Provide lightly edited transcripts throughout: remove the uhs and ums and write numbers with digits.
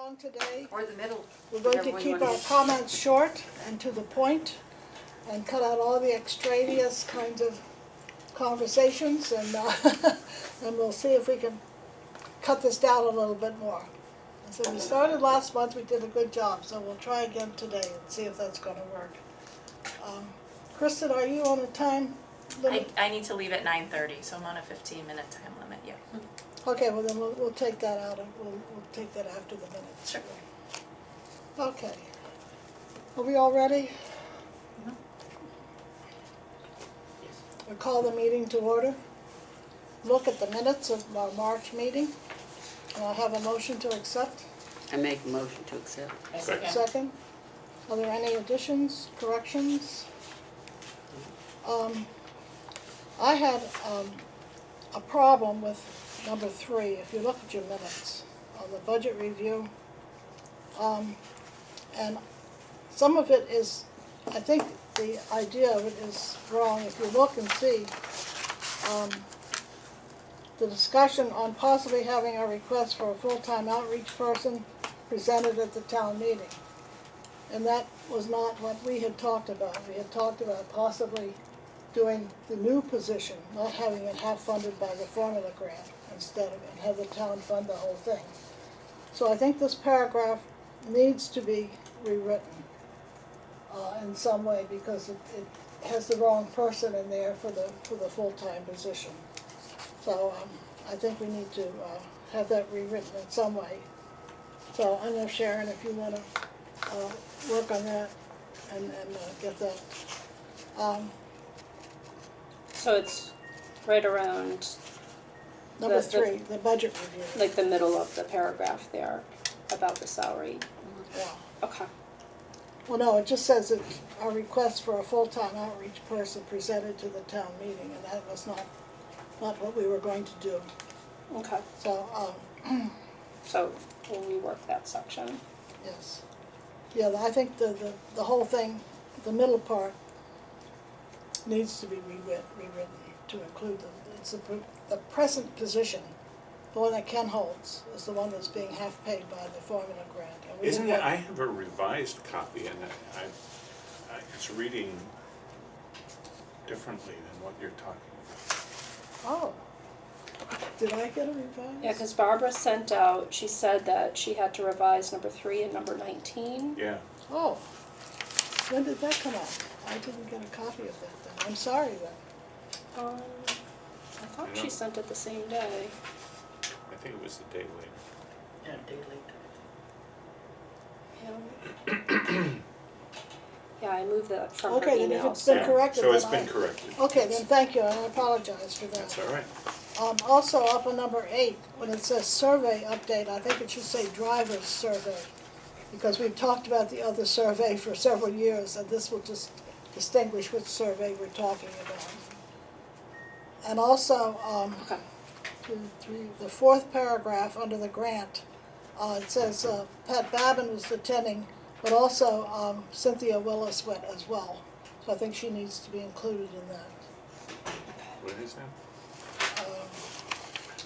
along today. Or the middle. We're going to whichever one you keep wanna our do. comments short and to the point, and cut out all the extraneous kinds of conversations, and and we'll see if we can cut this down a little bit more. So we started last month, we did a good job, so we'll try again today and see if that's gonna work. Kristen, are you on a time limit? I need to leave at 9:30, so I'm on a 15-minute time limit, yeah. Okay, well then we'll take that out, and we'll take that after the minutes. Sure. Okay. Are we all ready? We call the meeting to order. Look at the minutes of our March meeting. And I'll have a motion to accept. I make a motion to accept. I second. Second. Are there any additions, corrections? I had a problem with number 3, if you look at your minutes, on the budget review. And some of it is, I think the idea of it is wrong. If you look and see, the discussion on possibly having a request for a full-time outreach person presented at the town meeting. And that was not what we had talked about. We had talked about possibly doing the new position, not having it half funded by the formula grant instead of, and have the town fund the whole thing. So I think this paragraph needs to be rewritten in some way, because it has the wrong person in there for the full-time position. So I think we need to have that rewritten in some way. So I don't know, Sharon, if you want to work on that and get that. So it's right around, Number The- 3, the budget review. like, the middle of the paragraph there about the salary. Yeah. Okay. Well, no, it just says that a request for a full-time outreach person presented to the town meeting, and that was not what we were going to do. Okay. So, So we'll rework that section. yes. Yeah, I think the whole thing, the middle part, needs to be rewritten to include the present position, the one that Ken holds, is the one that's being half paid by the formula grant. And we Isn't didn't it, I want- have a revised copy and it's reading differently than what you're talking Oh. Did I get a revised? Yeah, because Barbara sent out, she said that she had to revise number 3 and number 19. about. Yeah, Oh. When did that come out? I didn't get a copy of that then. I'm sorry then. I thought Yeah. she sent it the same day. I think it was the day later. Yeah, a day late. Yeah. Yeah, I moved that from her Okay, then if email. it's been Yeah, corrected, so it's then been corrected. Okay, then thank you, and I apologize for that. That's all right. Also, up on number 8, when it says survey update, I think it should say driver's survey, because we've talked about the other survey for several years, and this will just distinguish which survey we're talking about. And also, Okay. the 4th paragraph under the grant, it says Pat Babin was attending, but also Cynthia Willis went as well. So I think she needs to be included in that. What is that?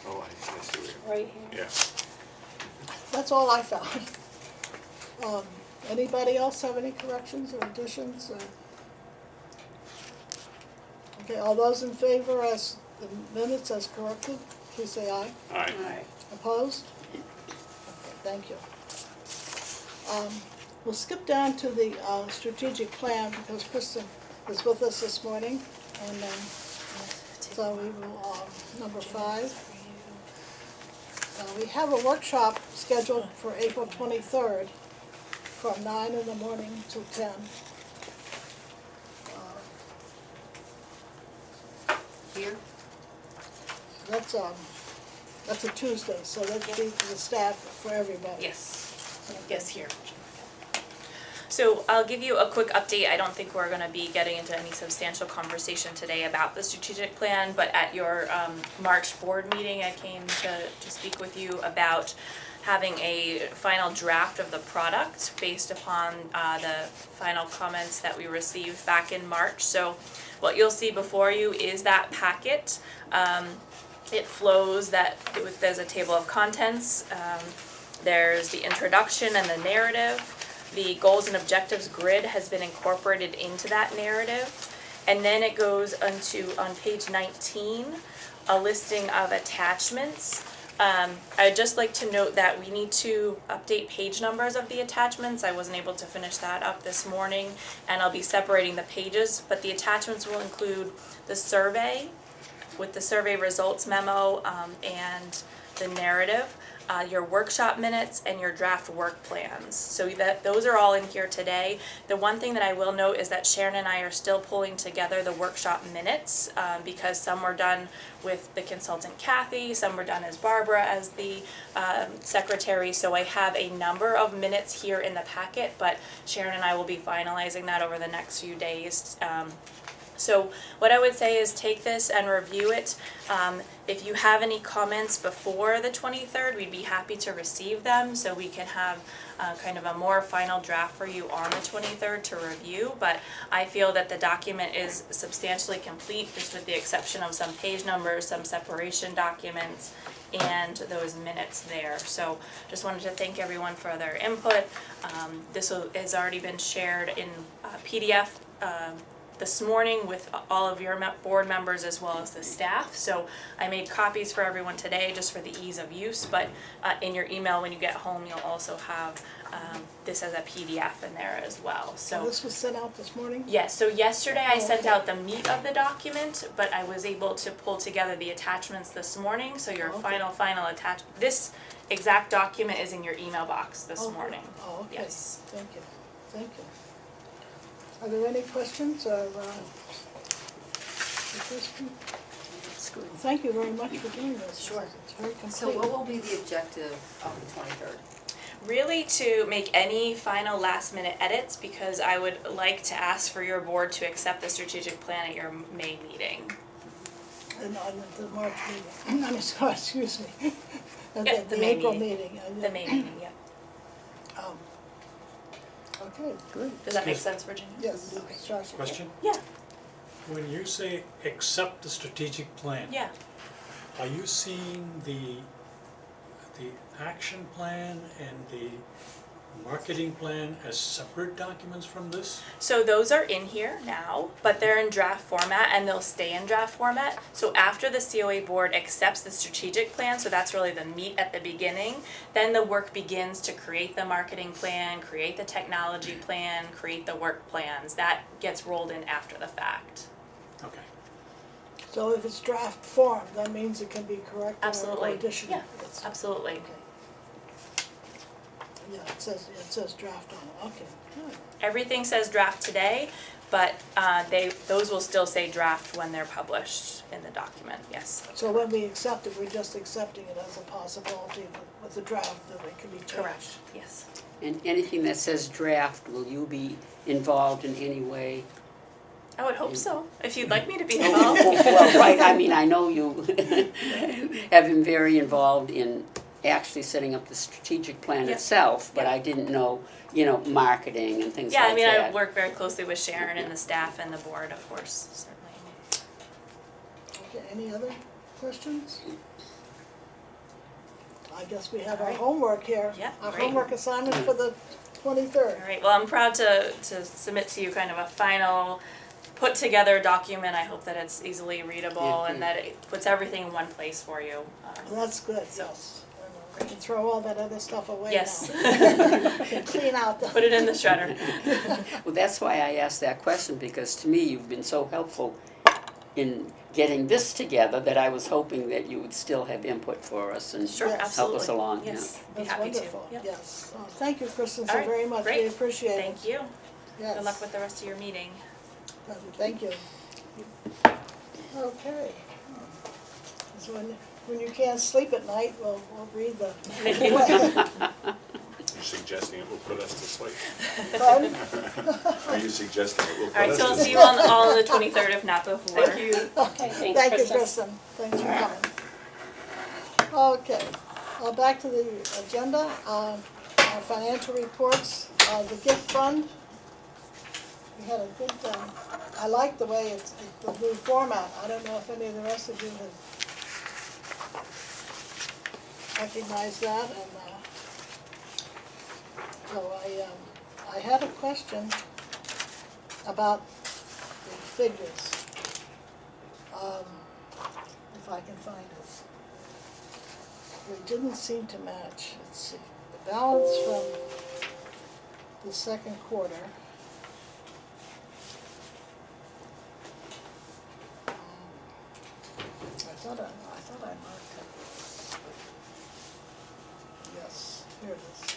Oh, I see where Right here. you're, yeah. That's all I found. Anybody else have any corrections or additions? Okay, all those in favor as the minutes as corrected, please say aye. All right. Alright. Opposed? Okay, thank you. We'll skip down to the strategic plan because Kristen is with us this morning. And so we will, number 5. We have a workshop scheduled for April 23rd from 9 in the morning till 10. Here? That's a Tuesday, so that'd be for the staff, for everybody. Yes, yes, here. So I'll give you a quick update. I don't think we're gonna be getting into any substantial conversation today about the strategic plan, but at your March board meeting, I came to speak with you about having a final draft of the product based upon the final comments that we received back in March. So what you'll see before you is that packet. It flows that, there's a table of contents, There's the introduction and the narrative. The goals and objectives grid has been incorporated into that narrative. And then it goes on page 19, a listing of attachments. I'd just like to note that we need to update page numbers of the attachments. I wasn't able to finish that up this morning, and I'll be separating the pages, but the attachments will include the survey with the survey results memo, and the narrative, your workshop minutes, and your draft work plans. So those are all in here today. The one thing that I will note is that Sharon and I are still pulling together the workshop minutes, because some were done with the consultant Kathy, some were done as Barbara as the secretary. So I have a number of minutes here in the packet, but Sharon and I will be finalizing that over the next few days. So what I would say is take this and review it. If you have any comments before the 23rd, we'd be happy to receive them so we can have kind of a more final draft for you on the 23rd to review. But I feel that the document is substantially complete, just with the exception of some page numbers, some separation documents, and those minutes there. So just wanted to thank everyone for their input. This has already been shared in PDF this morning with all of your board members as well as the staff. So I made copies for everyone today just for the ease of use, but in your email when you get home, you'll also have this as a PDF in there as well. So So this was sent out this morning? yes, so yesterday I sent Okay. out the meat of the document, but I was able to pull together the attachments this morning, so your Okay. final this exact document is in your email box this Okay. morning. Oh, okay. Yes. Thank you, thank you. Are there any questions or, Kristen? That's good. Thank you very much for doing this. Sure. It's very complete. So what will be the objective of the 23rd? Really to make any final last minute edits, because I would like to ask for your board to accept the strategic plan at your May meeting. And on the March meeting, I'm sorry, excuse me. Yeah, the The May April meeting. meeting. The May meeting, yeah. Okay, Good. Does that make sense, Virginia? yes, Josh. Question? Yeah, When you say accept the strategic plan, yeah. are you seeing the action plan and the marketing plan as separate documents from this? So those are in here now, but they're in draft format and they'll stay in draft format. So after the COA board accepts the strategic plan, so that's really the meat at the beginning, then the work begins to create the marketing plan, create the technology plan, create the work plans. That gets rolled in after the fact. Okay. So if it's draft form, that means it can be corrected or Absolutely. additional. Yeah, It's- absolutely. Okay. Yeah, it says draft on it, okay. Good. Everything says draft today, but those will still say draft when they're published in the document, yes. So when we accept it, we're just accepting it as a possibility with the draft that it can be changed. Correct, yes. And anything that says draft, will you be involved in any way? I would hope so, if you'd like me to be Oh, involved. well, right, I mean, I know you have been very involved in actually setting up the strategic plan Yeah. itself, but Yeah. I didn't know, marketing and things Yeah, like I mean, that. I work very closely with Sharon and the staff and the board, of course, certainly. Okay, any other questions? I guess we have All our right. homework here. Yeah, Our great. homework assignment for the 23rd. All right, well, I'm proud to submit to you kind of a final, put-together document. I hope that it's easily readable Yeah, and that it puts everything in one place for you. That's good, So- yes. We can throw all that other stuff away now. Yes, Can clean out the. put it in the shredder. Well, that's why I asked that question, because to me, you've been so helpful in getting this together that I was hoping that you would still have input for us and Sure, Yes. absolutely. help us along. Yes, be That's happy to. wonderful, Yep. yes. Oh, thank you, Kristen, All so right, very much. We great. appreciate it. Thank you. Yes. Good luck with the rest of your meeting. Thank you. Okay. So when you can't sleep at night, we'll read the. You're suggesting it will put us to sleep? Pardon? Are you suggesting it will All put right, us so to I'll sleep? see you all on the 23rd, if not before. Thank you. Okay, Thanks, thank you, Kristen. Kristen. Thanks for coming. Okay, back to the agenda, our financial reports, the gift fund. We had a good, I like the way it's, the new format. I don't know if any of the rest of you have recognized that, and So I had a question about the figures. If I can find it. They didn't seem to match. Let's see. The balance from the second quarter. I thought I marked it. Yes, here it is.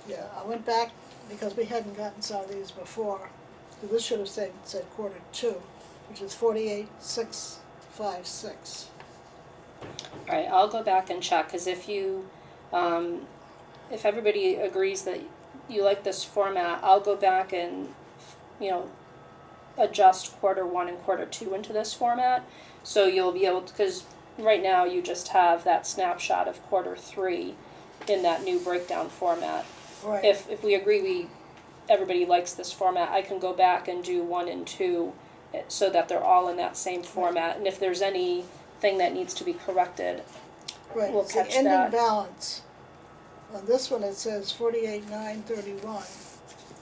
Yeah, I went back because we hadn't gotten some of these before. So this should have said quarter two, which is 48,656. All right, I'll go back and check, because if everybody agrees that you like this format, I'll go back and, adjust quarter one and quarter two into this format. So you'll be able to, because right now you just have that snapshot of quarter three in that new breakdown format. Right. If we agree everybody likes this format, I can go back and do 1 and 2 so that they're all in that same format. And if there's anything that needs to be corrected, Right, we'll it's the catch ending that. balance. On this one, it says 48,931,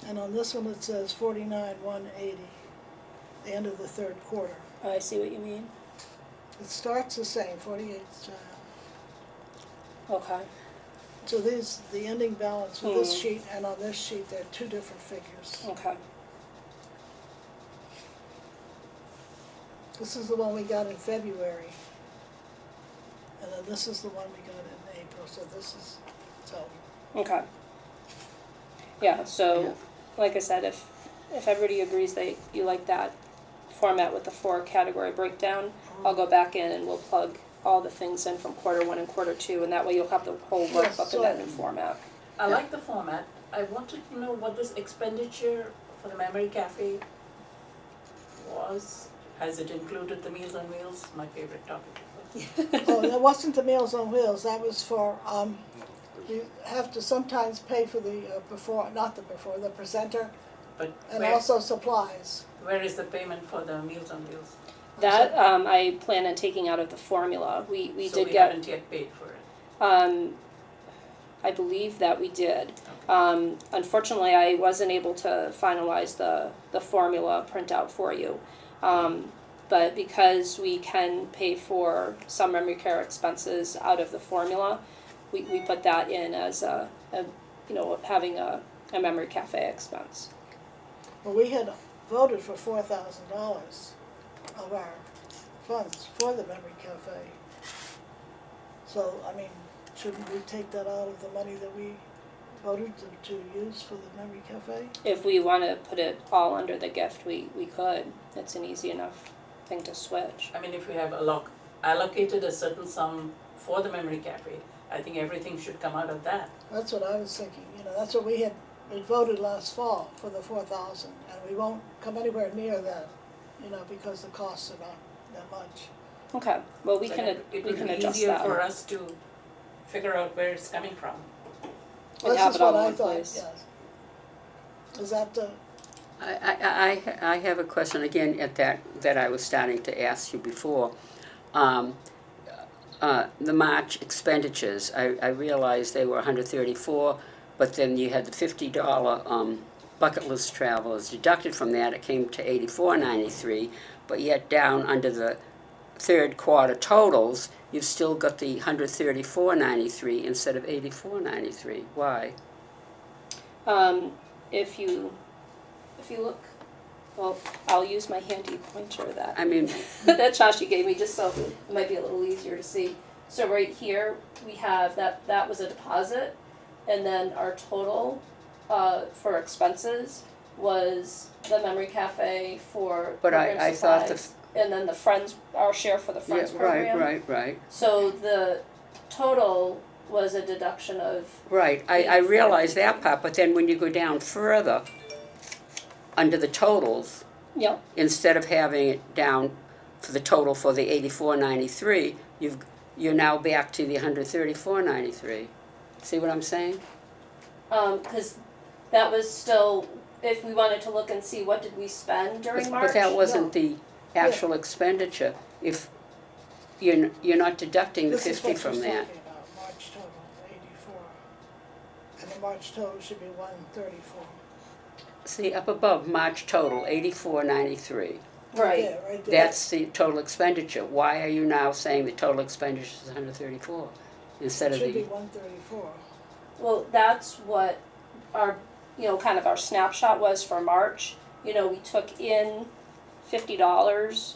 and on this one, it says 49,180, the end of the third quarter. I see what you mean. It starts the same, 48, Okay. so these, the ending balance for this Hmm. sheet and on this sheet, they're two different figures. Okay. This is the one we got in February, and then this is the one we got in April, so this is, so, Okay. Yeah, so, like I said, if everybody agrees that you like that format with the 4 category breakdown, I'll go back in and we'll plug all the things in from quarter 1 and quarter 2, and that way you'll have the whole Yes, workbook in that new format. I like the format. I wanted to know what this expenditure for the Memory Cafe was. Has it included the Meals on Wheels, my favorite topic? oh, that wasn't the Meals on Wheels, that was for, you have to sometimes pay for the the presenter, But and where, also supplies. where is the payment for the Meals on Wheels? That, I plan on taking out of the formula. We So did we get, haven't yet paid for it. I believe that we did. Okay. Unfortunately, I wasn't able to finalize the formula printout for you. But because we can pay for some memory care expenses out of the formula, we put that in as having a memory cafe expense. Well, we had voted for $4,000 of our funds for the Memory Cafe. So, I mean, shouldn't we take that out of the money that we voted to use for the Memory Cafe? If we want to put it all under the gift, we could. It's an easy enough thing to switch. I mean, if we have allocated a certain sum for the Memory Cafe, I think everything should come out of that. That's what I was thinking, that's what we voted last fall for the 4,000, and we won't come anywhere near that, because the costs are not that much. Okay, well, we So can it would be adjust easier that. for us to figure out where it's coming from. And have This is it all what in I one thought, place. yes. Is that, I have a question again that I was starting to ask you before. The March expenditures, I realized they were $134, but then you had the $50 bucket list travelers deducted from that. It came to $84.93, but yet down under the third quarter totals, you've still got the $134.93 instead of $84.93. Why? If you look, well, I'll use my handy pointer that I mean, that Chashi gave me, just so it might be a little easier to see. So right here, we have that was a deposit, and then our total for expenses was the Memory Cafe for But program I thought supplies, and then the Friends, our share for the Friends program. Right. So the total was a deduction of, Right, I realize that part, but then when you go down further, under the totals, yep, instead of having it down for the total for the $84.93, you're now back to the $134.93. See what I'm saying? because that was still, if we wanted to look and see what did we spend during March. But that wasn't No. the actual expenditure. If you're not deducting the This is 50 what from she's that. talking about, March total, 84. And the March total should be 134. See, up above, March total, 8493. Right. There, right there. That's the total expenditure. Why are you now saying the total expenditure is 134 instead It of should be the? 134. Well, that's what our, kind of our snapshot was for March. We took in $50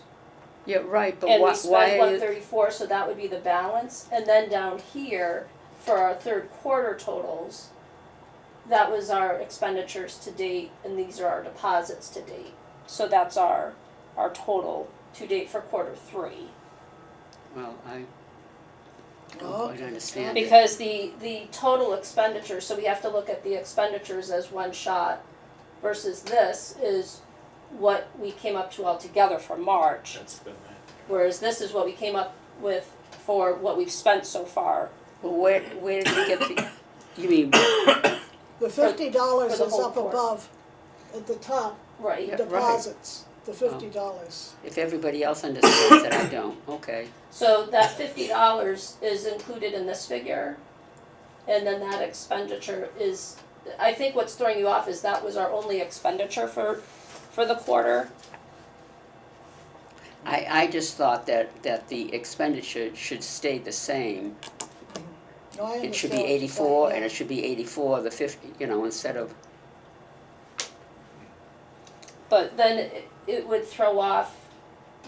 Yeah, right, but and we why spent are you? 134, so that would be the balance. And then down here, for our third quarter totals, that was our expenditures to date, and these are our deposits to date. So that's our total to date for quarter 3. Well, I don't Oh, quite okay. understand it. Because the total expenditure, so we have to look at the expenditures as one shot versus this is what we came up to altogether for March. That's been that. Whereas this is what we came up with for what we've spent so far. Well, where did you get the? You mean The $50 for the is whole up quarter. above at the top, Right. Yeah. deposits, the $50. if everybody else understands it, I don't. Okay. So that $50 is included in this figure. And then that expenditure is, I think what's throwing you off is that was our only expenditure for the quarter. I just thought that the expenditure should stay the same. No, I It should understand be what you're 84, saying, and yeah. it should be 84, the 50, instead of. But then it would throw off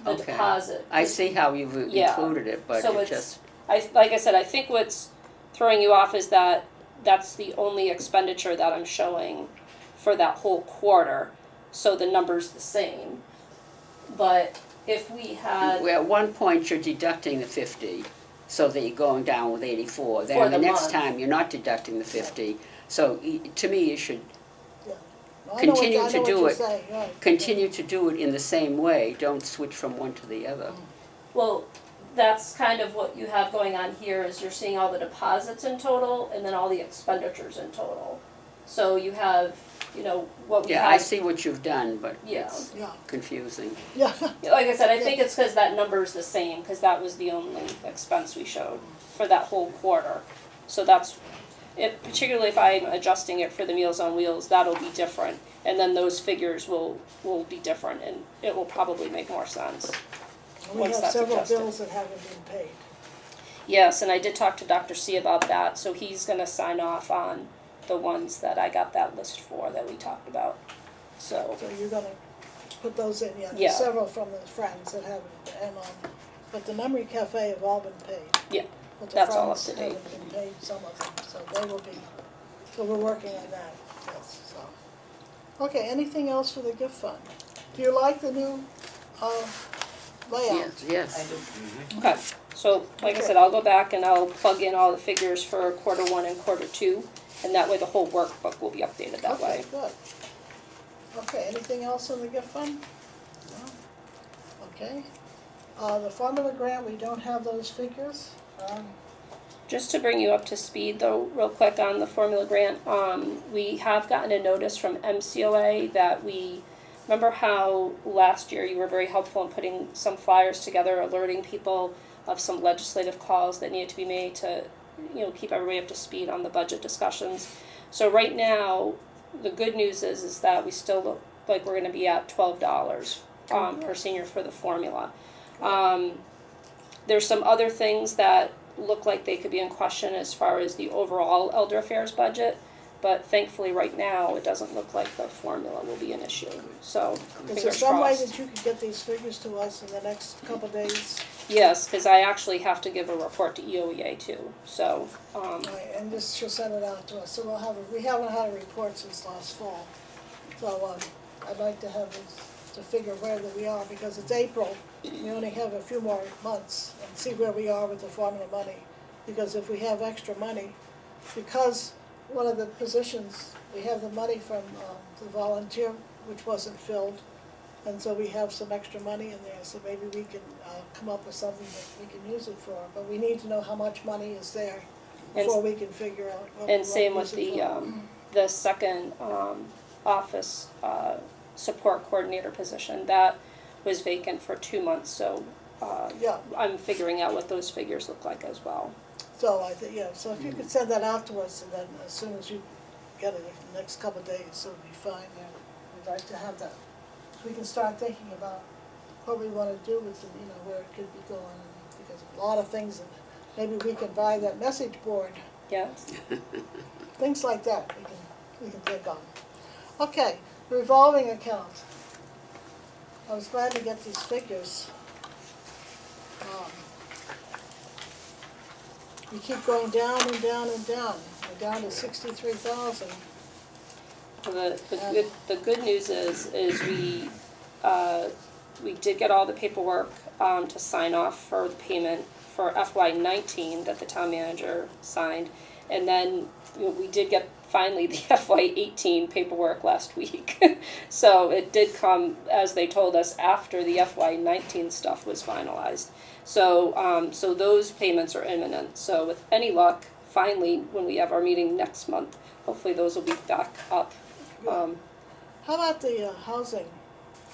the Okay. deposit. I see how you've Yeah. included it, but So it it's- just. Like I said, I think what's throwing you off is that that's the only expenditure that I'm showing for that whole quarter. So the number's the same. But if we had, Well, at one point, you're deducting the 50, so that you're going down with 84. For Then the the next month. time, you're not deducting the 50. So to me, you should Yeah. No, I know what- continue I know to what do you're it. saying, right. Continue to do it in the same way. Don't switch from one to the other. well, that's kind of what you have going on here is you're seeing all the deposits in total and then all the expenditures in total. So you have, what we Yeah, I have, see what you've done, but Yeah. it's Yeah, confusing. yeah, like I said, I think it's because that number's the same, because that was the only expense we showed for that whole quarter. So that's, particularly if I'm adjusting it for the Meals on Wheels, that'll be different. And then those figures will be different and it will probably make more sense. we Once have that's several adjusted. bills that haven't been paid. Yes, and I did talk to Dr. C about that, so he's gonna sign off on the ones that I got that list for that we talked about. So, So you're gonna put those in, yeah, Yeah. there's several from the Friends that haven't, and, but the Memory Cafe have all been paid. Yeah, But the that's all up Friends to date. haven't been paid, some of them, so they will be, so we're working on that, yes, so. Okay, anything else for the gift fund? Do you like the new, layout? Yes, yes. I do. okay, so like I said, I'll go back and I'll plug in all the figures for quarter 1 and quarter 2, and that way the whole workbook will be updated that Okay, way. good. Okay, anything else on the gift fund? No? Okay. The formula grant, we don't have those figures. Just to bring you up to speed though, real quick on the formula grant, we have gotten a notice from MCOA that remember how last year you were very helpful in putting some flyers together, alerting people of some legislative calls that needed to be made to, keep everybody up to speed on the budget discussions. So right now, the good news is that we still look like we're gonna be at $12 per senior for the formula. There's some other things that look like they could be in question as far as the overall elder affairs budget, but thankfully right now, it doesn't look like the formula will be an issue, so Is there fingers some way crossed. that you could get these figures to us in the next couple of days? Yes, cause I actually have to give a report to EOEA too, so, Right, and just she'll send it out to us, so we haven't had a report since last fall. So, I'd like to have this, to figure where that we are, because it's April, we only have a few more months, and see where we are with the formula money. Because if we have extra money, because one of the positions, we have the money from, the volunteer, which wasn't filled, and so we have some extra money in there, so maybe we can, come up with something that we can use it for, but we need to know how much money is there And- before we can figure out what we and want same to with use it the for. second, office, support coordinator position, that was vacant for 2 months, so Yeah, I'm figuring out what those figures look like as well. so I think, yeah, so if you could send that out to us, and then as soon as you get it, in the next couple of days, so it'll be fine, yeah. We'd like to have that, so we can start thinking about what we wanna do with them, you know, where it could be going, because a lot of things, and maybe we can buy that message board, Yes. things like that, we can think on. Okay, revolving account. I was glad to get these figures. We keep going down and down and down, we're down to 63,000. The good news is we did get all the paperwork to sign off for the payment for FY19 that the town manager signed, and then we did get finally the FY18 paperwork last week. So it did come, as they told us, after the FY19 stuff was finalized. So so those payments are imminent. So with any luck, finally, when we have our meeting next month, hopefully those will be back up. How about the housing?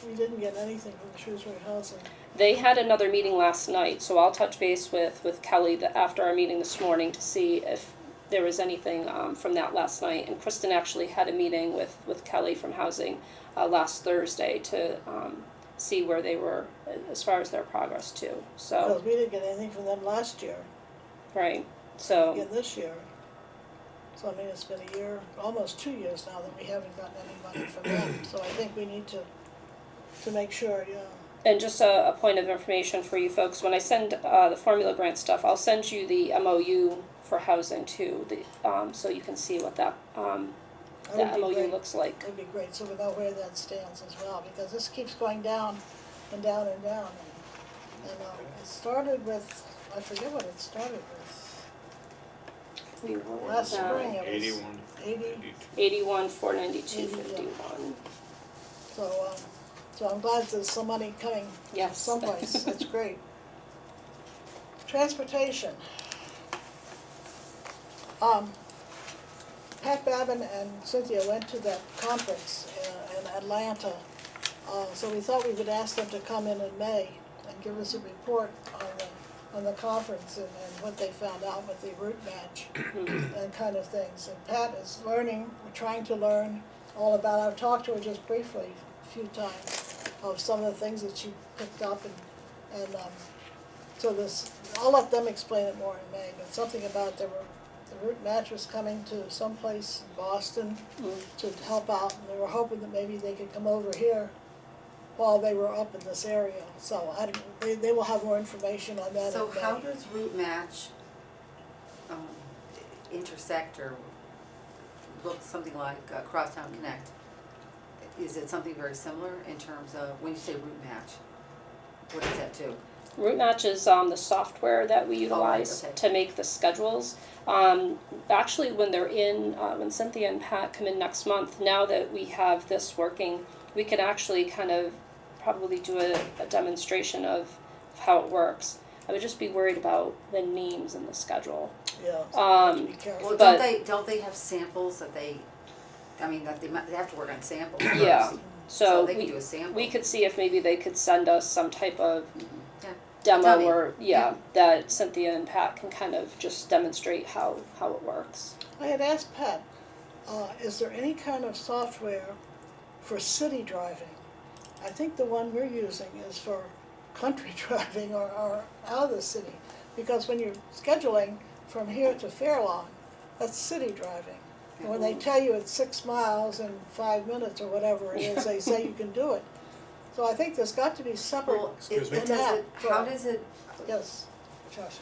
We didn't get anything from the Shrewsbury Housing. They had another meeting last night, so I'll touch base with Kelly after our meeting this morning to see if there was anything from that last night. And Kristen actually had a meeting with Kelly from Housing last Thursday to see where they were as far as their progress too. Because So, we didn't get anything from them last year, right, so, again this year. So I mean, it's been a year, almost 2 years now that we haven't gotten any money from them. So I think we need to make sure, yeah. and just a point of information for you folks, when I send the formula grant stuff, I'll send you the MOU for housing too, so you can see what that That would be MOU great. looks like. That'd be great, so we know where that stands as well, because this keeps going down and down and down. And it started with, I forget what it started with. We were Last at spring it was 81, 80, 81, 492, 51. so I'm glad there's some money coming Yes. someplace, that's great. Transportation. Pat Babin and Cynthia went to that conference in Atlanta, so we thought we would ask them to come in May and give us a report on the conference and what they found out with the route match and kind of things. And Pat is learning, trying to learn all about, I've talked to her just briefly a few times of some of the things that she picked up and so this, I'll let them explain it more in May, but something about the route match was coming to someplace in Boston to help out, and they were hoping that maybe they could come over here while they were up in this area. So I don't, they will have more information on that So in May. how does route match intersect or look something like Crosstown Connect? Is it something very similar in terms of, when you say route match, what does that do? Route Match is the software that we utilize okay. to make the schedules. Actually, when they're in, when Cynthia and Pat come in next month, now that we have this working, we can actually kind of probably do a demonstration of how it works. I would just be worried about the names in the schedule. Yeah, so we have to be Well, careful. But- don't they have samples that they have to work on samples first? Yeah. So they can do a sample. we could see if maybe they could send us some type of Yeah. demo Dummy. or, that Cynthia and Pat can kind of just demonstrate how it works. I had asked Pat, is there any kind of software for city driving? I think the one we're using is for country driving or out of the city. Because when you're scheduling from here to Fairlawn, that's city driving. And when they tell you it's 6 miles in 5 minutes or whatever it is, they say you can do it. So I think there's got to be separate Well, Excuse me? in does that. it, how does it, Yes, Josh,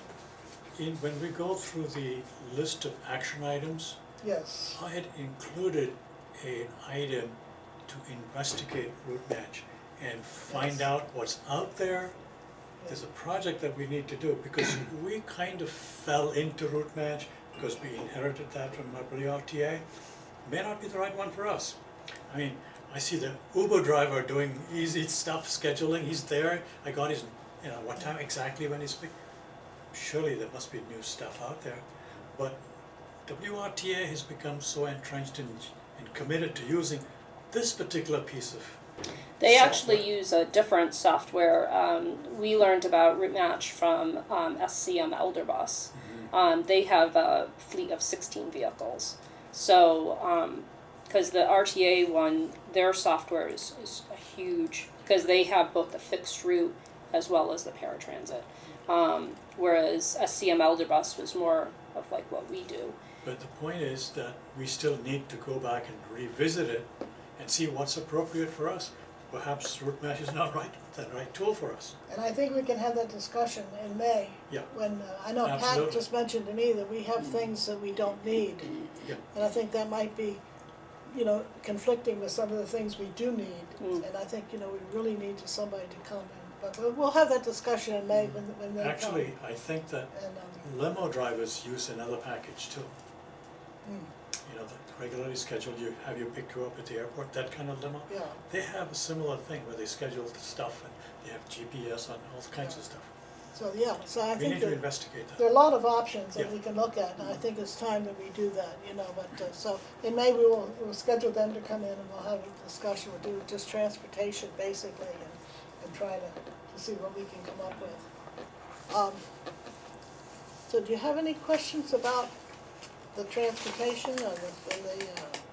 When we go through the list of action items, yes. I had included an item to investigate route match and find out what's out there. There's a project that we need to do because we kind of fell into route match because we inherited that from WRTA. May not be the right one for us. I mean, I see the Uber driver doing easy stuff, scheduling, he's there, I got his, what time exactly when he's speaking. Surely there must be new stuff out there, but WRTA has become so entrenched and committed to using this particular piece of They actually software? use a different software. We learned about Route Match from SCM Elderbus. They have a fleet of 16 vehicles. So, because the RTA one, their software is a huge, because they have both the fixed route as well as the paratransit. Whereas SCM Elderbus was more of like what we do. But the point is that we still need to go back and revisit it and see what's appropriate for us. Perhaps Route Match is not the right tool for us. And I think we can have that discussion in May. Yeah. When, I know Pat Absolutely. just mentioned to me that we have things that we don't need. Yeah. And I think that might be, conflicting with some of the things we do need. And I think, we really need somebody to come in. But we'll have that discussion in May when they come. Actually, I think that And, limo drivers use another package too. Mm. The regularly scheduled, you pick you up at the airport, that kind of limo. yeah, They have a similar thing where they schedule the stuff and they have GPS on all kinds of stuff. so I We think need to that investigate there are that. a lot of options that Yeah. we can look at, and I think it's time that we do that, but, so in May, we'll schedule them to come in and we'll have a discussion, we'll do just transportation basically and try to see what we can come up with. So do you have any questions about the transportation or the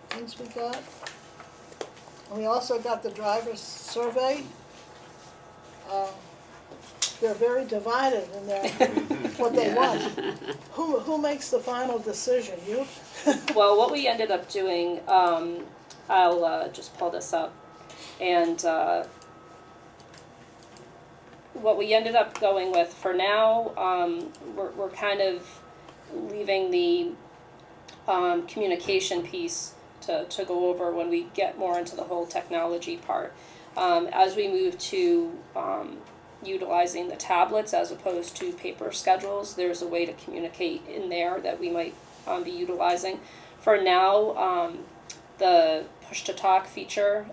things we got? And we also got the driver's survey. They're very divided in their, what they want. Who makes the final decision, you? Well, what we ended up doing, I'll just pull this up, and what we ended up going with for now, we're kind of leaving the communication piece to go over when we get more into the whole technology part. As we move to utilizing the tablets as opposed to paper schedules, there's a way to communicate in there that we might be utilizing. For now, the push-to-talk feature,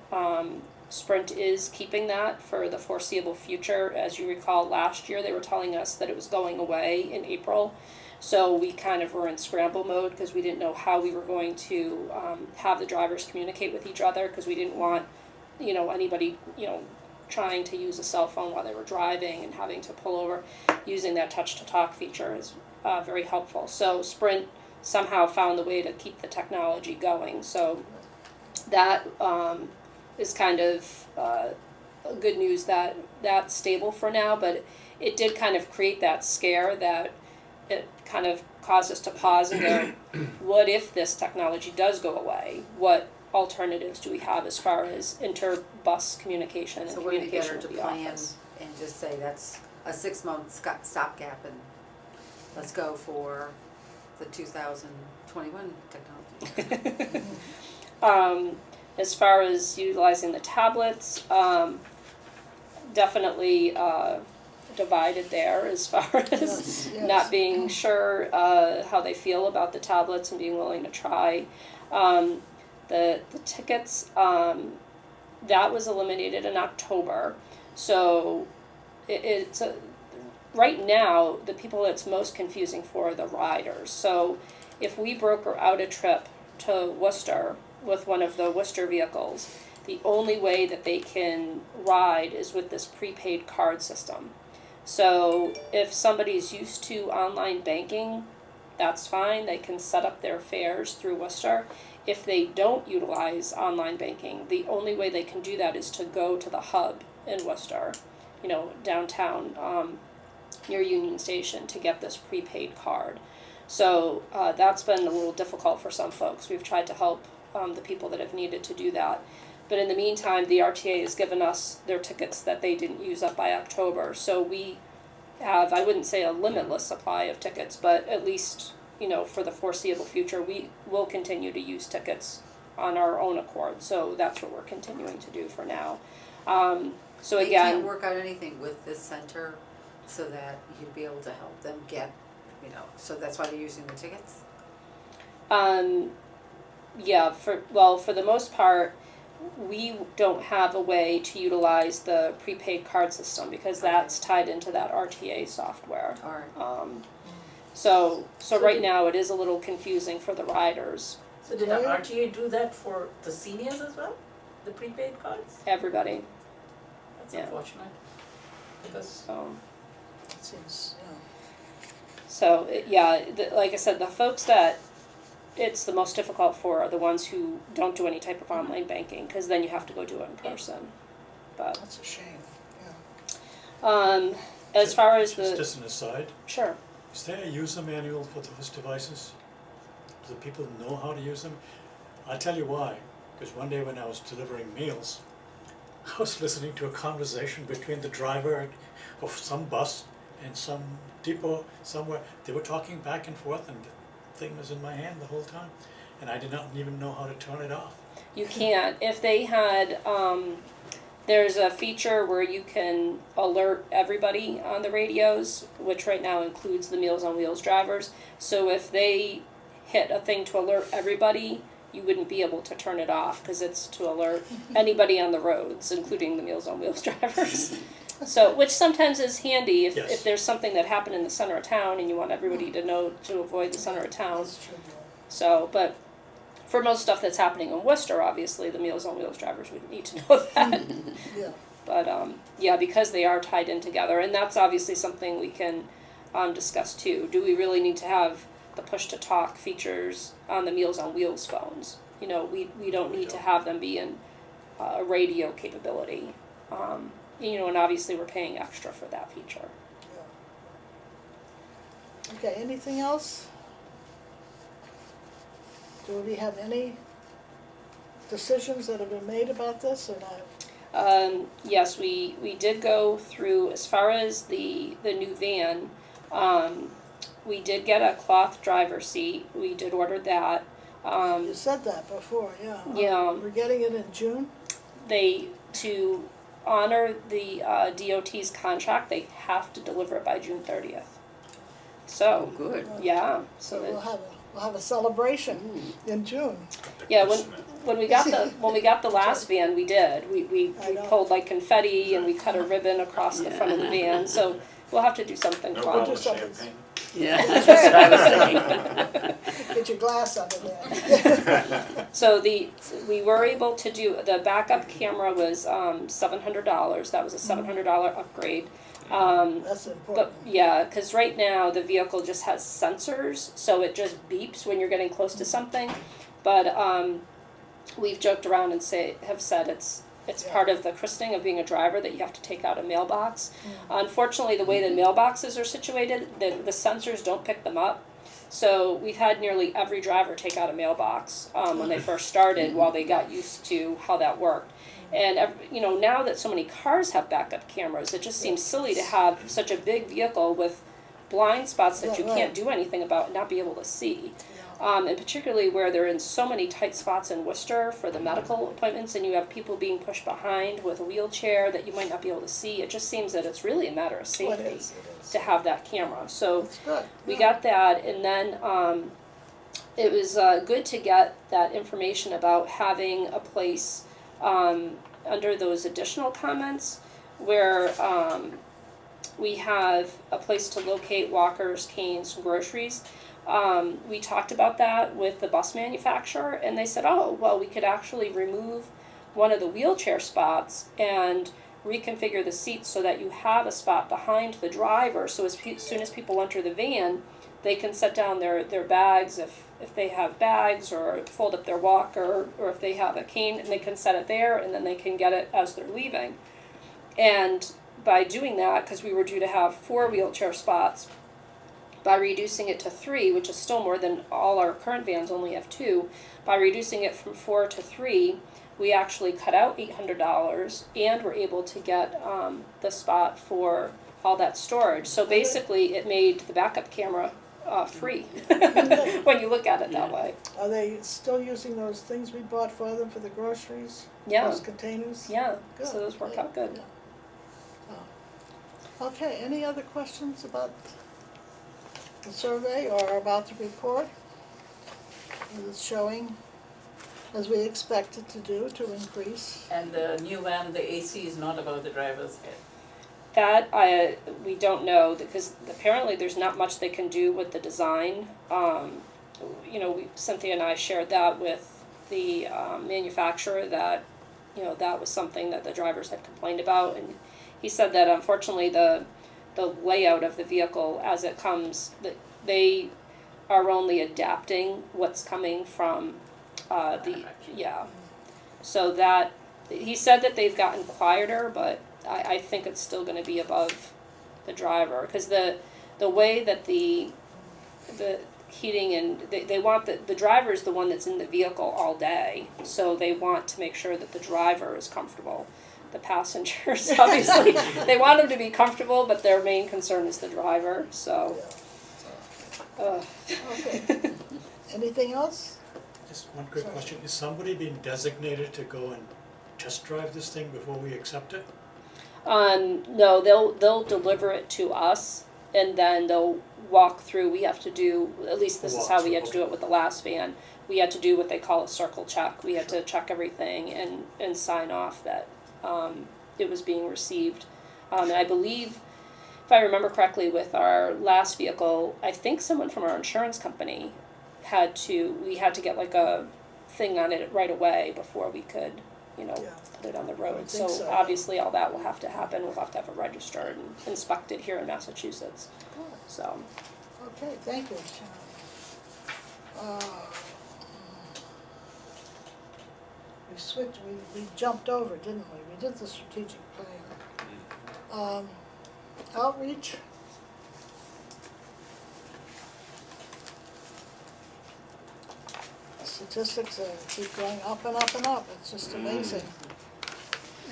Sprint is keeping that for the foreseeable future. As you recall, last year they were telling us that it was going away in April. So we kind of were in scramble mode because we didn't know how we were going to have the drivers communicate with each other, because we didn't want, anybody, trying to use a cell phone while they were driving and having to pull over. Using that touch-to-talk feature is very helpful. So Sprint somehow found the way to keep the technology going. So that is kind of good news that that's stable for now, but it did kind of create that scare that it kind of caused us to pause and go, what if this technology does go away? What alternatives do we have as far as inter-bus communication and So we're gonna get her communication to with the plan office? and just say that's a 6-month stopgap, and let's go for the 2021 technology. As far as utilizing the tablets, definitely divided there as far as Yes. not being sure how they feel about the tablets and being willing to try. The tickets, that was eliminated in October. So it's right now, the people it's most confusing for are the riders. So if we broker out a trip to Worcester with one of the Worcester vehicles, the only way that they can ride is with this prepaid card system. So if somebody's used to online banking, that's fine, they can set up their fares through Worcester. If they don't utilize online banking, the only way they can do that is to go to the hub in Worcester, downtown, near Union Station, to get this prepaid card. So that's been a little difficult for some folks. We've tried to help the people that have needed to do that. But in the meantime, the RTA has given us their tickets that they didn't use up by October. So we have, I wouldn't say a limitless supply of tickets, but at least, for the foreseeable future, we will continue to use tickets on our own accord. So that's what we're continuing to do for now. So They again, can't work out anything with this center so that you'd be able to help them get, so that's why they're using the tickets? yeah, for the most part, we don't have a way to utilize the prepaid card system because that's tied into that RTA software. Alright, So right now it is a little confusing for the riders, So did our RTA do that for the seniors as well, the prepaid cards? everybody. That's Yeah. unfortunate. Because So, It seems, like I said, the folks that it's the most difficult for are the ones who don't do any type of online banking, because then you have to go do it in person. But, that's a shame, as far as Just an aside, sure, is there a user manual for those devices? Do people know how to use them? I'll tell you why, because one day when I was delivering meals, I was listening to a conversation between the driver of some bus and some depot somewhere. They were talking back and forth, and the thing was in my hand the whole time, and I did not even know how to turn it off. you can't. If they had, there's a feature where you can alert everybody on the radios, which right now includes the Meals on Wheels drivers. So if they hit a thing to alert everybody, you wouldn't be able to turn it off, because it's to alert anybody on the roads, including the Meals on Wheels drivers. So, which sometimes is handy if, Yes. if there's something that happened in the center of town and you want everybody to know to avoid the center of town. that's true. So, but for most stuff that's happening in Worcester, obviously, the Meals on Wheels drivers would need to know that. Yeah, But, yeah, because they are tied in together, and that's obviously something we can, discuss too. Do we really need to have the push-to-talk features on the Meals on Wheels phones? You know, we don't need to have them be in a radio capability. You know, and obviously we're paying extra for that feature. okay, anything else? Do we have any decisions that have been made about this or not? Yes, we did go through, as far as the new van, we did get a cloth driver seat, we did order that. You said that before, yeah. Yeah. We're getting it in June? To honor the DOT's contract, they have to deliver it by June 30th. So, Good. yeah, So so we'll that, have a celebration in June. yeah, when we got the last van, we did. We I know. pulled like confetti and we cut a ribbon across the front of the van, so we'll have to do something No fun. bottle of something. champagne? Yeah, that's what I was thinking. Get your glass under there. So we were able to do, the backup camera was $700, that was a $700 upgrade. That's But, important. yeah, cause right now the vehicle just has sensors, so it just beeps when you're getting close to something. But, we've joked around and have said it's Yeah. part of the christening of being a driver that you have to take out a mailbox. Unfortunately, the way the mailboxes are situated, the sensors don't pick them up. So we've had nearly every driver take out a mailbox, when they first started, while they got used to how that worked. And, you know, now that so many cars have backup cameras, it just seems silly to have such a big vehicle with blind spots that Yeah, you right. can't do anything about and not be able to see. Yeah. And particularly where they're in so many tight spots in Worcester for the medical appointments, and you have people being pushed behind with a wheelchair that you might not be able to see, it just seems that it's really a matter of Well, safety it is. to have that camera. So It's good. we yeah. got that, and then it was good to get that information about having a place under those additional comments where we have a place to locate walkers, canes, and groceries. We talked about that with the bus manufacturer, and they said, oh, well, we could actually remove one of the wheelchair spots and reconfigure the seats so that you have a spot behind the driver, so as soon as people enter the van, they can set down their bags if they have bags, or fold up their walker, or if they have a cane, and they can set it there, and then they can get it as they're leaving. And by doing that, because we were due to have 4 wheelchair spots, by reducing it to 3, which is still more than all our current vans only have 2, by reducing it from 4 to 3, we actually cut out $800 and were able to get the spot for all that storage. So basically, it made the backup camera free when you look at it that way. Are they still using those things we bought for them for the groceries? Yeah, Those containers? yeah. Good. So those work Yeah, out good. yeah. Oh. Okay, any other questions about the survey or about the report? Is it showing, as we expect it to do, to increase? And the new van, the AC is not above the driver's head. That we don't know, because apparently there's not much they can do with the design. You know, Cynthia and I shared that with the manufacturer, that that was something that the drivers had complained about, and he said that unfortunately the layout of the vehicle as it comes, that they are only adapting what's coming from so that he said that they've gotten quieter, but I think it's still going to be above the driver, because the way that the heating, and they want the driver is the one that's in the vehicle all day, so they want to make sure that the driver is comfortable. The passengers, obviously, they want them to be comfortable, but their main concern is the driver, so. Okay. Anything else? Just one quick question, is somebody being designated to go and test drive this thing before we accept it? No, they'll deliver it to us, and then they'll walk through. We have to do, at least this is how we had to do it with the last van. We had to do what they call a circle check. We had to check everything and sign off that it was being received. And I believe, if I remember correctly, with our last vehicle, I think someone from our insurance company we had to get like a thing on it right away before we could, Yeah. put it on the I road. would think so. Obviously all that will have to happen. We'll have to have it registered and inspected here in Massachusetts. So, Okay, thank you. We jumped over, didn't we? We did the strategic plan. Outreach. Statistics keep going up and up and up, it's just amazing.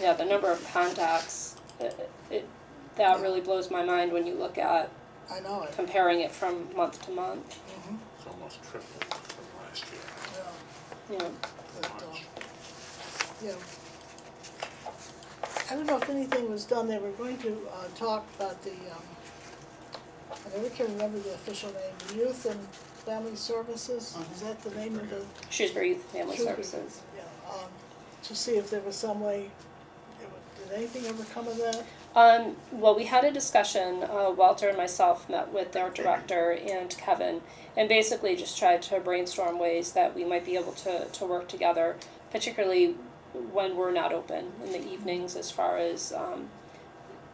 yeah, the number of contacts, that really blows my mind when you look at I know it. comparing it from month to month. Mhm, It's almost tripled from last year. yeah. You know, But, yeah. I don't know if anything was done, they were going to talk about the, I never can remember the official name, Youth and Family Services, is that the name of the? Shrewsbury Youth Family Shrewsbury, Services. Yeah, to see if there was some way, did anything ever come of that? Well, we had a discussion, Walter and myself met with their director and Kevin, and basically just tried to brainstorm ways that we might be able to work together, particularly when we're not open in the evenings, as far as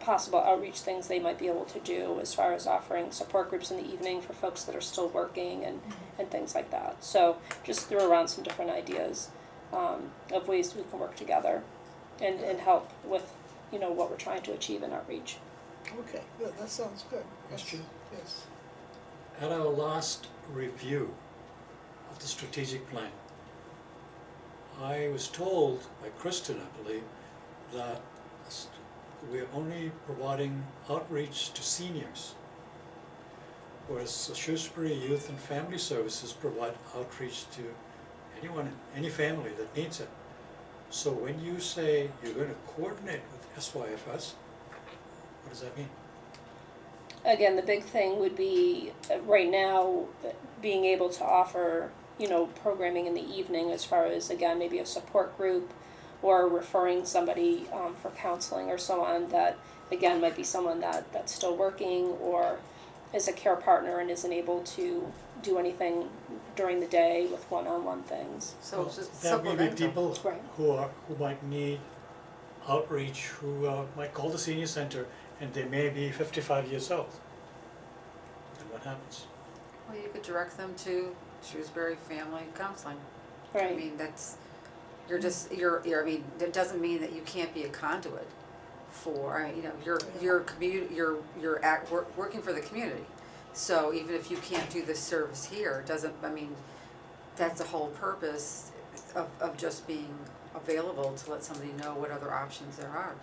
possible outreach things they might be able to do, as far as offering support groups in the evening for folks that are still working and things like that. So just threw around some different ideas of ways we can work together and help with what we're trying to achieve in outreach. Okay, good, that sounds good. Question? Yes. At our last review of the strategic plan, I was told by Kristen, I believe, that we're only providing outreach to seniors, whereas Shrewsbury Youth and Family Services provide outreach to anyone, any family that needs it. So when you say you're going to coordinate with SYFS, what does that mean? Again, the big thing would be right now being able to offer programming in the evening, as far as, again, maybe a support group or referring somebody for counseling or so on, that again might be someone that's still working or is a care partner and isn't able to do anything during the day with one-on-one things. So Well, it's just that may be supplemental. people Right. who might need outreach, who might call the senior center, and they may be 55 years old. And what happens? Well, you could direct them to Shrewsbury Family Counseling. I Right. mean, I mean, that doesn't mean that you can't be a conduit for, you're working for the community. So even if you can't do this service here, that's the whole purpose of just being available, to let somebody know what other options there are.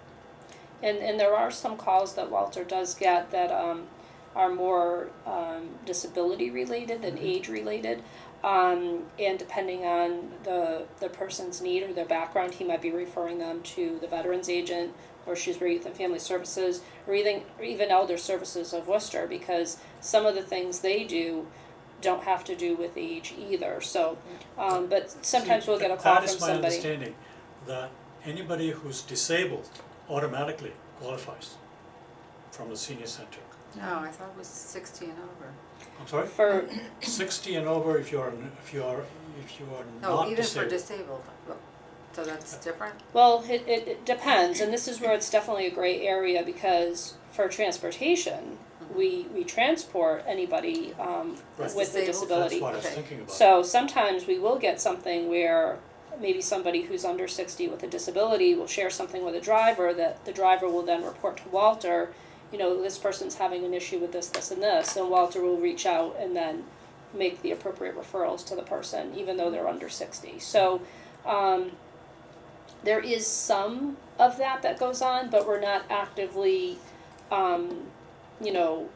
And there are some calls that Walter does get that are more disability related than age related. And depending on the person's need or their background, he might be referring them to the Veterans Agent or Shrewsbury Youth and Family Services, or even Elder Services of Worcester, because some of the things they do don't have to do with age either. So, but sometimes we'll get a call from That is my somebody. understanding, that anybody who's disabled automatically qualifies from the senior center. No, I thought it was 60 and over. I'm sorry? For 60 and over if you are No, not even for disabled. disabled. So that's different? Well, it depends, and this is where it's definitely a gray area, because for transportation, we transport anybody Right. with a Disabled? disability. That's what I was Okay. thinking about. So sometimes we will get something where maybe somebody who's under 60 with a disability will share something with a driver, that the driver will then report to Walter, you know, this person's having an issue with this, this, and this, and Walter will reach out and then make the appropriate referrals to the person, even though they're under 60. So there is some of that goes on, but we're not actively, you know,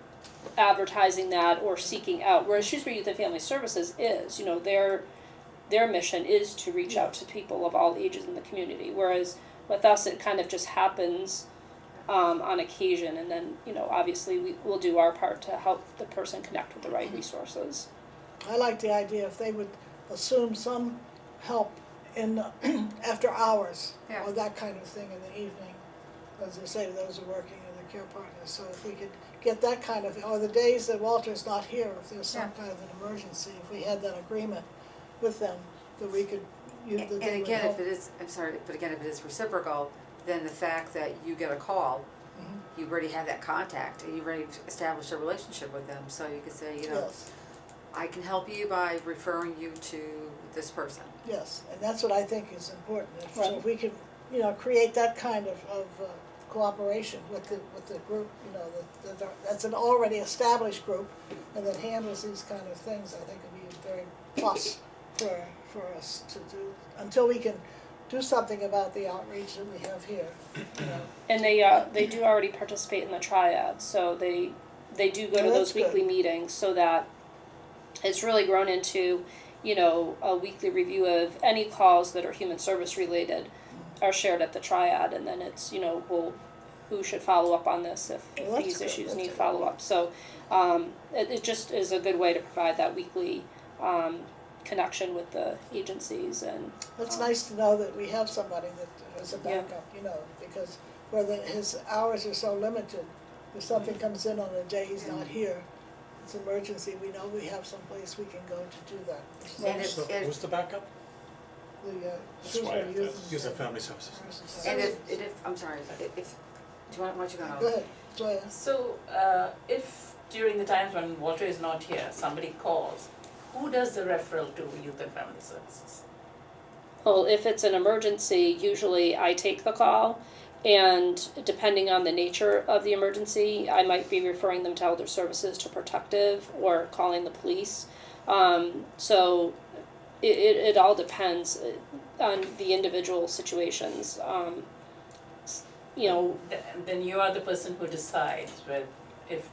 advertising that or seeking out. Whereas Shrewsbury Youth and Family Services is, you know, their mission is to reach out to people of all ages in the community. Whereas with us, it kind of just happens on occasion, and then, you know, obviously we will do our part to help the person connect with the right resources. I like the idea if they would assume some help in, after hours, Yeah. or that kind of thing in the evening. As I say, those are working in the care partners, so if we could get that kind of, or the days that Walter's not here, if there's some Yeah. kind of an emergency, if we had that agreement with them, that we could, that And they would again, help. if it is, I'm sorry, but again, if it is reciprocal, then the fact that you get a call, Mhm. you already have that contact, and you've already established a relationship with them, so you could say, you know, Yes, I can help you by referring you to this person. yes, and that's what I think is important. So Right. if we could, you know, create that kind of cooperation with the group, you know, that's an already established group, and that handles these kind of things, I think would be very plus for us to do, until we can do something about the outreach that we have here, you know. And they do already participate in the triad, so they do go to Oh, those that's good. weekly meetings, so that it's really grown into, you know, a weekly review of any calls that are human service related are shared at the triad, and then it's, you know, who should follow up on this if Well, that's these good. issues That's need a good follow up. So it just is a good way to provide that weekly connection with the agencies, and It's nice to know that we have somebody that is a Yeah. backup, you know, because his hours are so limited, if something comes in on a day he's not here, it's an emergency, we know we have someplace we can go to do that. which is And nice. if- So who's the backup? The That's why Shrewsbury it Youth is. Youth and Family Services. And if, I'm sorry, if, do you want, why don't you go? Go ahead, Joya. So, if during the times when Walter is not here, somebody calls, who does the referral to Youth and Family Services? well, if it's an emergency, usually I take the call, and depending on the nature of the emergency, I might be referring them to Elder Services, to Protective, or calling the police. So it all depends on the individual situations. You know, Then you are the person who decides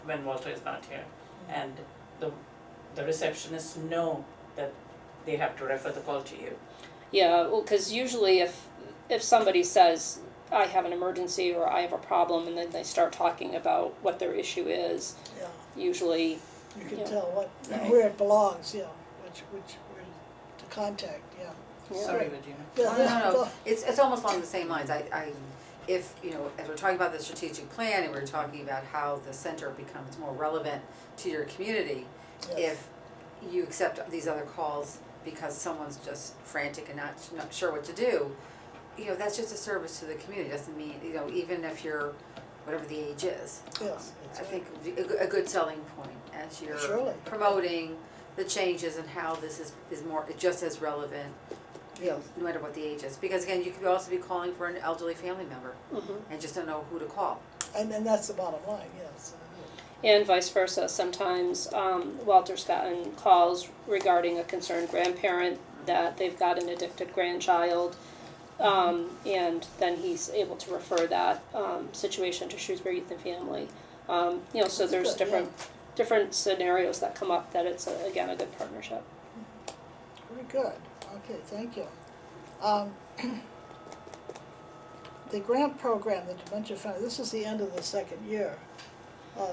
when Walter is not here, and the receptionists know that they have to refer the call to you. yeah, well, because usually if somebody says, I have an emergency or I have a problem, and then they start talking about what their issue is, Yeah, usually, you can Yeah. tell Right. where it belongs, yeah, which, where to contact, yeah. yeah. Sorry, Regina. No, it's almost along the same lines, if, you know, as we're talking about the strategic plan and we're talking about how the center becomes more relevant to your community, Yes. if you accept these other calls because someone's just frantic and not sure what to do, you know, that's just a service to the community, doesn't mean, you know, even if you're, whatever the age is. Yes, that's I right. think a good selling point as you're Surely. promoting the changes and how this is more, just as relevant, you know, Yes. no matter what the age is. Because again, you could also be calling for an elderly family member Mhm. and just don't know who to call. And that's the bottom line, yes. And vice versa, sometimes Walter's gotten calls regarding a concerned grandparent that they've got an addicted grandchild, and then he's able to refer that situation to Shrewsbury Youth and Family. You know, so That's there's good, different scenarios that come up that it's, again, a good partnership. Very good, okay, thank you. The grant program, the Dementia Fund, this is the end of the second year.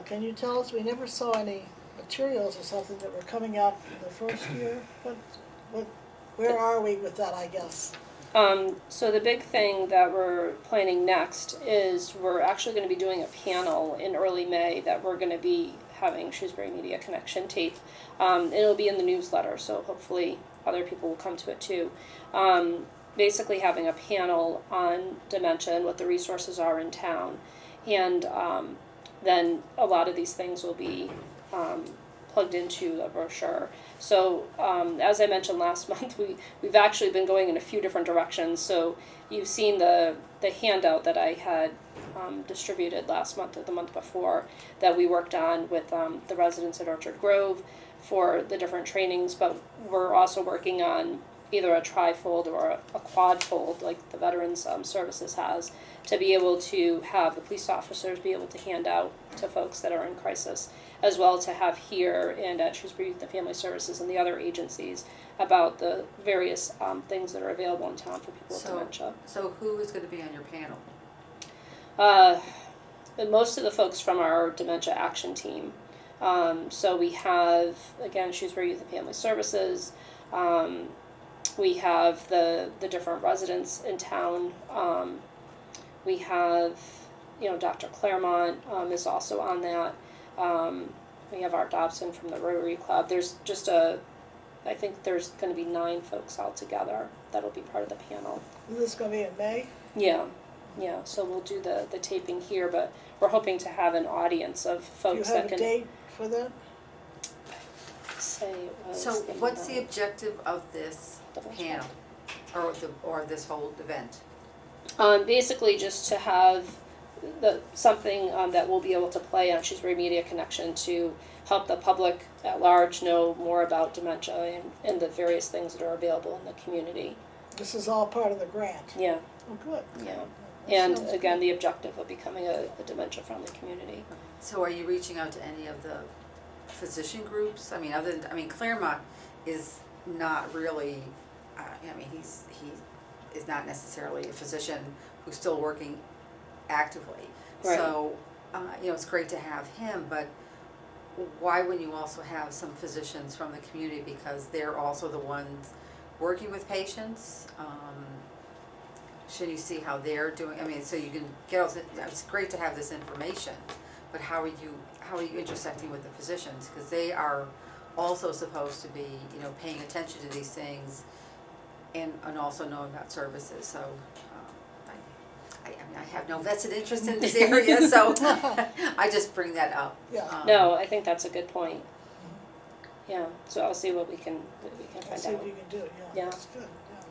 Can you tell us, we never saw any materials or something that were coming out in the first year? Where are we with that, I guess? So the big thing that we're planning next is we're actually going to be doing a panel in early May that we're going to be having Shrewsbury Media Connection tape. It'll be in the newsletter, so hopefully other people will come to it too. basically having a panel on dementia and what the resources are in town. And then a lot of these things will be plugged into the brochure. So as I mentioned last month, we've actually been going in a few different directions. So you've seen the handout that I had distributed last month or the month before that we worked on with the residents at Orchard Grove for the different trainings, but we're also working on either a trifold or a quadfold like the Veterans Services has, to be able to have the police officers be able to hand out to folks that are in crisis, as well to have here and at Shrewsbury Youth and Family Services and the other agencies about the various things that are available in town for people with dementia. So who is gonna be on your panel? But most of the folks from our dementia action team. So we have, again, Shrewsbury Youth and Family Services. We have the different residents in town. We have, Dr. Claremont is also on that. We have Art Dobson from the Rotary Club. There's just I think there's going to be 9 folks altogether that'll be part of the panel. Is this gonna be in May? Yeah. So we'll do the taping here, but we're hoping to have an audience of Do you folks that have a can date for that? say it was. So what's the objective of this Double check. panel, or this whole event? Basically just to have something that we'll be able to play on Shrewsbury Media Connection to help the public at large know more about dementia and the various things that are available in the community. This is all part of the grant. Yeah, Oh, good. yeah. That And sounds again, the objective of becoming a dementia-friendly community. So are you reaching out to any of the physician groups? I mean, Claremont is not really, he is not necessarily a physician who's still working actively. Right. So, it's great to have him, but why wouldn't you also have some physicians from the community, because they're also the ones working with patients? Shouldn't you see how they're doing? So you can get also, it's great to have this information, but how are you intersecting with the physicians? Because they are also supposed to be, paying attention to these things and also knowing about services. So, I have no vested interest in this area, so I just bring that up. Yeah. No, I think that's a good point. Yeah, so I'll see what we can I'll find see out. what you can do, yeah, Yeah. that's good, yeah.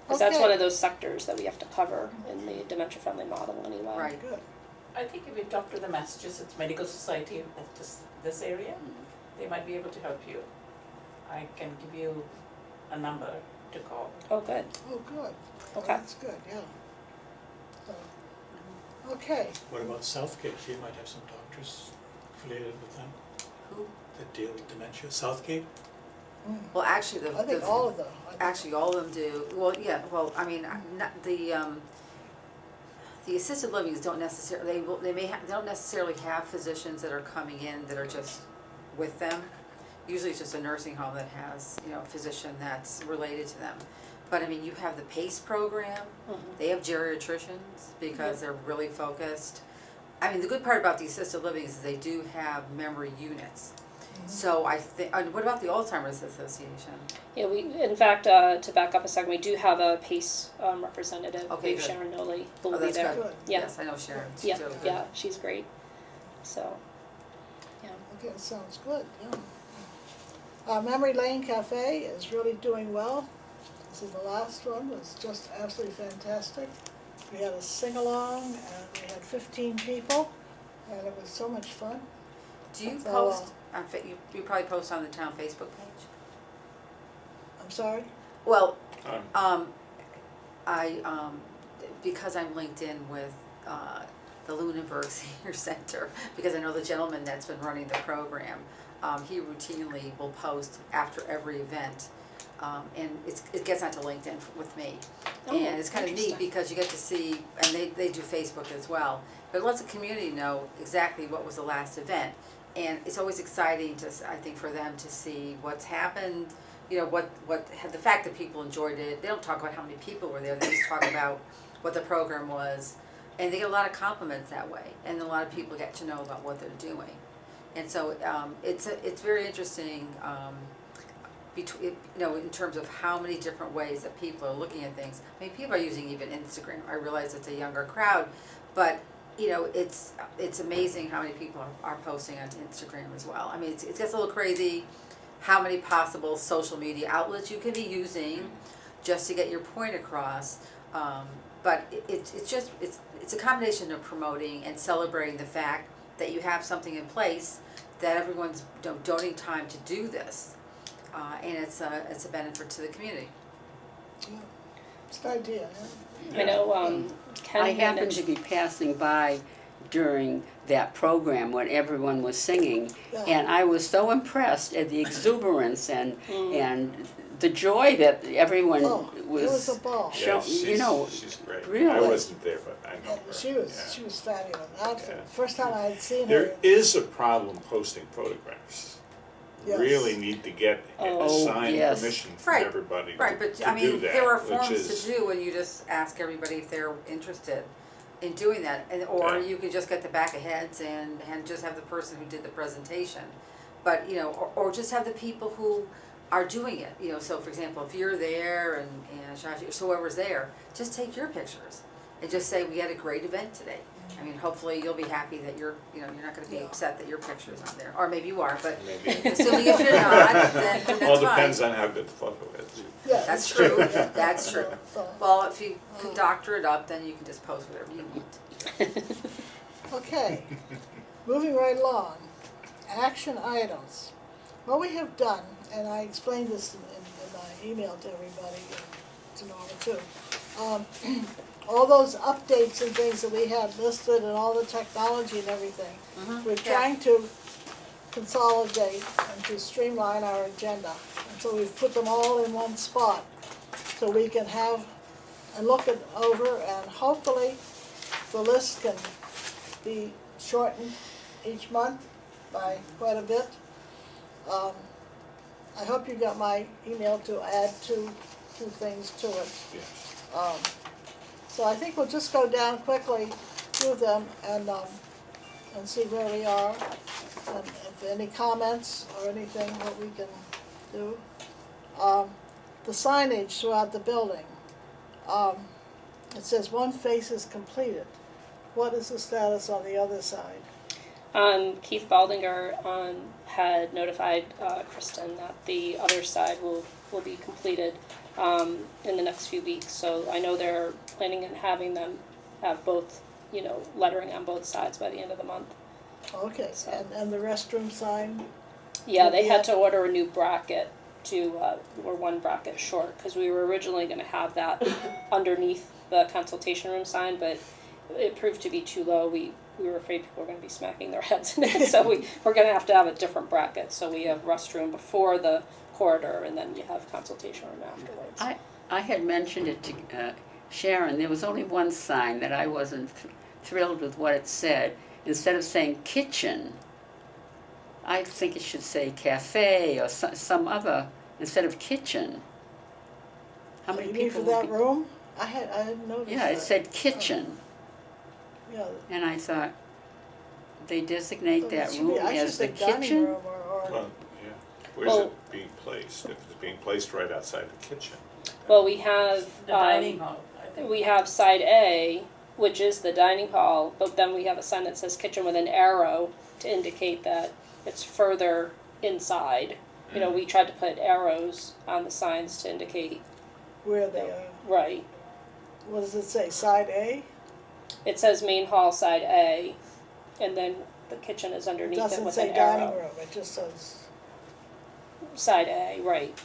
Because that's Okay. one of those sectors that we have to cover in the dementia-friendly model anyway. Right. Good. I think if you talk to the Massachusetts Medical Society of this area, they might be able to help you. I can give you a number to call. Oh, good. Oh, good. Okay. That's good, yeah. So, okay, What about Southgate? They might have some doctors affiliated with them Who? that deal with dementia. Southgate? Well, actually, I think all of them. Actually, all of them do. Well, yeah. Well, not the assisted livings don't necessarily. They don't necessarily have physicians that are coming in that are just with them. Usually, it's just a nursing home that has a physician that's related to them. But you have the PACE program. Mhm. They have geriatricians because they're really focused. The good part about the assisted living is they do have memory units. So I think, what about the Alzheimer's Association? Yeah, in fact, to back up a second, we do have a PACE representative, Okay, good. Sharon Noley, who will Oh, be that's there. good. Good. Yeah. Yes, I know Sharon too. Yeah, Good. yeah, she's great. So, yeah. Okay, sounds good, yeah. Memory Lane Cafe is really doing well. So the last one was just absolutely fantastic. We had a sing-along and we had 15 people and it was so much fun. Do you So, post, you probably post on the town Facebook page? I'm sorry? Well, Um, because I'm linked in with the Lunenburg Senior Center, because I know the gentleman that's been running the program, he routinely will post after every event, and it gets onto LinkedIn with me. Oh, And it's kind of neat interesting. because you get to see, and they do Facebook as well, but it lets the community know exactly what was the last event. And it's always exciting I think, for them to see what's happened, the fact that people enjoyed it. They don't talk about how many people were there, they just talk about what the program was. And they get a lot of compliments that way, and a lot of people get to know about what they're doing. And so it's very interesting. between, in terms of how many different ways that people are looking at things. I mean, people are using even Instagram. I realize it's a younger crowd, but it's amazing how many people are posting onto Instagram as well. I mean, it gets a little crazy how many possible social media outlets you can be using just to get your point across. But it's a combination of promoting and celebrating the fact that you have something in place, that everyone's donating time to do this, and it's a benefit to the community. It's an idea, yeah. I know, Ken I happened managed- to be passing by during that program when everyone was singing, Yeah. and I was so impressed at the exuberance and the joy that everyone Oh, it was a ball. show, Yeah, she's great. really. I wasn't there, but I know And her. she was Yeah. fabulous. Absolutely. Yeah. First time I had seen There her. is a problem posting photographs. Yes. Really need to get Oh, signed yes. permission from Right, everybody Right, to but do I mean, that, there are which forms is- to do, and you just ask everybody if they're interested in doing that, or Yeah. you could just get the back of heads and just have the person who did the presentation. But, or just have the people who are doing it, so for example, if you're there and Shashi, so whoever's there, just take your pictures and just say, we had a great event today. I mean, hopefully you'll be happy that you're not gonna be Yeah. upset that your picture's not there, or maybe you are, but Maybe. assuming if you're not, then that's fine. Well, it depends on how good the photo is. Yeah, That's it's true, yeah. that's true. So, Well, if you can doctor it up, then you can just post whatever you want. okay, moving right along. Action items. What we have done, and I explained this in my email to everybody, and to Norma too. All those updates and things that we had listed and all the technology and everything, we're yeah. trying to consolidate and to streamline our agenda. And so we've put them all in one spot, so we can have and look it over, and hopefully the list can be shortened each month by quite a bit. I hope you got my email to add two things to it. Yes. So I think we'll just go down quickly through them and see where we are, and if any comments or anything that we can do. The signage throughout the building. It says one face is completed. What is the status on the other side? Keith Baldinger had notified Kristen that the other side will be completed in the next few weeks. So I know they're planning on having them have both, lettering on both sides by the end of the month. Okay, and the restroom sign? Yeah, they Yeah. had to order a new bracket we're one bracket short, because we were originally gonna have that underneath the consultation room sign, but it proved to be too low. We were afraid people were gonna be smacking their heads in it, so we're gonna have to have a different bracket. So we have restroom before the corridor, and then you have consultation room afterwards. I had mentioned it to Sharon. There was only one sign that I wasn't thrilled with what it said. Instead of saying kitchen, I think it should say cafe or some other, instead of kitchen. How many You mean people for that would be? room? I hadn't noticed Yeah, it that. said kitchen, Yeah. and I thought, they designate So it that should be- room I should as the say dining kitchen? room or Well, yeah. Where's Well- it being placed? If it's being placed right outside the kitchen. Well, we have The dining hall, I think. we have side A, which is the dining hall, but then we have a sign that says kitchen with an arrow to indicate that it's further inside. We tried to put arrows on the signs to indicate, where they are. right. What does it say, side A? It says main hall side A, and then the kitchen is It underneath it doesn't with say an dining arrow. room, it just says, Side A, right,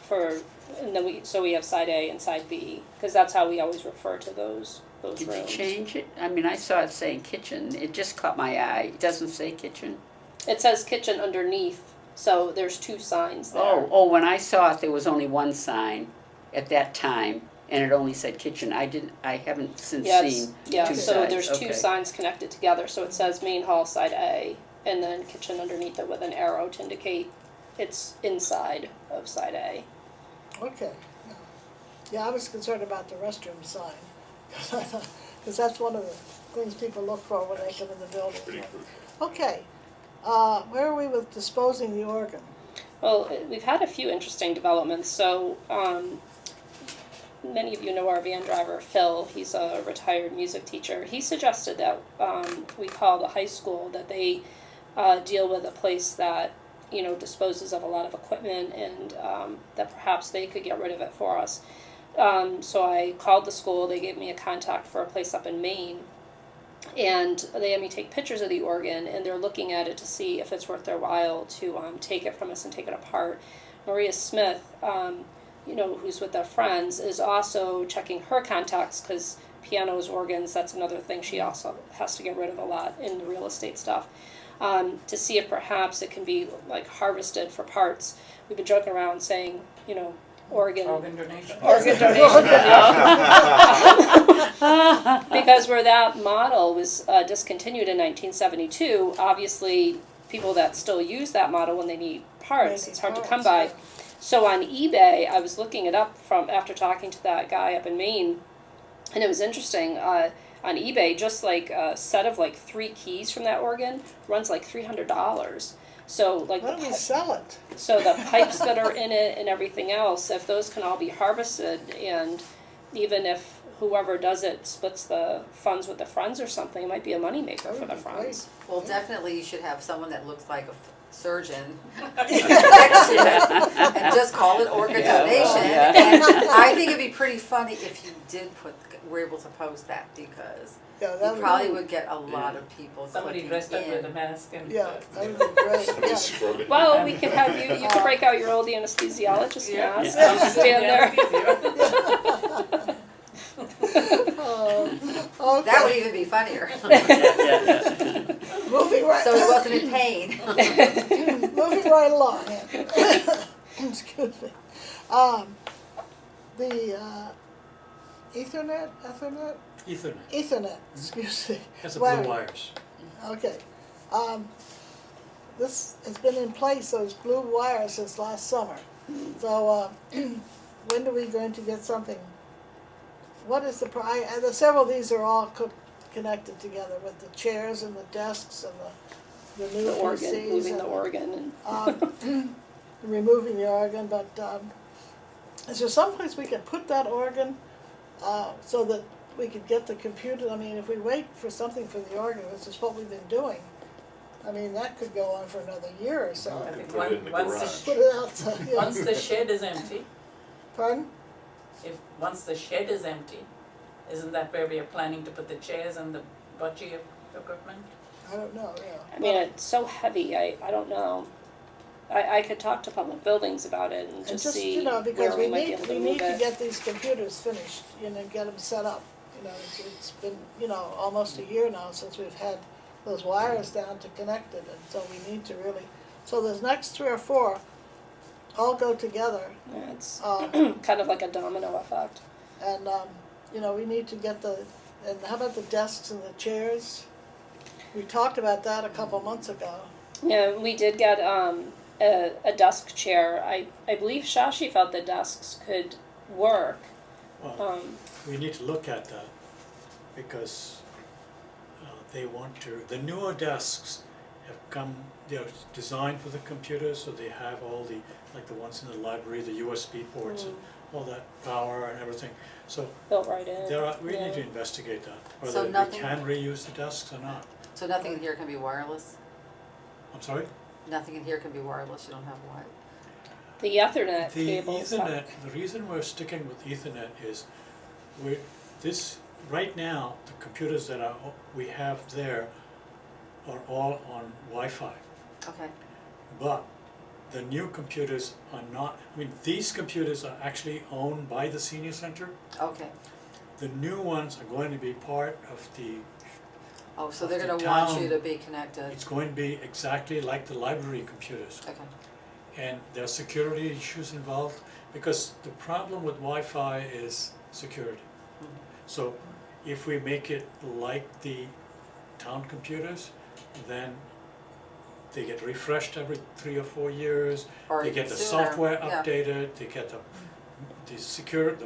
and then we have side A and side B, because that's how we always refer to those rooms. Did you change it? I mean, I saw it saying kitchen, it just caught my eye. It doesn't say kitchen? It says kitchen underneath, so there's two signs there. Oh, when I saw it, there was only one sign at that time, and it only said kitchen. I haven't since Yeah, seen two so sides. there's two Okay. signs connected together, so it says main hall side A, and then kitchen underneath it with an arrow to indicate it's inside of side A. okay. Yeah, I was concerned about the restroom sign, because that's one of the things people look for when they come in the building. Pretty crucial. Okay, where are we with disposing the organ? Well, we've had a few interesting developments. So, many of you know our van driver, Phil. He's a retired music teacher. He suggested that we call the high school, that they deal with a place that, you know, disposes of a lot of equipment, and that perhaps they could get rid of it for us. So I called the school. They gave me a contact for a place up in Maine. And they had me take pictures of the organ, and they're looking at it to see if it's worth their while to take it from us and take it apart. Maria Smith, you know, who's with their friends, is also checking her contacts, because pianos, organs, that's another thing she also has to get rid of a lot in the real estate stuff, to see if perhaps it can be like harvested for parts. We've been joking around saying, you know, organ donation. donation. Because where that model was discontinued in 1972, obviously people that still use that model when they need parts, They need it's hard to parts, come by. yeah. So on eBay, I was looking it up from after talking to that guy up in Maine, and it was interesting. On eBay, just like a set of like 3 keys from that organ runs like $300. So like Why don't we sell it? so the pipes that are in it and everything else, if those can all be harvested, and even if whoever does it splits the funds with the friends or something, it might be a moneymaker That for would the be friends. Well, definitely you should have someone that looks like a surgeon next to it, and just call it organ donation. Yeah. And I think it'd be pretty funny if you were able to post that, because Yeah, that you probably be- would get a lot of people Somebody clicking dressed up with a in. mask and. Yeah, that would be great, Somebody yeah. scrubbing. Well, we could have you could break out your old anesthesiologist Yeah. mask Yeah. and stand there. Okay, That would even be funnier, moving right. so he wasn't in pain. Moving right along, yeah. Excuse me. The Ethernet, Ethernet, excuse me. has the Wiring. blue wires. Okay. This has been in place, those blue wires, since last summer. So, when are we going to get something? What is the, several of these are all connected together with the chairs and the desks and the new The PCs. organ, moving the and, organ, and removing the organ, but is there someplace we can put that organ so that we could get the computer? I mean, if we wait for something for the organ, which is what we've been doing, I mean, that could go on for another year or so. I think Put it in the once garage. Put it outside, yeah. Once the shed is empty, Pardon? once the shed is empty, isn't that where we are planning to put the chairs and the bocce of equipment? I don't know, yeah. I mean, it's so heavy, I don't know. I could talk to Public Buildings about it and And just just, see you know, where because we we might be need, able to we move need to it. get these computers finished, you know, get them set up. You know, it's been, you know, almost a year now since we've had those wires down to connect it, and so we need to really, so those next 3 or 4 all go together. Yeah, it's Um, kind of like a domino effect. and, you know, we need to get and how about the desks and the chairs? We talked about that a couple months ago. Yeah, we did get a desk chair. I believe Shashi felt the desks could work. Well, we need to look at that, because they want to, the newer desks have come, they're designed for the computers, so they have all the, like the ones in the library, the USB ports and all that power and everything. So Built right in. we need to yeah. investigate that, So whether we nothing- can reuse the desks or not. So nothing in here can be wireless? I'm sorry? Nothing in here can be wireless, you don't have what? The Ethernet The cables. Ethernet, the reason we're sticking with Ethernet is right now, the computers that we have there are all on Wi-Fi. Okay, But the new computers are not, I mean, these computers are actually owned by the senior center. okay. The new ones are going to be part of Oh, so Of they're the gonna want you town. to be connected, it's going to be exactly like the library computers. okay. And there are security issues involved, because the problem with Wi-Fi is security. Mhm. So if we make it like the town computers, then they get refreshed every 3 or 4 years, Or they even get the sooner, software yeah. updated, they get the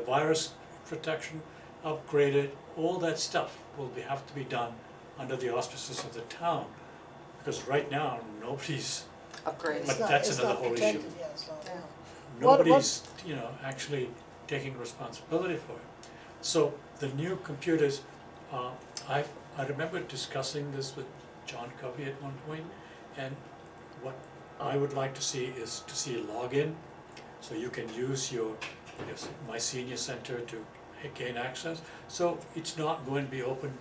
virus protection upgraded, all that stuff will have to be done under the auspices of the town. Because right now, nobody's, Upgrading. But It's not- that's it's another not whole issue. protected yet. so, yeah. Nobody's, actually taking responsibility for it. So the new computers, I remember discussing this with John Covey at one point, and what I would like to see is to see a login, so you can use your My Senior Center to gain access. So it's not going to be open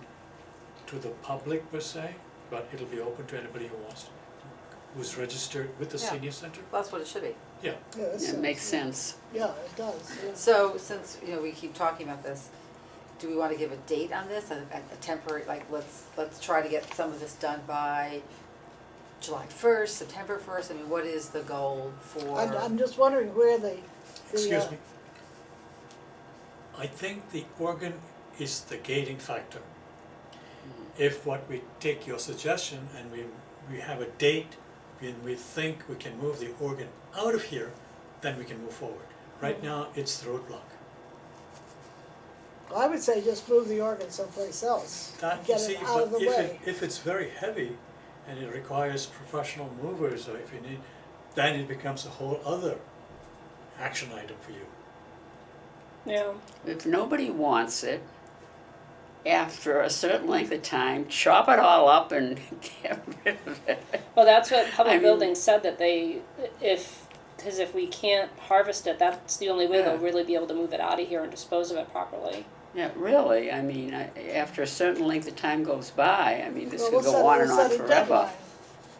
to the public per se, but it'll be open to anybody who wants to, who's registered with the Yeah. Senior Center. Well, that's what it should be. Yeah, Yeah, It makes sense. Yeah, it does, yeah. So since, we keep talking about this, do we wanna give a date on this, a temporary, like, let's try to get some of this done by July 1st, September 1st, I mean, what is the goal for? I'm just wondering where the, excuse me. I think the organ is the gating factor. If what we take your suggestion and we have a date when we think we can move the organ out of here, then we can move forward. Right now, it's the roadblock. I would say just move the organ someplace else, That, get see, it out of the but way. if it's very heavy and it requires professional movers, or if you need, then it becomes a whole other action item for you. Yeah, If nobody wants it, after a certain length of time, chop it all up and get rid of it. well, that's what I Public mean- Buildings said, that because if we can't harvest it, that's the only way they'll Yeah. really be able to move it out of here and dispose of it properly. Yeah, really, I mean, after a certain length of time goes by, I mean, this Well, could go on and we'll on set a forever. deadline,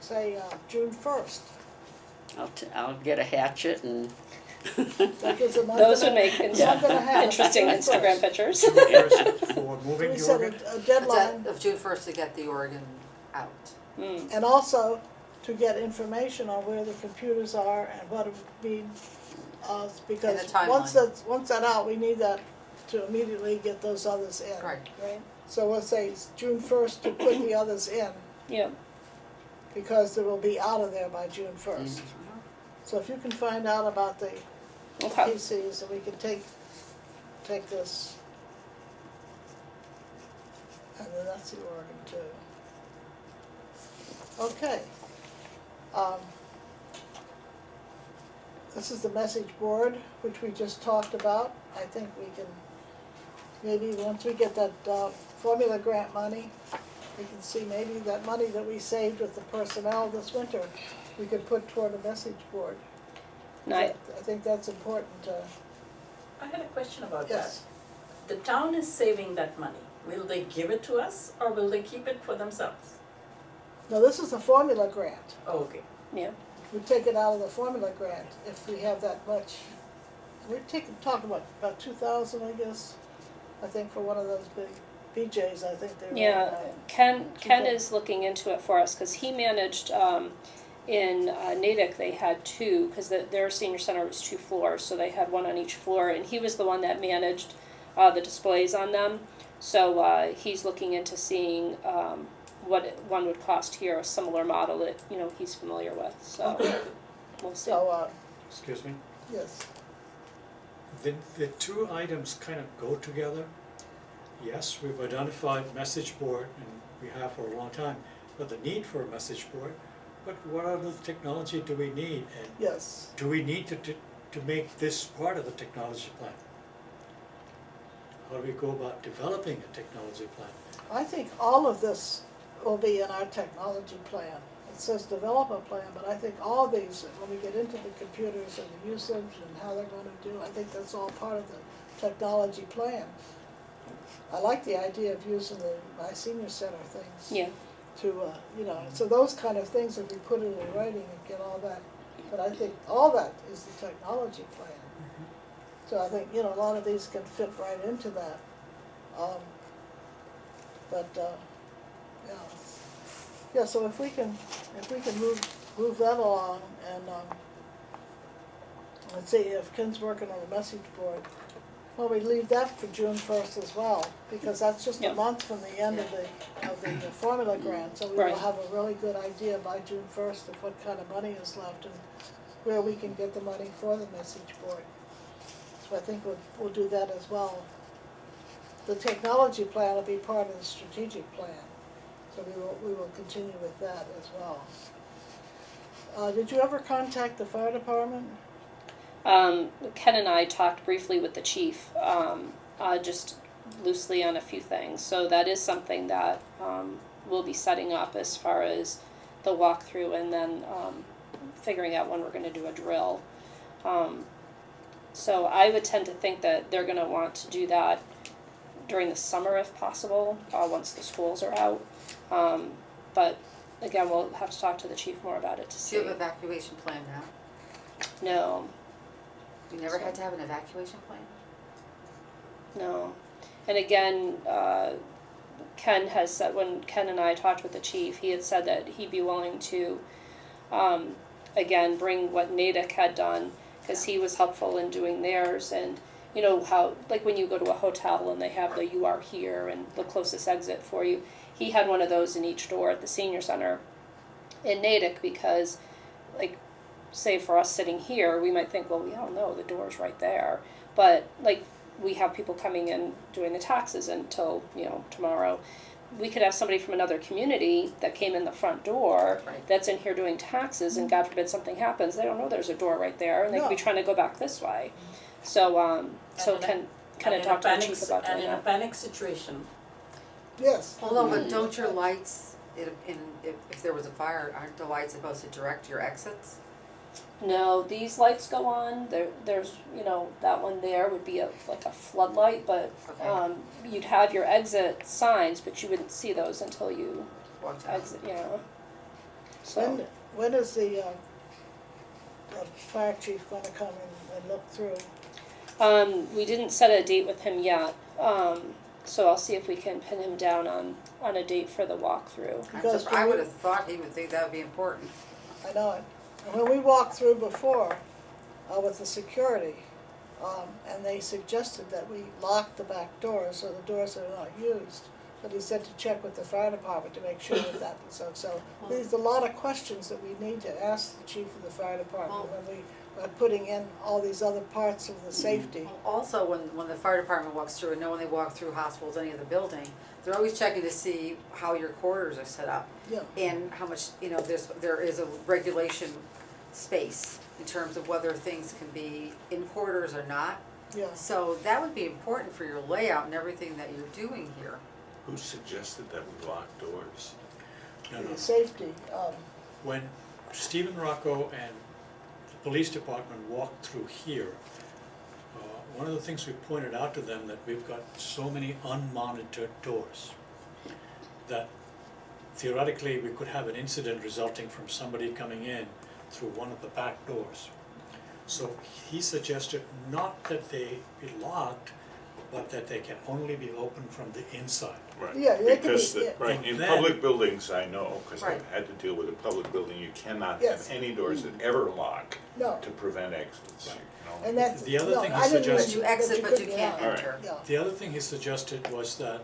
say, June 1st. I'll get a hatchet and That gives a month Those and would a- make month and a half. interesting June Instagram 1st. pictures. For moving We the set organ, a deadline, Of June 1st to get the organ out. Mm. and also to get information on where the computers are and what it would mean, because And a timeline. once that's out, we need that to immediately get those others in. Right. Right, So we'll say it's June 1st to put the others in, yeah, because they will be out of there by June 1st. So if you can find out about the okay, PCs, and we can take this. And then that's the organ too. Okay. This is the message board, which we just talked about. I think we can, maybe once we get that formula grant money, we can see maybe that money that we saved with the personnel this winter, we could put toward a message board. nice. I think that's important to, I had a question about that. yes. The town is saving that money. Will they give it to us or will they keep it for themselves? No, this is a formula grant. Oh, okay. Yeah, We take it out of the formula grant if we have that much. We're talking about 2,000, I guess, I think, for one of those big BJ's, I think they were. yeah, Ken Okay. is looking into it for us, cause he managed, in Natick, they had two, cause their senior center was 2 floors, so they had one on each floor, and he was the one that managed, the displays on them. So, he's looking into seeing, what one would cost here, a similar model that, he's familiar with, so, we'll see. So, excuse me, yes, the two items kind of go together. Yes, we've identified message board, and we have for a long time, but the need for a message board, but what other technology do we need? And yes. do we need to make this part of the technology plan? How do we go about developing a technology plan? I think all of this will be in our technology plan. It says develop a plan, but I think all these, when we get into the computers and the usage and how they're gonna do, I think that's all part of the technology plan. I like the idea of using my senior center things. Yeah, To, so those kind of things, if we put it in writing and get all that, but I think all that is the technology plan. So I think, a lot of these can fit right into that. Yeah, so if we can move that along and, let's see, if Ken's working on the message board, well, we leave that for June 1st as well, because that's just a Yep. month from the end of the formula grant, so we will Right. have a really good idea by June 1st of what kind of money is left and where we can get the money for the message board. So I think we'll do that as well. The technology plan will be part of the strategic plan, so we will continue with that as well. Did you ever contact the fire department? Ken and I talked briefly with the chief, just loosely on a few things. So that is something that we'll be setting up as far as the walkthrough, and then figuring out when we're going to do a drill. So I would tend to think that they're going to want to do that during the summer if possible, once the schools are out. But again, we'll have to talk to the chief more about it to Do see. you have an evacuation plan now? No, You never had to have an evacuation plan? no. And again, Ken has said, when Ken and I talked with the chief, he had said that he'd be willing to, again, bring what Natick had done, because he was helpful in doing theirs. And you know how, like when you go to a hotel and they have the "you are here" and the closest exit for you, he had one of those in each door at the senior center in Natick, because, like, say for us sitting here, we might think, well, we all know the door's right there, but like we have people coming in doing the taxes until, you know, tomorrow. We could have somebody from another community that came in the front door Right. that's in here doing taxes, and God forbid something happens, they don't know there's a door right there, and they could be No. trying to go back this way. So, so And Ken And of talked to the chief about And doing in a that. panic situation, Yes. Hold on, but don't your lights, if there was a fire, aren't the lights supposed to direct your exits? No, these lights go on, there's, you know, that one there would be like a floodlight, but, Okay. you'd have your exit signs, but you wouldn't see those until you Watch out. exit, you know. So, When is the fire chief gonna come and look through? we didn't set a date with him yet, so I'll see if we can pin him down on a date for the walkthrough. Because I would have thought he would think that would be important. I know it. And when we walked through before, with the security, and they suggested that we lock the back doors so the doors are not used. But he said to check with the fire department to make sure that that was so. There's a lot of questions that we need to ask the chief of the fire department when we are putting in all these other parts of the safety. Also, when the fire department walks through, and know when they walk through hospitals, any of the building, they're always checking to see how your corridors are set up. Yeah. And how much, you know, there is a regulation space in terms of whether things can be in corridors or not. Yeah. So that would be important for your layout and everything that you're doing here. Who suggested that we lock doors? No, no. The safety, When Stephen Rocco and the police department walked through here, one of the things we pointed out to them that we've got so many unmonitored doors that theoretically we could have an incident resulting from somebody coming in through one of the back doors. So he suggested not that they be locked, but that they can only be opened from the inside. Right. Yeah, they could Because, be- yeah. right, in Then- public buildings, I know, because I've Right. had to deal with a public building, you cannot Yes. have any doors that ever lock no, to prevent exits, you know. and that's, The other no, thing he I didn't suggested- But you exit, but you couldn't can't get out. enter. Yeah, The other thing he suggested was that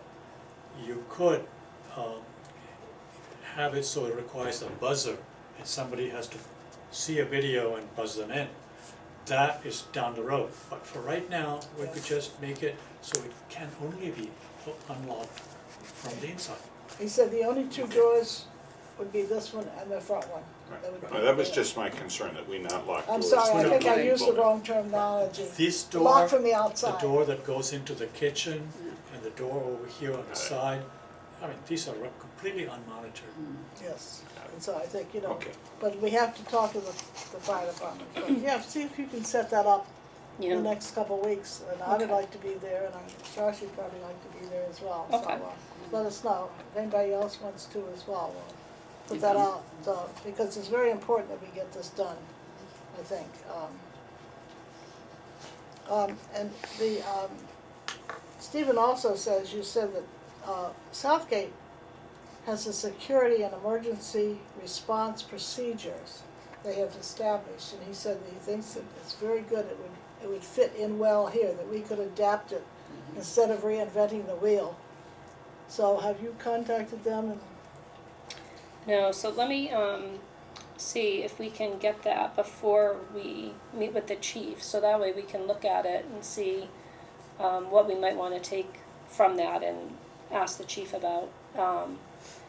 you could have it so it requires a buzzer, and somebody has to see a video and buzz them in. That is down the road, but for right now, we could just make it so it can only be unlocked from the inside. he said the only two doors would be this one and the front one. That would Right. be- Well, that was just my concern, that we not lock doors. I'm sorry, I No, think I no. used the wrong terminology. This door, Lock from the the outside. door that goes into the kitchen, and the door over here on the side, I mean, these are completely unmonitored. Yes, and so I think, you know, Okay. but we have to talk to the fire department. But yeah, see if you can set that up in the Yeah, next couple of weeks, and I would Okay. like to be there, and I'm sure she'd probably like to be there as well. So, Okay. let us know, if anybody else wants to as well, we'll put that out, so, because it's very important that we get this done, I think. And the, Stephen also says, you said that, Southgate has a security and emergency response procedures they have established, and he said that he thinks that it's very good, it would fit in well here, that we could adapt it instead of reinventing the wheel. So have you contacted them and, no, so let me, see if we can get that before we meet with the chief, so that way we can look at it and see, what we might wanna take from that and ask the chief about.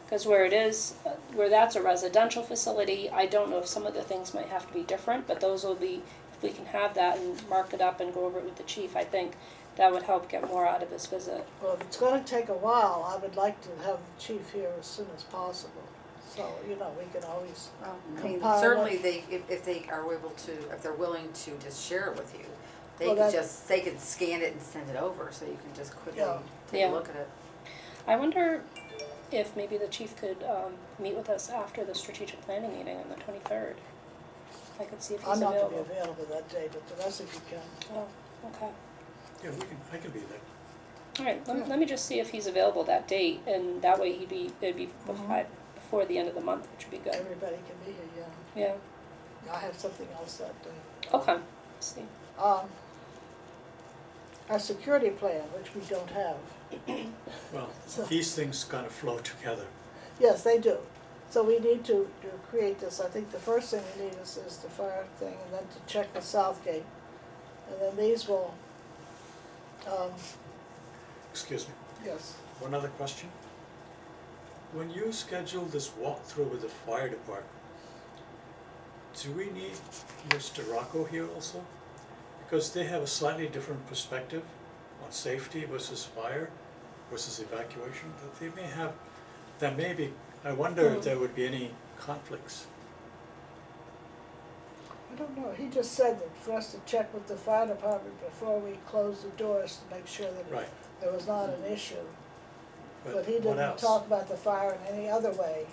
Cause where it is, where that's a residential facility, I don't know if some of the things might have to be different, but those will be, if we can have that and mark it up and go over it with the chief, I think that would help get more out of this visit. Well, if it's gonna take a while, I would like to have the chief here as soon as possible. So, you know, we can always, I mean, Compile certainly it. they, if they are able to, if they're willing to just share it with you, they Well, could that- just, they could scan it and send it over, so you can just quickly Yeah. take Yeah. a look at it. I wonder if maybe the chief could, meet with us after the strategic planning meeting on the 23rd. I could see if he's I'm not gonna be available. available that day, but the rest of you can. Oh, okay. Yeah, I can be there. All right, Yeah. let me just see if he's available that date, and that way it'd be Mhm. before the end of the month, which would be good. Everybody can be here, Yeah, yeah. I have something else that day. okay, let's see. Our security plan, which we don't have. Well, So- these things kind of flow together. Yes, they do. So we need to create this. I think the first thing we need is the fire thing, and then to check with Southgate. And then these will, Excuse me, yes, one other question. When you schedule this walkthrough with the fire department, do we need Mr. Rocco here also? Because they have a slightly different perspective on safety versus fire versus evacuation. That they may have, there may be, I wonder if there would be any conflicts. I don't know. He just said that for us to check with the fire department before we close the doors to make sure that Right, there was not an issue. But he what didn't else? talk about the fire in any other way.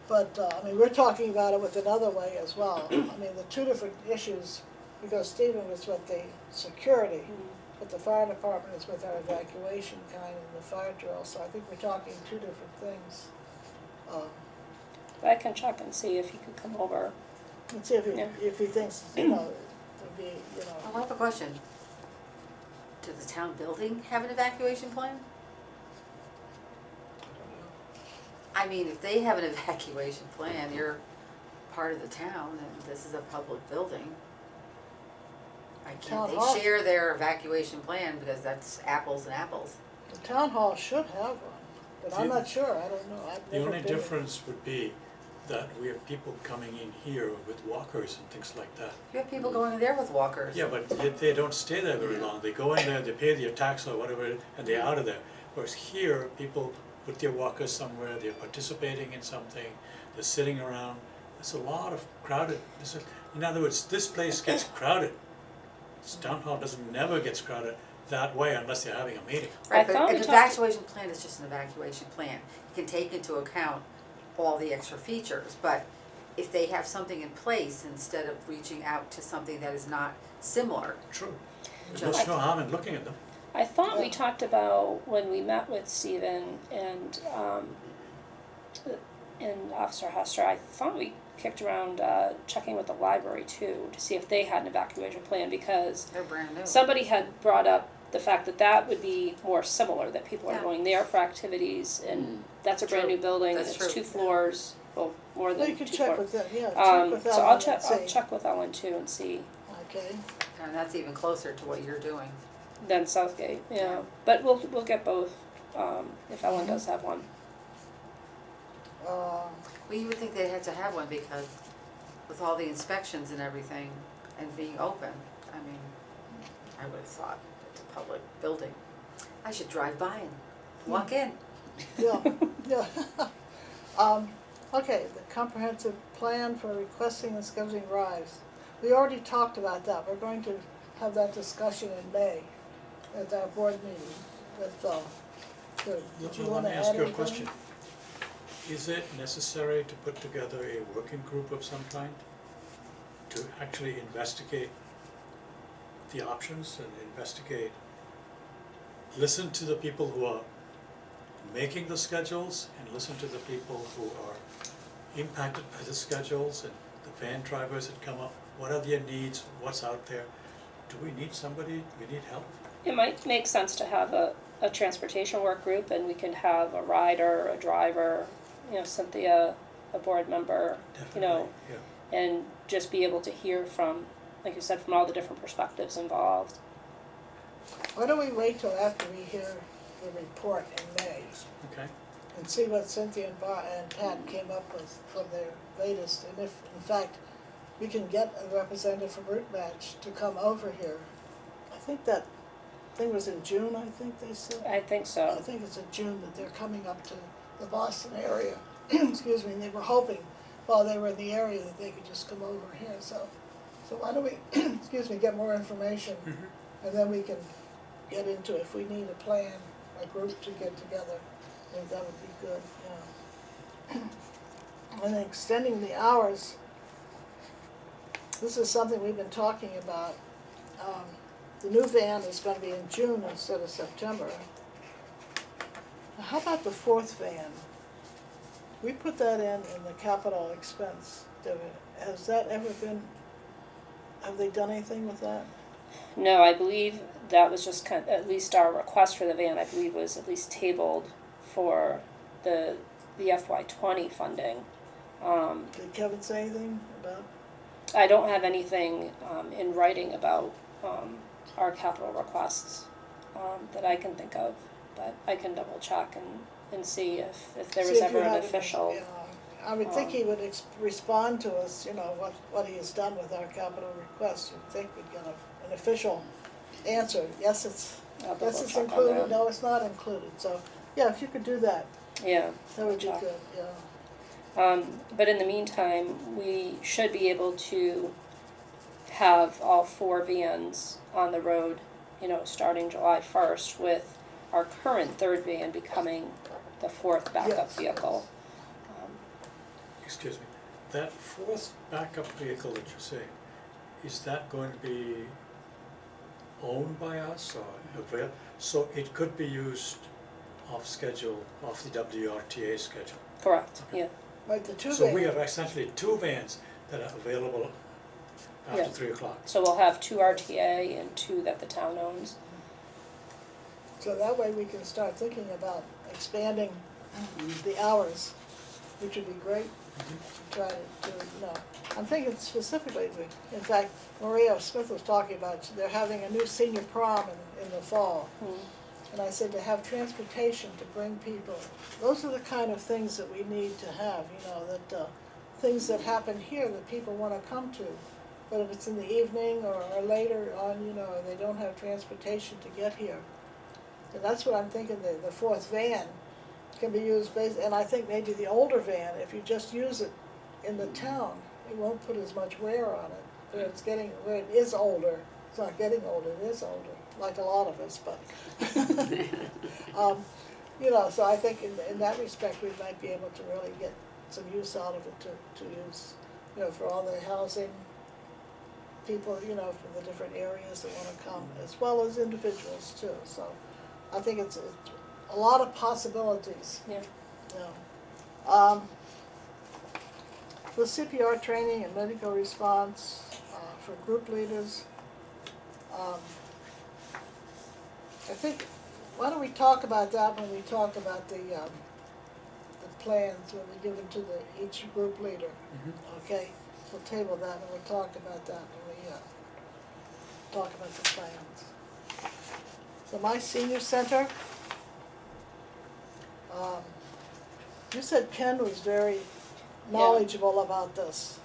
But, I mean, we're talking about it with another way as well. I mean, the two different issues, because Stephen was with the security, but the fire department is with our evacuation kind and the fire drill, so I think we're talking two different things. But I can check and see if he could come over. Let's see Yeah. if he thinks, you know, to be, you I know, have a question. Does the town building have an evacuation plan? I mean, if they have an evacuation plan, you're part of the town and this is a public building. Why Town can't hall. they share their evacuation plan, because that's apples and apples? the town hall should have one, but I'm The- not sure, I don't know, I've The never only been. difference would be that we have people coming in here with walkers and things like that. You have people going in there with walkers. Yeah, but they don't stay there very long. They go in there, they pay their tax or whatever, and they're out of there. Whereas here, people put their walkers somewhere, they're participating in something, they're sitting around. There's a lot of crowded, in other words, this place gets crowded. This town hall never gets crowded that way unless they're having a meeting. I Right, thought but we an talked- evacuation plan is just an evacuation plan. It can take into account all the extra features, but if they have something in place, instead of reaching out to something that is not similar, True. Just- There's no harm in looking at them. I thought we Yeah. talked about when we met with Stephen and Officer Hester, I thought we kicked around checking with the library too, to see if they had an evacuation plan, because they're brand new. somebody had brought up the fact that that would be more similar, that people are Yeah. going there for activities, and that's a brand new True. building, and That's it's true. 2 floors, well, more Well, than you 2 can floors. check with them, yeah, check with them So I'll and see. check with Ellen too and see, Okay, And that's even closer to what you're doing. then Southgate, yeah, but we'll get both, if Ellen does have one. uh, Well, you would think they'd have to have one, because with all the inspections and everything and being open, I mean, I would have thought it's a public building. I should drive by and walk in. yeah, yeah. Okay, the comprehensive plan for requesting and scheduling rides. We already talked about that, we're going to have that discussion in May at our board meeting with, did you Let wanna me add ask you a anything? question. Is it necessary to put together a working group of some kind to actually investigate the options and investigate, listen to the people who are making the schedules and listen to the people who are impacted by the schedules and the van drivers that come up? What are their needs? What's out there? Do we need somebody? Do we need help? It might make sense to have a transportation work group, and we can have a rider, a driver, Cynthia, a board member, Definitely, yeah. and just be able to hear from, like you said, from all the different perspectives involved. Why don't we wait till after we hear the report in May? Okay. and see what Cynthia and Pat came up with from their latest, and if, in fact, we can get a representative from Root Match to come over here. I think that thing was in June, I think they said. I think I so. think it's in June that they're coming up to the Boston area, excuse me, and they were hoping while they were in the area that they could just come over here, so why don't we, excuse me, get more information, and then we can get into it. If we need a plan, a group to get together, I think that would be good, yeah. And then extending the hours, this is something we've been talking about. The new van is gonna be in June instead of September. Now, how about the fourth van? We put that in the capital expense. Has that ever been, have they done anything with that? No, I believe that was just at least our request for the van, I believe was at least tabled for the FY20 funding. Did Kevin say anything about? I don't have anything in writing about our capital requests that I can think of, but I can double check and see if there was See if you ever an have any, official. yeah. I would think he would respond to us, you know, what he has done with our capital request. You'd think we'd get an official answer. Yes, it's I'll double check on included, that. no, it's not included. So, yeah, if you could do that, Yeah. that would be check. good, yeah. But in the meantime, we should be able to have all 4 vans on the road, you know, starting July 1st, with our current third van becoming the 4th backup Yes. vehicle. Excuse me, that fourth backup vehicle that you're saying, is that going to be owned by us or so it could be used off schedule, off the WRTA schedule? Correct, yeah. Right, the two So we vans. have essentially 2 vans that are available after Yeah. 3 o'clock. So we'll have 2 RTA and 2 that the town owns. So that way we can start thinking about expanding the hours, which would be great. Try to do, you know, I'm thinking specifically, in fact, Maria Smith was talking about, they're having a new senior prom in the fall. And I said to have transportation to bring people, those are the kind of things that we need to have, you know, that, things that happen here that people wanna come to. But if it's in the evening or later on, you know, they don't have transportation to get here. And that's what I'm thinking, the fourth van can be used and I think maybe the older van, if you just use it in the town, it won't put as much wear on it. Where it is older, it's not getting older, it is older, like a lot of us, but. You know, so I think in that respect, we might be able to really get some use out of it to use, you know, for all the housing people, you know, from the different areas that wanna come, as well as individuals too, so I think it's a lot of possibilities. Yeah. Yeah. The CPR training and medical response for group leaders. I think, why don't we talk about that when we talk about the plans, when we give them to each group leader, okay? We'll table that and we'll talk about that when we talk about the plans. So my senior center, you said Ken was very knowledgeable about this.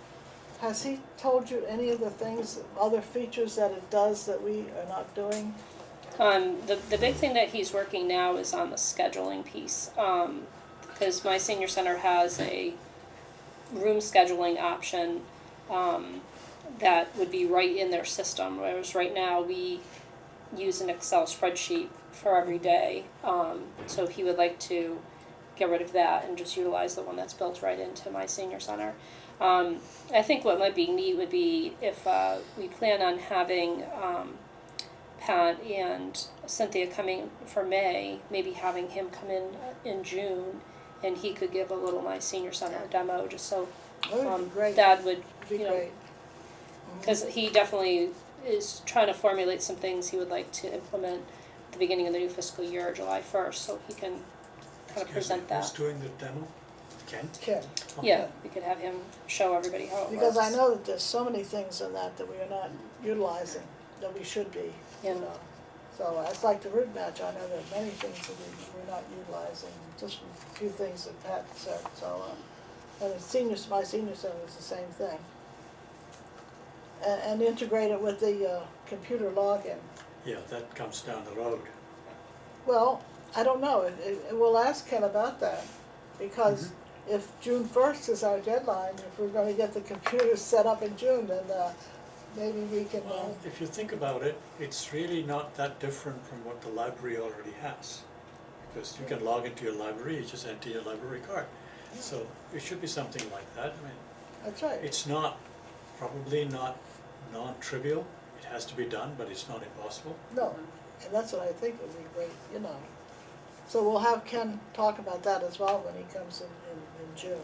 Has he told you any of the things, other features that it does that we are not doing? The big thing that he's working now is on the scheduling piece, because my senior center has a room scheduling option, that would be right in their system, whereas right now we use an Excel spreadsheet for every day. So he would like to get rid of that and just utilize the one that's built right into my senior center. I think what might be neat would be if we plan on having Pat and Cynthia coming for May, maybe having him come in June, and he could give a little my senior center demo, just so That would be great. that would, It'd be you know, great. because he definitely is trying to formulate some things he would like to implement at the beginning of the new fiscal year, July 1st, so he can kind of present that. Who's doing the demo? Ken? Ken. Yeah, we could have him show everybody how it works. Because I know that there's so many things in that we are not utilizing, that we should be, you Yeah. know. So it's like the root match, I know there are many things that we're not utilizing, just a few things that Pat said, so, and my senior center is the same thing. And integrate it with the, computer login. Yeah, that comes down the road. Well, I don't know, we'll ask Ken about that, because if June 1st is our deadline, if we're gonna get the computers set up in June, then, maybe we can, Well, if you think about it, it's really not that different from what the library already has. Because you can log into your library, you just enter your library card. So it should be something like that. I mean, that's right. it's not, probably not non-trivial. It has to be done, but it's not impossible. No, and that's what I think would be great, you know. So we'll have Ken talk about that as well when he comes in June.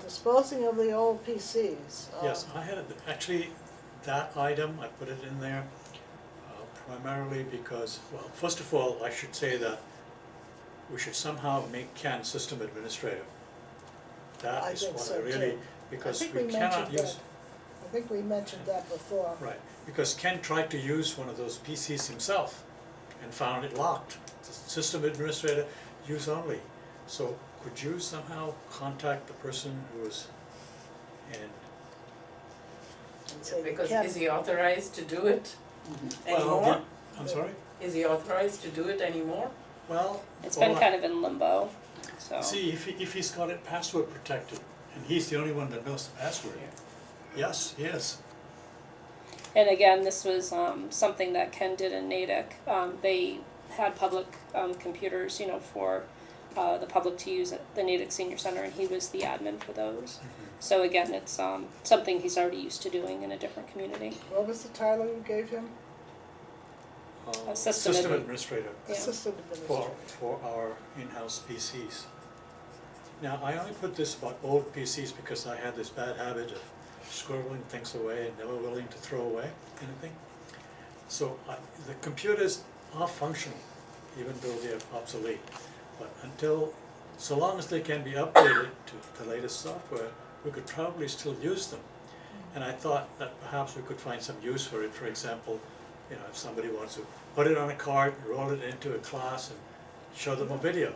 Disposing of the old PCs. Yes, I had, actually, that item, I put it in there primarily because, well, first of all, I should say that we should somehow make Ken system administrator. I That is think what so, I really, too. because I think we we cannot mentioned use. that. I think we mentioned that before. Right, because Ken tried to use one of those PCs himself and found it locked. System administrator, use only. So could you somehow contact the person who is, and, And say, Because Ken, is he authorized to do it well, anymore? I'm sorry? Is he authorized to do it anymore? Well, It's been well, kind of in limbo, so. see, if he's got it password protected, and he's the only one that knows the password, yes, yes. And again, this was something that Ken did in Natick. They had public computers, you know, for the public to use at the Natick Senior Center, and he was the admin for those. So again, it's something he's already used to doing in a different community. what was the title you gave him? System System admin. administrator Yeah. Assistant administrator. for our in-house PCs. Now, I only put this about old PCs because I had this bad habit of scribbling things away and never willing to throw away anything. So the computers are functional, even though they are obsolete. But so long as they can be updated to the latest software, we could probably still use them. And I thought that perhaps we could find some use for it. For example, you know, if somebody wants to put it on a card, roll it into a class and show them a video.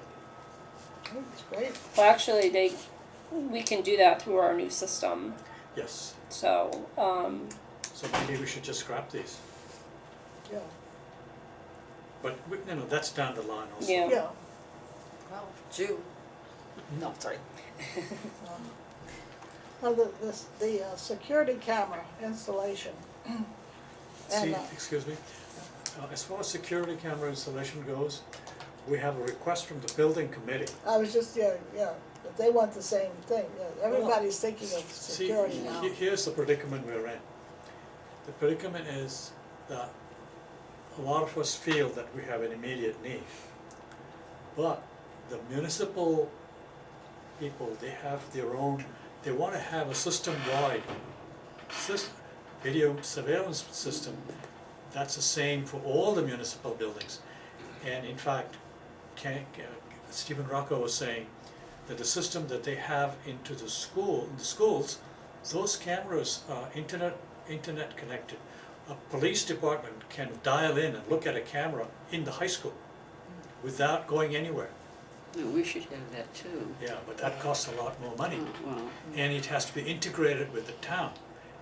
Oh, that's great, Well, actually, we can do that through our new system. Yes, So so maybe we should just scrap these. yeah, But, you know, that's down the line also. Yeah. yeah. Well, June. No, sorry. Well, the security camera installation. See, And, excuse me, as far as security camera installation goes, we have a request from the building committee. I was just, but they want the same thing, everybody's thinking of See, security now. here's the predicament we're in. The predicament is that a lot of us feel that we have an immediate need. But the municipal people, they have their own, they want to have a system-wide video surveillance system that's the same for all the municipal buildings. And in fact, Stephen Rocco was saying that the system that they have in the schools, those cameras are internet connected. A police department can dial in and look at a camera in the high school without going anywhere. No, we should have that too. Yeah, but that costs a lot more money. Oh, well, And it has to be integrated with the town.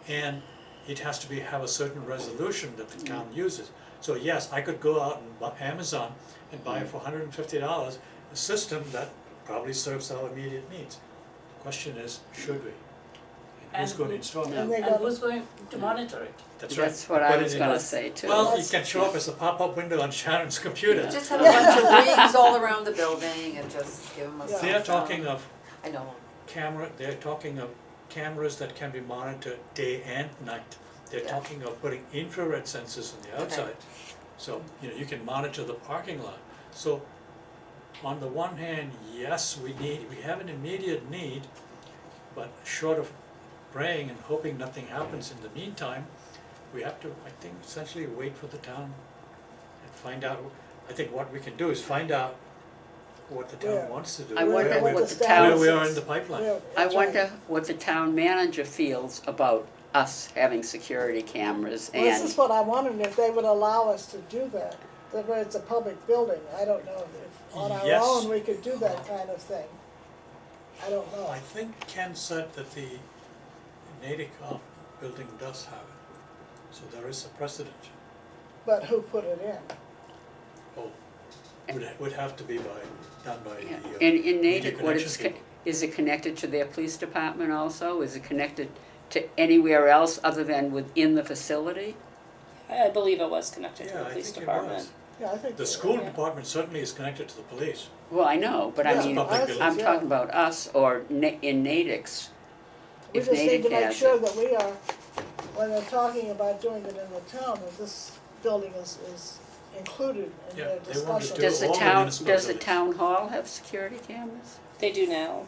And it has to have a certain resolution that the town uses. So yes, I could go out and buy Amazon and buy for $150 a system that probably serves our immediate needs. Question is, should we? And who's And going to who- install it? And they And got, who's going to monitor it? That's right. that's what Put I it was in gonna a- say too. Well, it can show up as a pop-up window on Sharon's computer. Just have a bunch of rings all around the building and just give them a Yeah. cell phone. They're talking of I know, they're talking of cameras that can be monitored day and night. They're Yeah. talking of putting infrared sensors on the Okay. outside. So, you know, you can monitor the parking lot. So, on the one hand, yes, we have an immediate need, but short of praying and hoping nothing happens in the meantime, we have to, I think, essentially wait for the town and find out. I think what we can do is find out what the Where? town wants to do. I wonder where what we- the Where town we are in the pipeline. yeah, I that's right. wonder what the town manager feels about us having security cameras Well, this and, is what I wondered, if they would allow us to do that, that way it's a public building, I don't know if on our Yes. own we could do that kind of thing. I don't know. I think Ken said that the Natick building does have it, so there is a precedent. But who put it in? Oh, would have to be done by yeah. the. In media Natick, what it's, connection people. is it connected to their police department also? Is it connected to anywhere else other than within the facility? I believe it was connected to Yeah, the I police think it department. was. Yeah, I think. The so. school Yeah. department certainly is connected to the police. Well, I know, but I Yeah, mean, public ours building. I'm is, yeah. talking about us or in Natick's. We If just need Natick to make has sure it. that we are, when they're talking about doing it in the town, that this building is included in Yeah, their they want to discussion. do Does the all the town, municipal does the buildings. town hall have security cameras? They do now.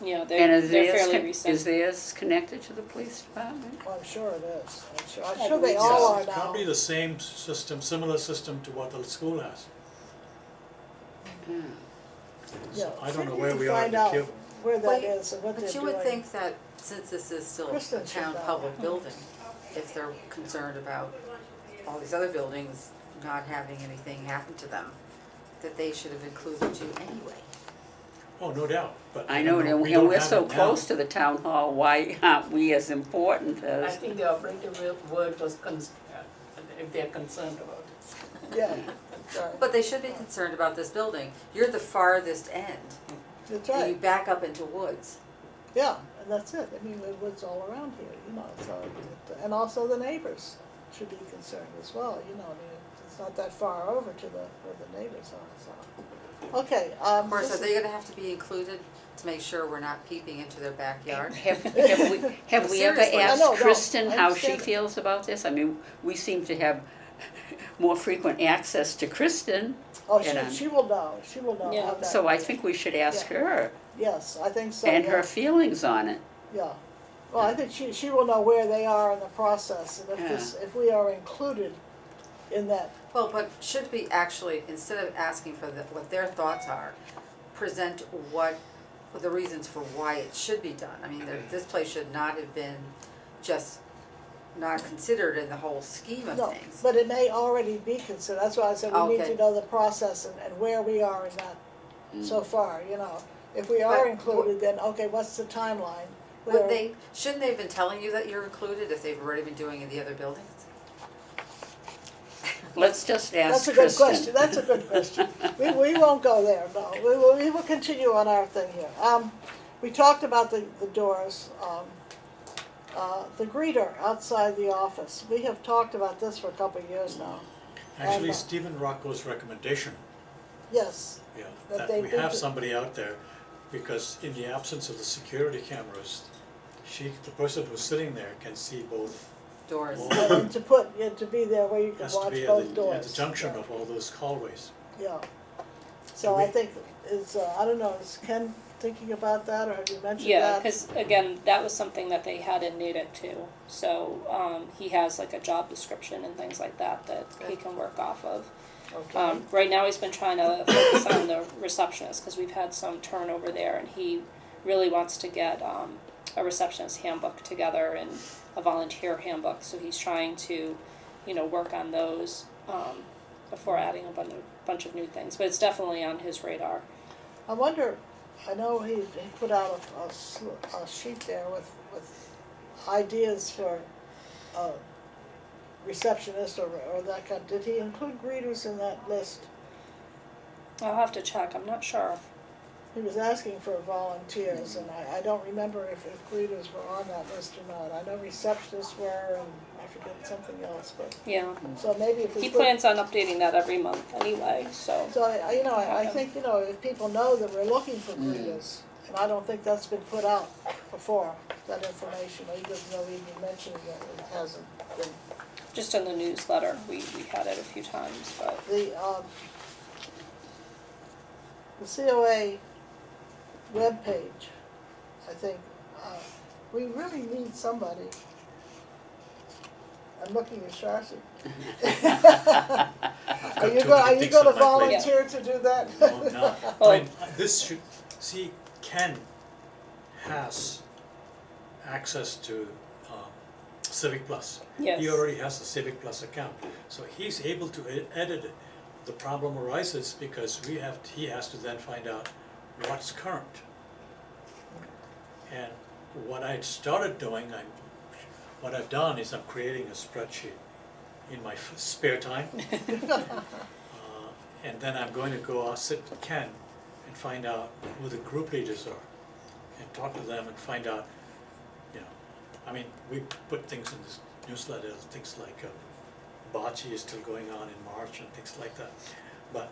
You know, And they're is theirs, fairly con- recent. is theirs connected to the police department? Well, I'm sure it is, I'm I sure they believe all so. are It's now. probably the same system, similar system to what the school has. Yeah. Yeah, So I see don't know if you where can we are in find the out queue. where Well, that is and what they're But you doing. would think that since this is still a Kristen should town know. public building, if they're concerned about all these other buildings not having anything happen to them, that they should have included you anyway. Oh, no doubt, but. I know, and we don't we're have so it now. close to the town hall, why aren't we as important I as? think the operative word was if they're concerned about it. Yeah, that's right, But they should be concerned about this building. You're the farthest end, that's and you right, back up into woods. yeah, and that's it, I mean, the woods all around here, you know, so, and also the neighbors should be concerned as well, you know, I mean, it's not that far over to where the neighbors are, so. Okay, Of course, this are is- they gonna have to be included to make sure we're not peeping into their backyard? Have we ever Seriously. I asked know, no, Kristen I how she understand. feels about this? I mean, we seem to have more frequent access to Kristen, Oh, and, she will know Yeah. how that. so I think we should ask Yeah. her Yes, I think so, and yeah. her feelings on it. Yeah, well, I think she will know where they are in the process, and if we are included in that, Well, but should we actually, instead of asking for what their thoughts are, present what the reasons for why it should be done? I mean, this place should not have been just not considered in the whole scheme of no, things. but it may already be considered, that's why I said we need Okay. to know the process and where we are in that so far, you know. If we are But included, then, okay, what's the timeline? Would they, shouldn't they have been telling you that you're included if they've already been doing it in the other buildings? Let's just That's ask a good question, Kristen. that's a good question. We won't go there, no, we will continue on our thing here. We talked about the doors, the greeter outside the office. We have talked about this for a couple of years now. Actually, And, Stephen Rocco's recommendation, Yes, yeah, That that they we did have the- somebody out there, because in the absence of the security cameras, the person who's sitting there can see both. Doors. Well, and to be there where you can Has to watch be both at doors. the junction Yeah. of all those hallways. Yeah. So Do I we- think I don't know, is Ken thinking about that, or have you mentioned Yeah, that? because again, that was something that they had in Natick too. So he has like a job description and things like that he Good. can work off of. Okay, Right now, he's been trying to focus on the receptionist because we've had some turnover there, and he really wants to get a receptionist handbook together and a volunteer handbook. So he's trying to, work on those before adding a bunch of new things. But it's definitely on his radar. I wonder, I know he put out a sheet there with ideas for receptionist or that kind, did he include greeters in that list? I'll have to check. I'm not sure. He was asking for volunteers, and I don't remember if greeters were on that list or not. I know receptionists were, and I forget something else, but, Yeah, so maybe if we he put. plans on updating that every month anyway. So So, I think, if people know that we're looking for greeters, and I don't think that's been put out before, that information, he doesn't know even mentioning it, it hasn't been. just in the newsletter, we had it a few times, but. The COA webpage, I think, we really need somebody. I'm looking at Sharcy. Are you too gonna many things on my plate. volunteer to do that? No, I'm not. Oh. I mean, this should, see, Ken has access to Civic Plus. Yes. He already has the Civic Plus account, so he's able to edit it. The problem arises because he has to then find out what's current. And what I started doing, what I've done is I'm creating a spreadsheet in my spare time. And then I'm going to go, I'll sit with Ken and find out who the group leaders are and talk to them and find out, you know, I mean, we put things in this newsletter, things like bocce is still going on in March and things like that. But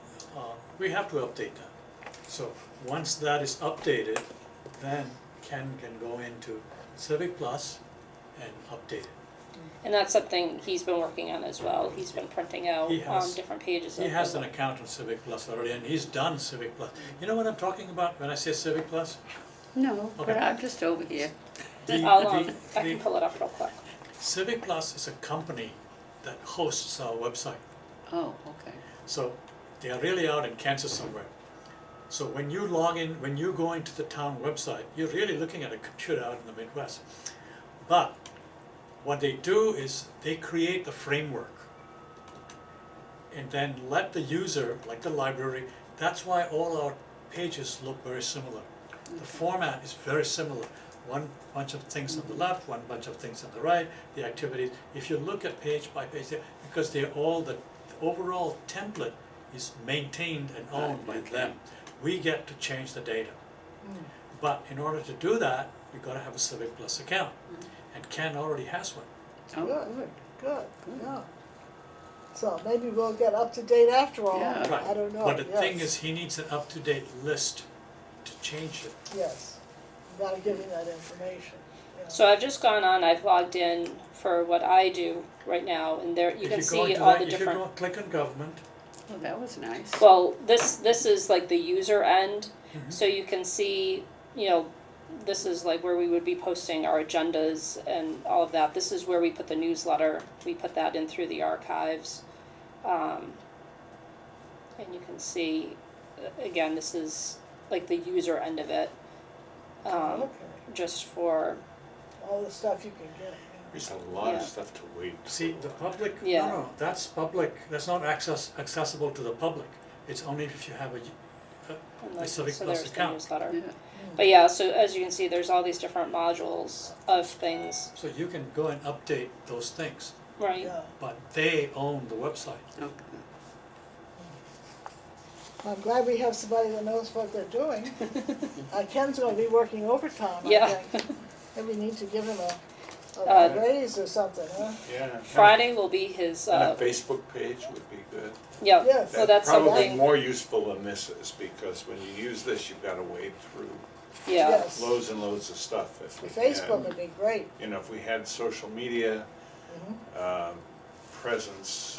we have to update that. So once that is updated, then Ken can go into Civic Plus and update it. And that's something he's been working on as well. He's been printing out He has- different pages of He has the- an account on Civic Plus already, and he's done Civic Plus. You know what I'm talking about when I say Civic Plus? No, but Okay. I'm just over here. The- I the- can pull it up real quick. Civic Plus is a company that hosts our website. Oh, okay. So they are really out in Kansas somewhere. So when you log in, when you go into the town website, you're really looking at a computer out in the Midwest. But what they do is they create the framework and then let the user, like the library, that's why all our pages look very similar. The format is very similar. One bunch of things on the left, one bunch of things on the right, the activities. If you look at page by page, because they're all, the overall template is maintained and owned by them. We get to change the data. But in order to do that, we gotta have a Civic Plus account. And Ken already has one. Oh, Good. good. Good, yeah. So maybe we'll get up to date after all, Yeah. Right. I don't know, But the thing yes. is, he needs an up-to-date list to change it. Yes, you gotta give him that information, yeah. So I've just gone on, I've logged in for what I do right now, and there, you If can go see into all that- the different. If you go click on government, Oh, that was nice. Well, this is like the user end, Mhm. so you can see, you know, this is like where we would be posting our agendas and all of that. This is where we put the newsletter, we put that in through the archives. And you can see, again, this is like the user end of it, Okay, just for, all the stuff you can get, yeah. There's a lot of Yeah. stuff to wait. see, the public, Yeah. no, that's public, that's not accessible to the public. It's only if you have and like, Civic so Plus there's the account. newsletter. Yeah. But yeah, so as you can see, there's all these different modules of things, So you can go and update those things, right? Yeah, but they own the website. Okay. I'm glad we have somebody that knows what they're doing. Ken's gonna be working overtime, I Yeah. think. Maybe we need to give him a Uh, raise or something, huh? Yeah. Friday will be his, And a Facebook page would be good. yeah, Yes. so that's Probably something, more useful than this is, because when you use this, you've gotta wade through yeah. Yes. loads and loads of stuff. If The we Facebook had, would be great. you know, if we had social media Mhm. presence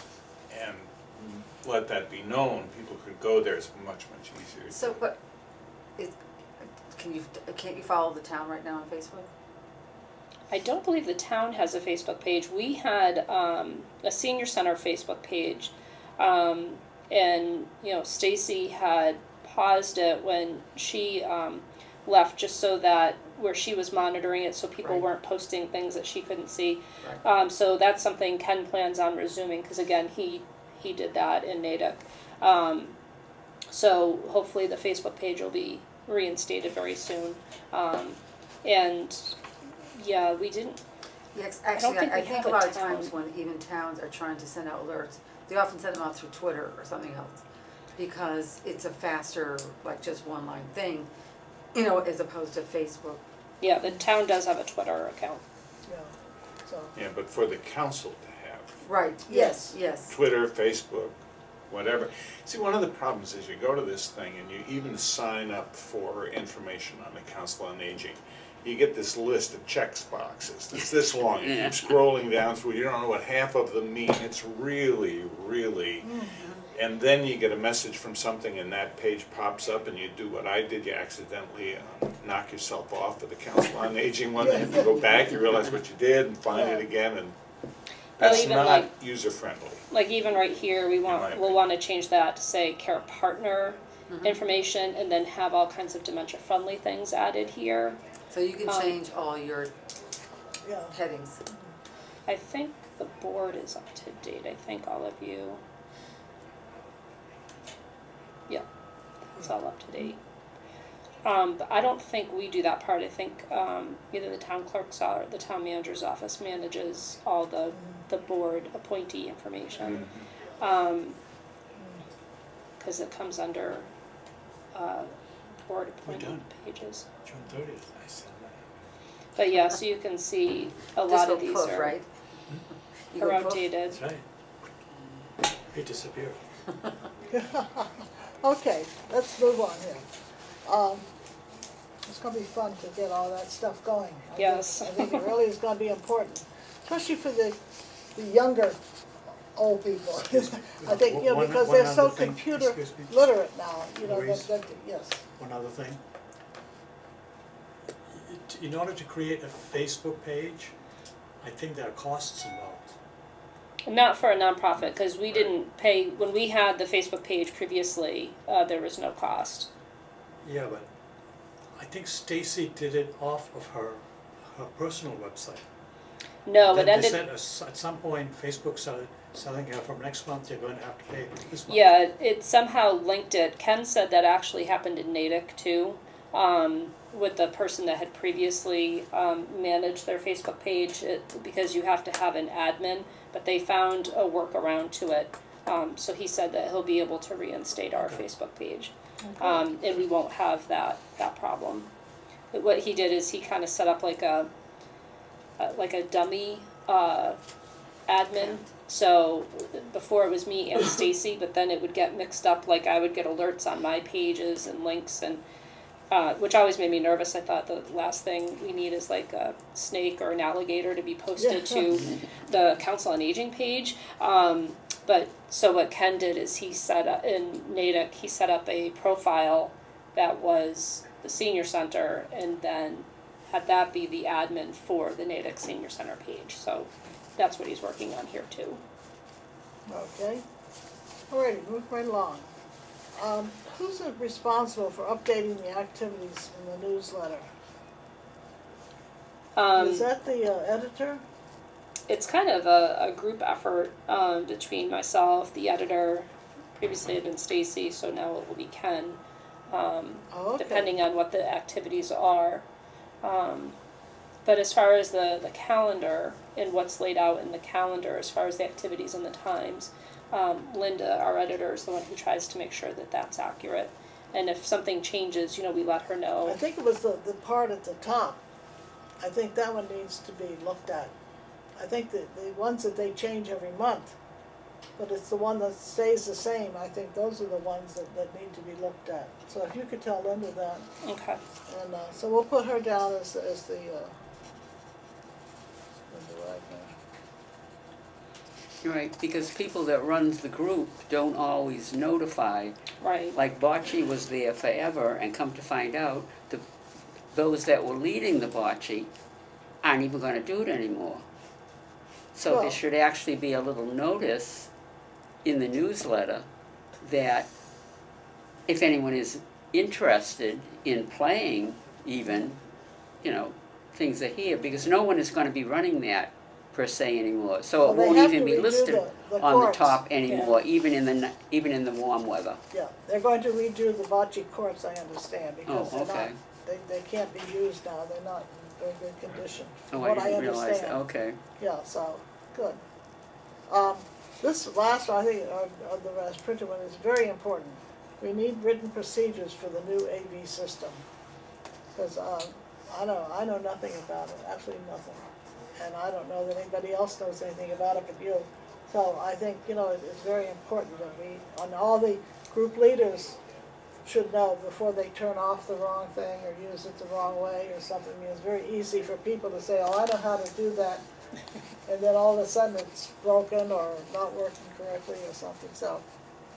and let that be known, people could go there, it's much easier. So, but, can't you follow the town right now on Facebook? I don't believe the town has a Facebook page. We had a senior center Facebook page, and you know Stacy had paused it when she left, just so that where she was monitoring it, so people Right. weren't posting things that she couldn't see. Right. So that's something Ken plans on resuming, because again he did that in Natick. So hopefully the Facebook page will be reinstated very soon, and. Yeah, we didn't, Yes, don't actually, think I we think have a a lot of town. times when even towns are trying to send out alerts, they often send them out through Twitter or something else. Because it's a faster, like just one line thing, you know, as opposed to Facebook. yeah, the town does have a Twitter account. Yeah, so, Yeah, but for the council to have Right, Yes. yes. Twitter, Facebook, whatever. See, one of the problems is you go to this thing and you even sign up for information on the Council on Aging. You get this list of checks boxes that's this long. You Yeah. keep scrolling down through, you don't know what half of them mean. It's really, and then you get a message from something and that page pops up and you do what I did, you accidentally knock yourself off of the Council on Aging one. Then you have to go back, you realize what you did and find it again, and that's even not like- user-friendly. Like even right here, my we'll opinion. wanna change that to say care partner information, and then have all kinds of dementia-friendly things added here. So you can change all your yeah. headings. I think the board is up to date, I think all of you. Yeah, it's all up to date. But I don't think we do that part, I think, either the town clerk's or the town manager's office manages all the board appointee information. Cause it comes under, board appointed done. pages. June 30th. I said But yeah, so you can see a Just lot go of these poof, are, right? You are go poof. outdated. That's right. It disappeared. Okay, let's move on here. It's gonna be fun to get all that stuff going. I think- Yes. I think it really is gonna be important, especially for the younger old people. I think, you know, One- because one they're so other thing, computer excuse me. literate now, you know, Louise? yes. One other thing. In order to create a Facebook page, I think there are costs involved. Not for a nonprofit, cause we didn't pay, when we had the Facebook page previously, there was no cost. Yeah, but I think Stacy did it off of her personal website. No, it Then they ended, said at some point, Facebook started selling her from next month, you're going to have to pay this month. yeah, it somehow linked it. Ken said that actually happened in Natick too, with the person that had previously, managed their Facebook page, because you have to have an admin, but they found a workaround to it. So he said that he'll be able to reinstate our Okay. Facebook page, and we won't have that problem. But what he did is he kind of set up like a dummy, admin. So before it was me and Stacy, but then it would get mixed up, like I would get alerts on my pages and links and, which always made me nervous. I thought the last thing we need is like a snake or an alligator to be posted to the Council on Aging page. But so what Ken did is he set up, in Natick, he set up a profile that was the senior center and then had that be the admin for the Natick Senior Center page. So that's what he's working on here too. Okay, alrighty, move right along. Who's responsible for updating the activities in the newsletter? Is that the editor? It's kind of a group effort, between myself, the editor, previously had been Stacy, so now it will be Ken, Oh, okay. depending on what the activities are. But as far as the calendar and what's laid out in the calendar, as far as the activities and the times, Linda, our editor, is the one who tries to make sure that that's accurate. And if something changes, we let her I know. think it was the part at the top. I think that one needs to be looked at. I think the ones that they change every month, but it's the one that stays the same, I think those are the ones that need to be looked at. So if you could tell Linda that, Okay. and, so we'll put her down as the, Right, because people that runs the group don't always notify. Right. Like bocce was there forever, and come to find out, those that were leading the bocce aren't even gonna do it anymore. So Well- there should actually be a little notice in the newsletter that if anyone is interested in playing even, things are here, because no one is gonna be running that per se anymore. So Well, it they won't have even to be redo listed the on the courts. top anymore, even in the warm weather. yeah, they're going to redo the bocce courts, I understand, because Oh, they're not, okay. they can't be used now, they're not in very good condition, from Oh, I what I didn't realize that, understand. okay. Yeah, so, good. This last one, I think, of the rest printed one is very important. We need written procedures for the new AV system. Because, I know nothing about it, absolutely nothing. And I don't know that anybody else knows anything about it but you. So I think, it's very important that and all the group leaders should know before they turn off the wrong thing or use it the wrong way or something. It's very easy for people to say, oh, I know how to do that. And then all of a sudden it's broken or not working correctly or something. So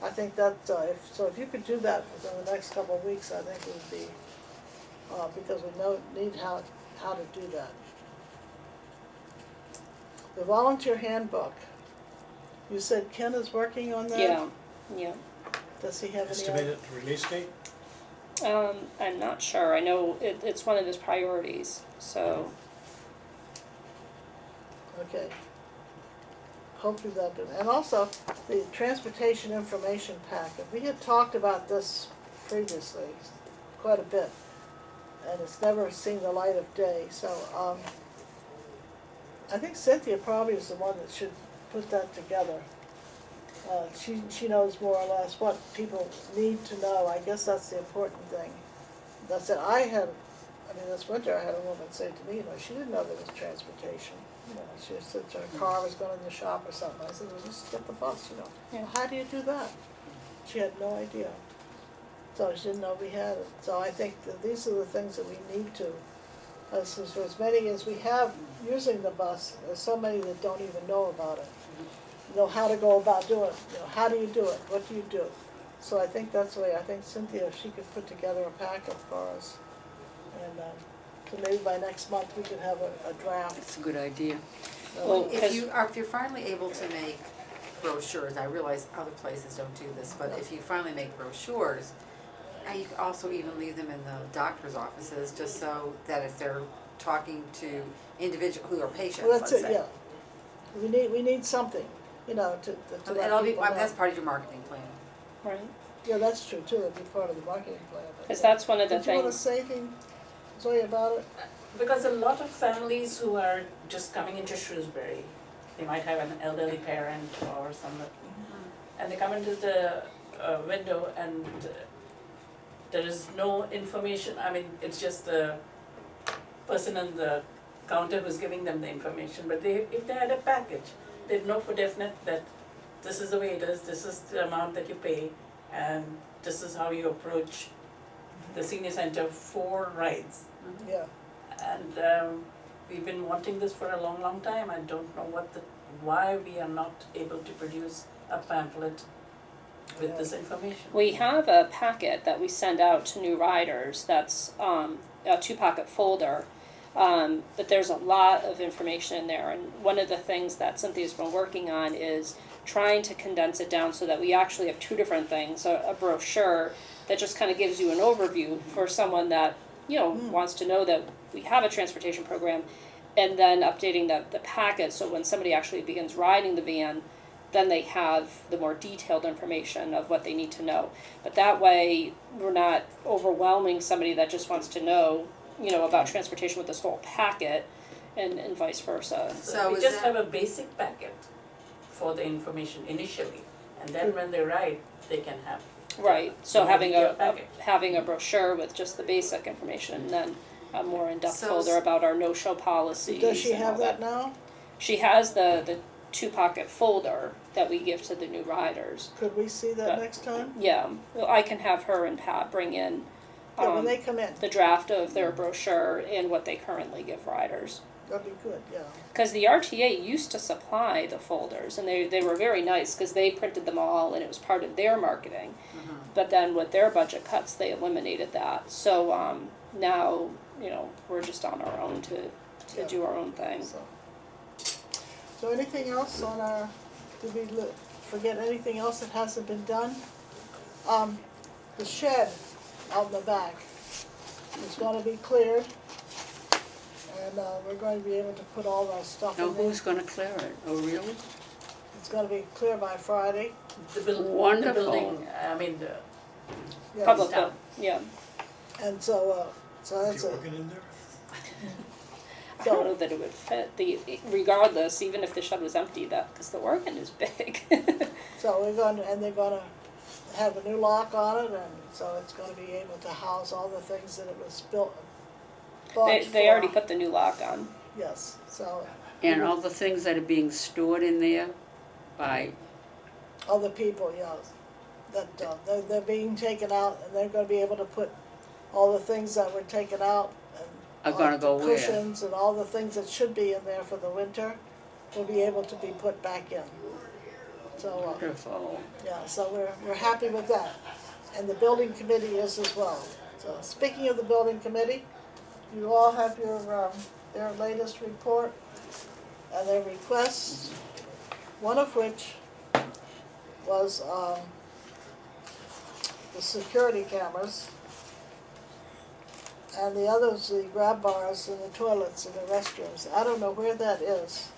I think that, if you could do that within the next couple of weeks, I think it would be, because we need how to do that. The volunteer handbook, you said Ken is working on that? Yeah. Does he have any? Estimated release date? I'm not sure. I know it's one of his priorities, so. Okay, hopefully they'll do, and also the transportation information packet. We had talked about this previously, quite a bit, and it's never seen the light of day, so, I think Cynthia probably is the one that should put that together. She knows more or less what people need to know, I guess that's the important thing. That's it, this winter I had a woman say to me, she didn't know there was transportation. She said her car was going to the shop or something. I said, well, just get the bus, Yeah. How do you do that? She had no idea. So she didn't know we had it. So I think that these are the things that we need to. For as many as we have using the bus, there's so many that don't even know about it. Know how to go about doing it. How do you do it? What do you do? So I think that's the way, I think Cynthia, if she could put together a packet for us. And so maybe by next month we could have a draft. That's a good idea. Well, If you're finally able to make brochures, I realize other places don't do this, but if you finally make brochures, you could also even leave them in the doctor's offices, just so that if they're talking to individuals who are patients, Well, let's that's say. it, yeah. We need something, to And let it'll be, people know. that's part of your marketing plan. Right, Yeah, that's true too, it'd be part of the marketing plan. but because yeah. that's one of the Did you wanna things, say anything, Zoe, about it? Because a lot of families who are just coming into Shrewsbury, they might have an elderly parent or someone, and they come into the window and there is no information, it's just the person on the counter who's giving them the information, but if they had a package, they'd know for definite that this is the way it is, this is the amount that you pay, and this is how you approach the senior center for rides. Yeah, And we've been wanting this for a long, long time. I don't know why we are not able to produce a pamphlet with this information. we have a packet that we send out to new riders that's a 2-packet folder. But there's a lot of information in there, and one of the things that Cynthia's been working on is trying to condense it down so that we actually have 2 different things, a brochure that just kind of gives you an overview for someone that, wants to know that we have a transportation program, and then updating the packet so when somebody actually begins riding the van, then they have the more detailed information of what they need to know. But that way, we're not overwhelming somebody that just wants to know, about transportation with this whole packet, and vice versa. So we is just that- have a basic packet for the information initially, and then when they ride, they can have. Right, so more having detailed package. having a brochure with just the basic information, and then a more in-depth So folder about our no-show policies does she and have all that now? She has the 2-pocket folder that we give to the new riders. Could we see that But- next time? Yeah, well, I can have her and Pat bring in Yeah, when they come in, the draft of their brochure and what they currently give riders. that'd be good, yeah. Because the RTA used to supply the folders, and they were very nice, because they printed them all, and it was part of their marketing. But then with their budget cuts, they eliminated that. So now, we're just on our own to Yeah. do our own thing. So anything else on our, did we forget anything else that hasn't been done? The shed out in the back is gonna be cleared. And, we're going to be able to put all our stuff Now, in there. who's gonna clear it? Oh, really? It's gonna be clear by Friday, The Wonderful. building, yeah. Public, Stop. yeah. And so Is that's he a, working in there? I don't know that it would fit regardless, even if the shed was empty, because the organ is big. so they're gonna have a new lock on it, and so it's gonna be able to house all the things that it was bought They already for. put the new lock on. Yes, so And all the things that are being stored in there by, other people, yes, that they're being taken out, and they're gonna be able to put all the things that were taken out and Are gonna all go the where? cushions and all the things that should be in there for the winter will be able to be put back in. So, wonderful. yeah, so we're happy with that, and the building committee is as well. So speaking of the building committee, you all have their latest report and their requests, one of which was, the security cameras, and the others, the grab bars and the toilets and the restrooms. I don't know where that is.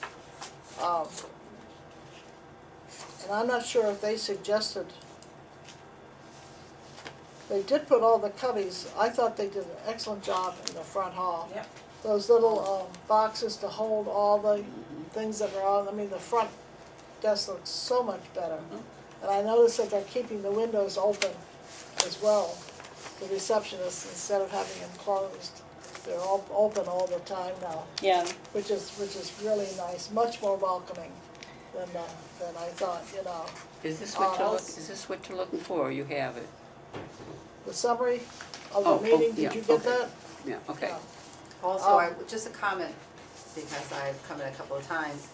and I'm not sure if they suggested. They did put all the cubbies, I thought they did an excellent job in the front hall. Yep. Those little boxes to hold all the things that are on, I mean, the front desk looks so much better. And I noticed that they're keeping the windows open as well, the receptionists, instead of having them closed. They're all open all the time now, Yeah, which is really nice, much more welcoming than I thought, you know. Is this what you're else. is this what you're looking for, or you have it? The summary of Oh, the meeting, yeah, did you get okay. that? Yeah, okay. Yeah. Also, just a comment, because I've come in a couple of times,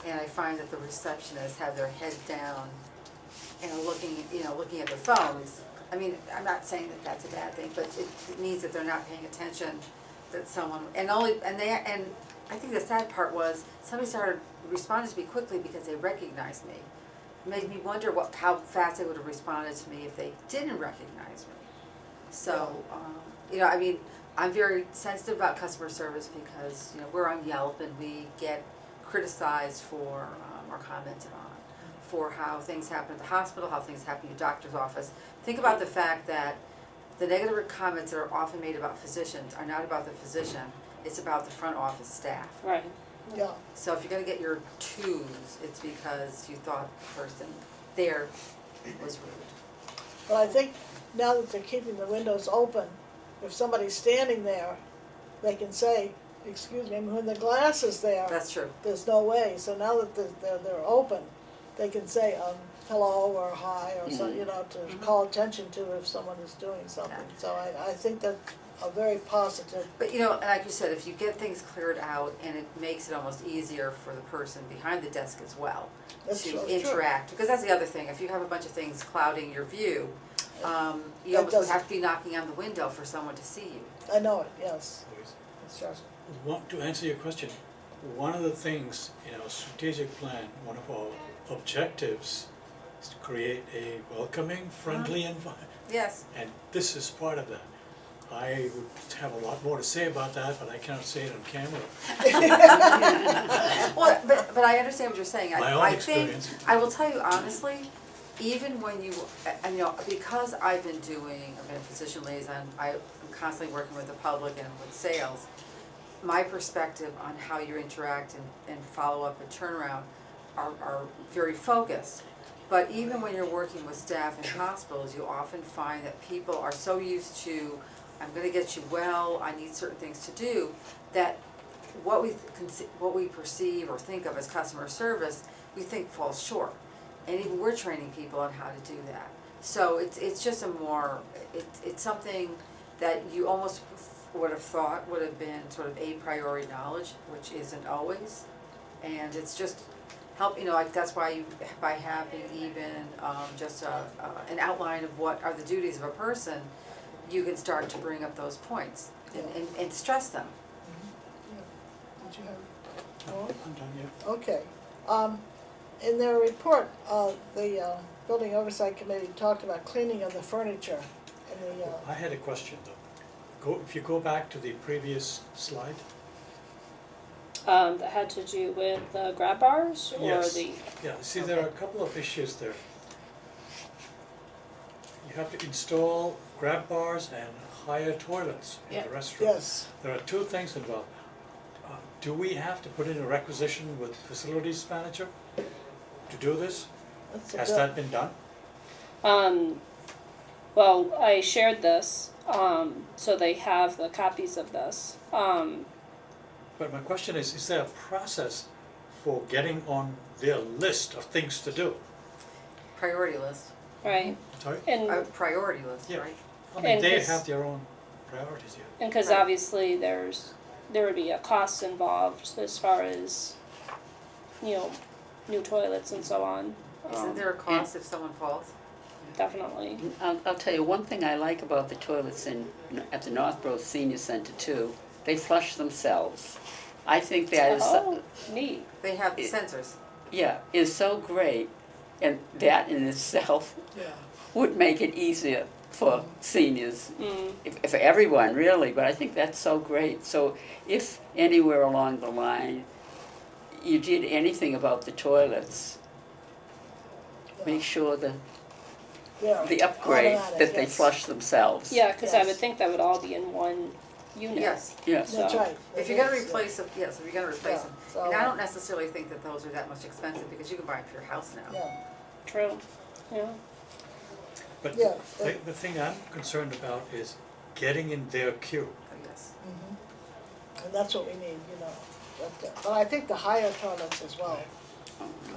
and I find that the receptionists have their heads down and are looking, looking at their phones. I mean, I'm not saying that that's a bad thing, but it means that they're not paying attention, that someone, and I think the sad part was, somebody started responding to me quickly because they recognized me. It made me wonder how fast they would have responded to me if they didn't recognize me. So, I mean, I'm very sensitive about customer service because, we're on Yelp and we get criticized for, or commented on, for how things happen at the hospital, how things happen in your doctor's office. Think about the fact that the negative comments that are often made about physicians are not about the physician, it's about the front office staff. right. Yeah, So if you're gonna get your twos, it's because you thought the person there was rude. but I think now that they're keeping the windows open, if somebody's standing there, they can say, excuse me, when the glass is there, That's true. there's no way. So now that they're open, they can say, hello or hi or something, to call attention to if someone is doing something. Yeah. So I think that's a very positive, But like you said, if you get things cleared out and it makes it almost easier for the person behind the desk as well That's true. to interact, because that's the other thing, if you have a bunch of things clouding your view, you That almost would doesn't- have to be knocking on the window for someone to see you. I know it, yes. Louise. It's just, To answer your question, one of the things in our strategic plan, one of our objectives is to create a welcoming, friendly environment. Yes. And this is part of that. I would have a lot more to say about that, but I cannot say it on camera. Well, but I understand what you're saying. My own I think, experience. I will tell you honestly, even when you, and because I've been a physician liaison, I'm constantly working with the public and with sales, my perspective on how you interact and follow up and turnaround are very focused. But even when you're working with staff in hospitals, you often find that people are so used to, I'm gonna get you well, I need certain things to do, that what we perceive or think of as customer service, we think falls short. And even we're training people on how to do that. So it's just it's something that you almost would have thought would have been sort of a priori knowledge, which isn't always. And it's just that's why by having even just an outline of what are the duties of a person, you can start to bring up those points and stress them. did you have? more? I'm done, yeah. Okay. In their report, the Building Oversight Committee talked about cleaning of the furniture in the, I had a question though. If you go back to the previous slide. That had to do with the grab bars or Yes. the, Yeah, see, there are a couple of issues there. You have to install grab bars and hire toilets in the Yeah. restaurant. yes, There are two things involved. Do we have to put in a requisition with facilities manager to do this? that's a Has good, that been done? well, I shared this, so they have the copies of this. But my question is there a process for getting on their list of things to do? Priority list, Right, Sorry? and, a priority list, Yeah. right? I mean, And they 'cause- have their own priorities here. and cause Right. obviously there would be a cost involved as far as, new toilets and so on. Isn't there a cost if someone falls? Definitely, I'll tell you, one thing I like about the toilets at the Northborough Senior Center too, they flush themselves. I think that is, oh, neat, They have It- sensors. is so great, and that in itself yeah. would make it easier for seniors, mm, for everyone really, but I think that's so great. So if anywhere along the line you did anything about the toilets, make sure Yeah, the upgrade, automatic, that they yes. flush themselves. Yeah, cause I would Yes. think that would all be in one unit. Yes, Yes. That's So- right. if it you're gonna is, replace them, yes, if you're gonna replace Yeah, them. so, And I don't necessarily think that those are that much expensive, because you can buy them for your house now. Yeah, True, yeah. But Yeah, the thing I'm concerned about is getting in their queue. Oh, yes. and that's what we need, you know, but I think the higher toilets as well.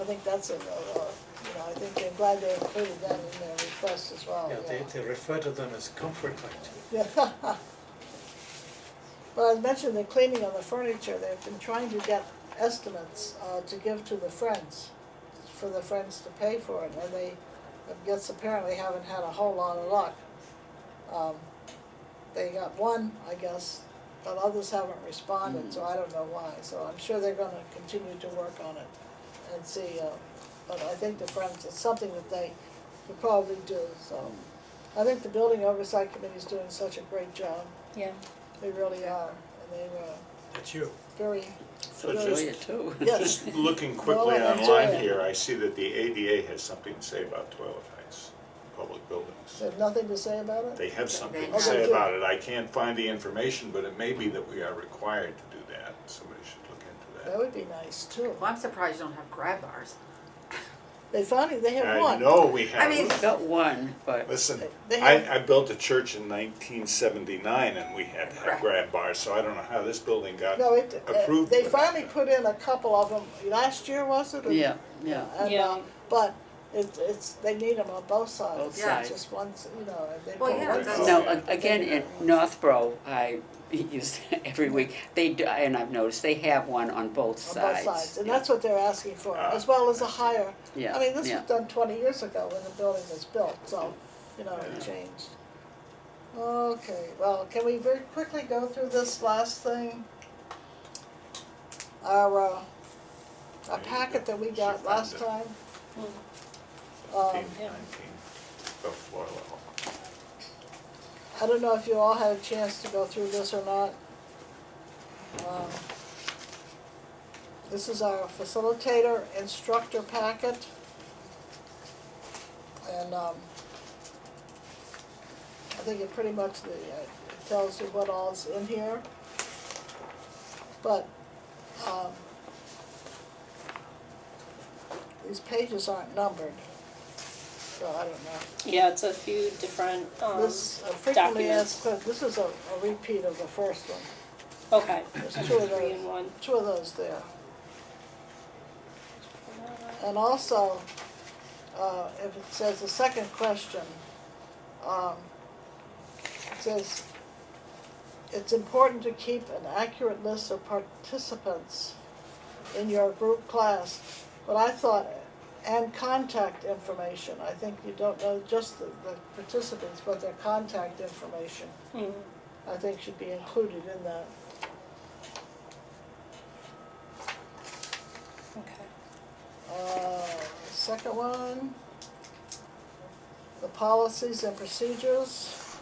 I think that's you know, I think they're glad they included that in their request as well, Yeah, they refer to them as comfort height. Yeah. But I mentioned the cleaning of the furniture, they've been trying to get estimates, to give to the Friends, for the Friends to pay for it, and they, I guess apparently haven't had a whole lot of luck. They got one, I guess, but others haven't responded, so I don't know why, so I'm sure they're gonna continue to work on it and see, but I think the Friends, it's something that they could probably do, so. I think the Building Oversight Committee is doing such a great job. Yeah. They really are, and they were That's you. very, So Yes. Julia too. yes, Just looking quickly Well, I enjoy online it. here, I see that the ADA has something to say about toilet heights, in public buildings. they have nothing to say about it? They have something They to have. say Oh, they do. about it. I can't find the information, but it may be that we are required to do that. Somebody should look into That that. would be nice too. Well, I'm surprised you don't have grab bars. They have I one. know we have. I mean- Got one, but Listen, They have- I built a church in 1979 and we had to have grab bars, so I don't know how this building got No, approved. they without finally that. put in a couple of them, last year was it? Or- yeah, yeah. And, Yeah. but it's, they need them on both sides. Both Yeah. sides. Just one, you know, and they Well, put yeah, one. that's- No, Yeah. again, in Northborough, I use every week, they do, and I've noticed, they have one on both On both sides. sides, and Yeah. that's what they're asking for, as well as a higher, Yeah, I mean, this yeah. was done 20 years ago when the building was built, so, you know, it Yeah. changed. Okay, well, can we very quickly go through this last thing? Our packet that we got She last found time. 18, Yeah. 19, above floor level. I don't know if you all had a chance to go through this or not. This is our facilitator instructor packet. And I think it pretty much it tells you what all's in here. But these pages aren't numbered, so I don't know. Yeah, it's a few different, This frequently documents. asked, this is a repeat of the first one. Okay, There's there's two of 3 those, in 1. two of those there. And also, if it says the second question, it says, it's important to keep an accurate list of participants in your group class. But I thought, and contact information, I think you don't know just the participants, but their contact information, Mhm. I think should be included in that. Okay. Second one, the policies and procedures.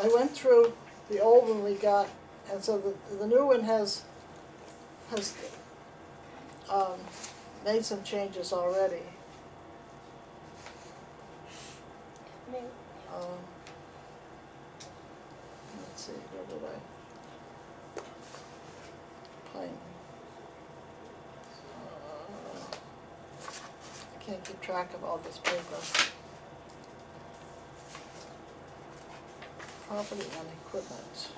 I went through the old one we got, and so the new one has made some changes already. Let's see, where did I? Plain. I can't keep track of all this paper. Property and equipment.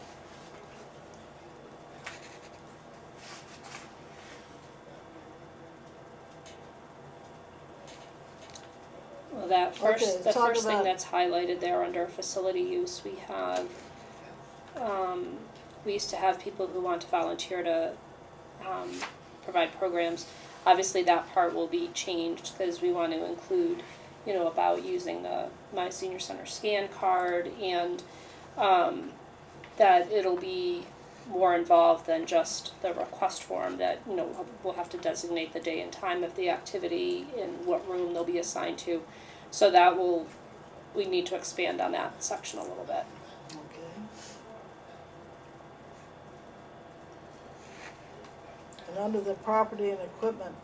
Well, that Okay, first, the talk first thing about- that's highlighted there under facility use, we have, we used to have people who want to volunteer to, provide programs. Obviously, that part will be changed, because we want to include, you know, about using the My Senior Center scan card, and, that it'll be more involved than just the request form, that, you know, we'll have to designate the day and time of the activity and what room they'll be assigned to. So that will, we need to expand on that section a little bit. Okay. And under the property and equipment,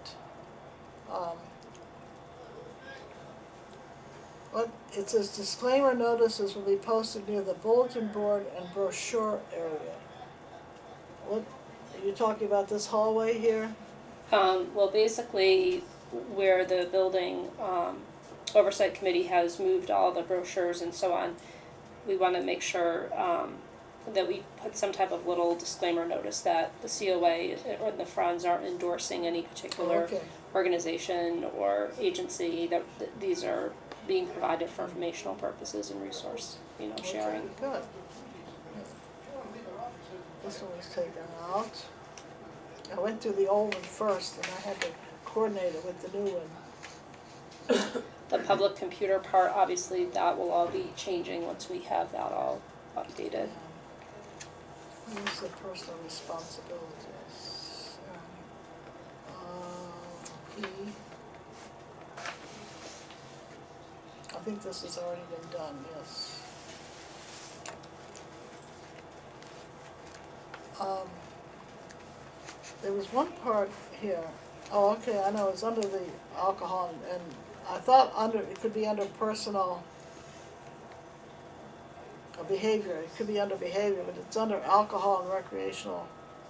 What, it says disclaimer notices will be posted near the bulletin board and brochure area. What, are you talking about this hallway here? Well, basically, where the building, oversight committee has moved all the brochures and so on, we wanna make sure, that we put some type of little disclaimer notice that the COA or the Franz aren't endorsing any particular Okay, organization or agency, that these are being provided for informational purposes and resource, sharing. okay, good. This one was taken out. I went through the old one first and I had to coordinate it with the new one. The public computer part, obviously, that will all be changing once we have that all updated. Use the personal responsibilities. E. I think this has already been done, yes. There was one part here, oh, okay, I know, it's under the alcohol, and I thought it could be under personal behavior, it could be under behavior, but it's under alcohol and recreational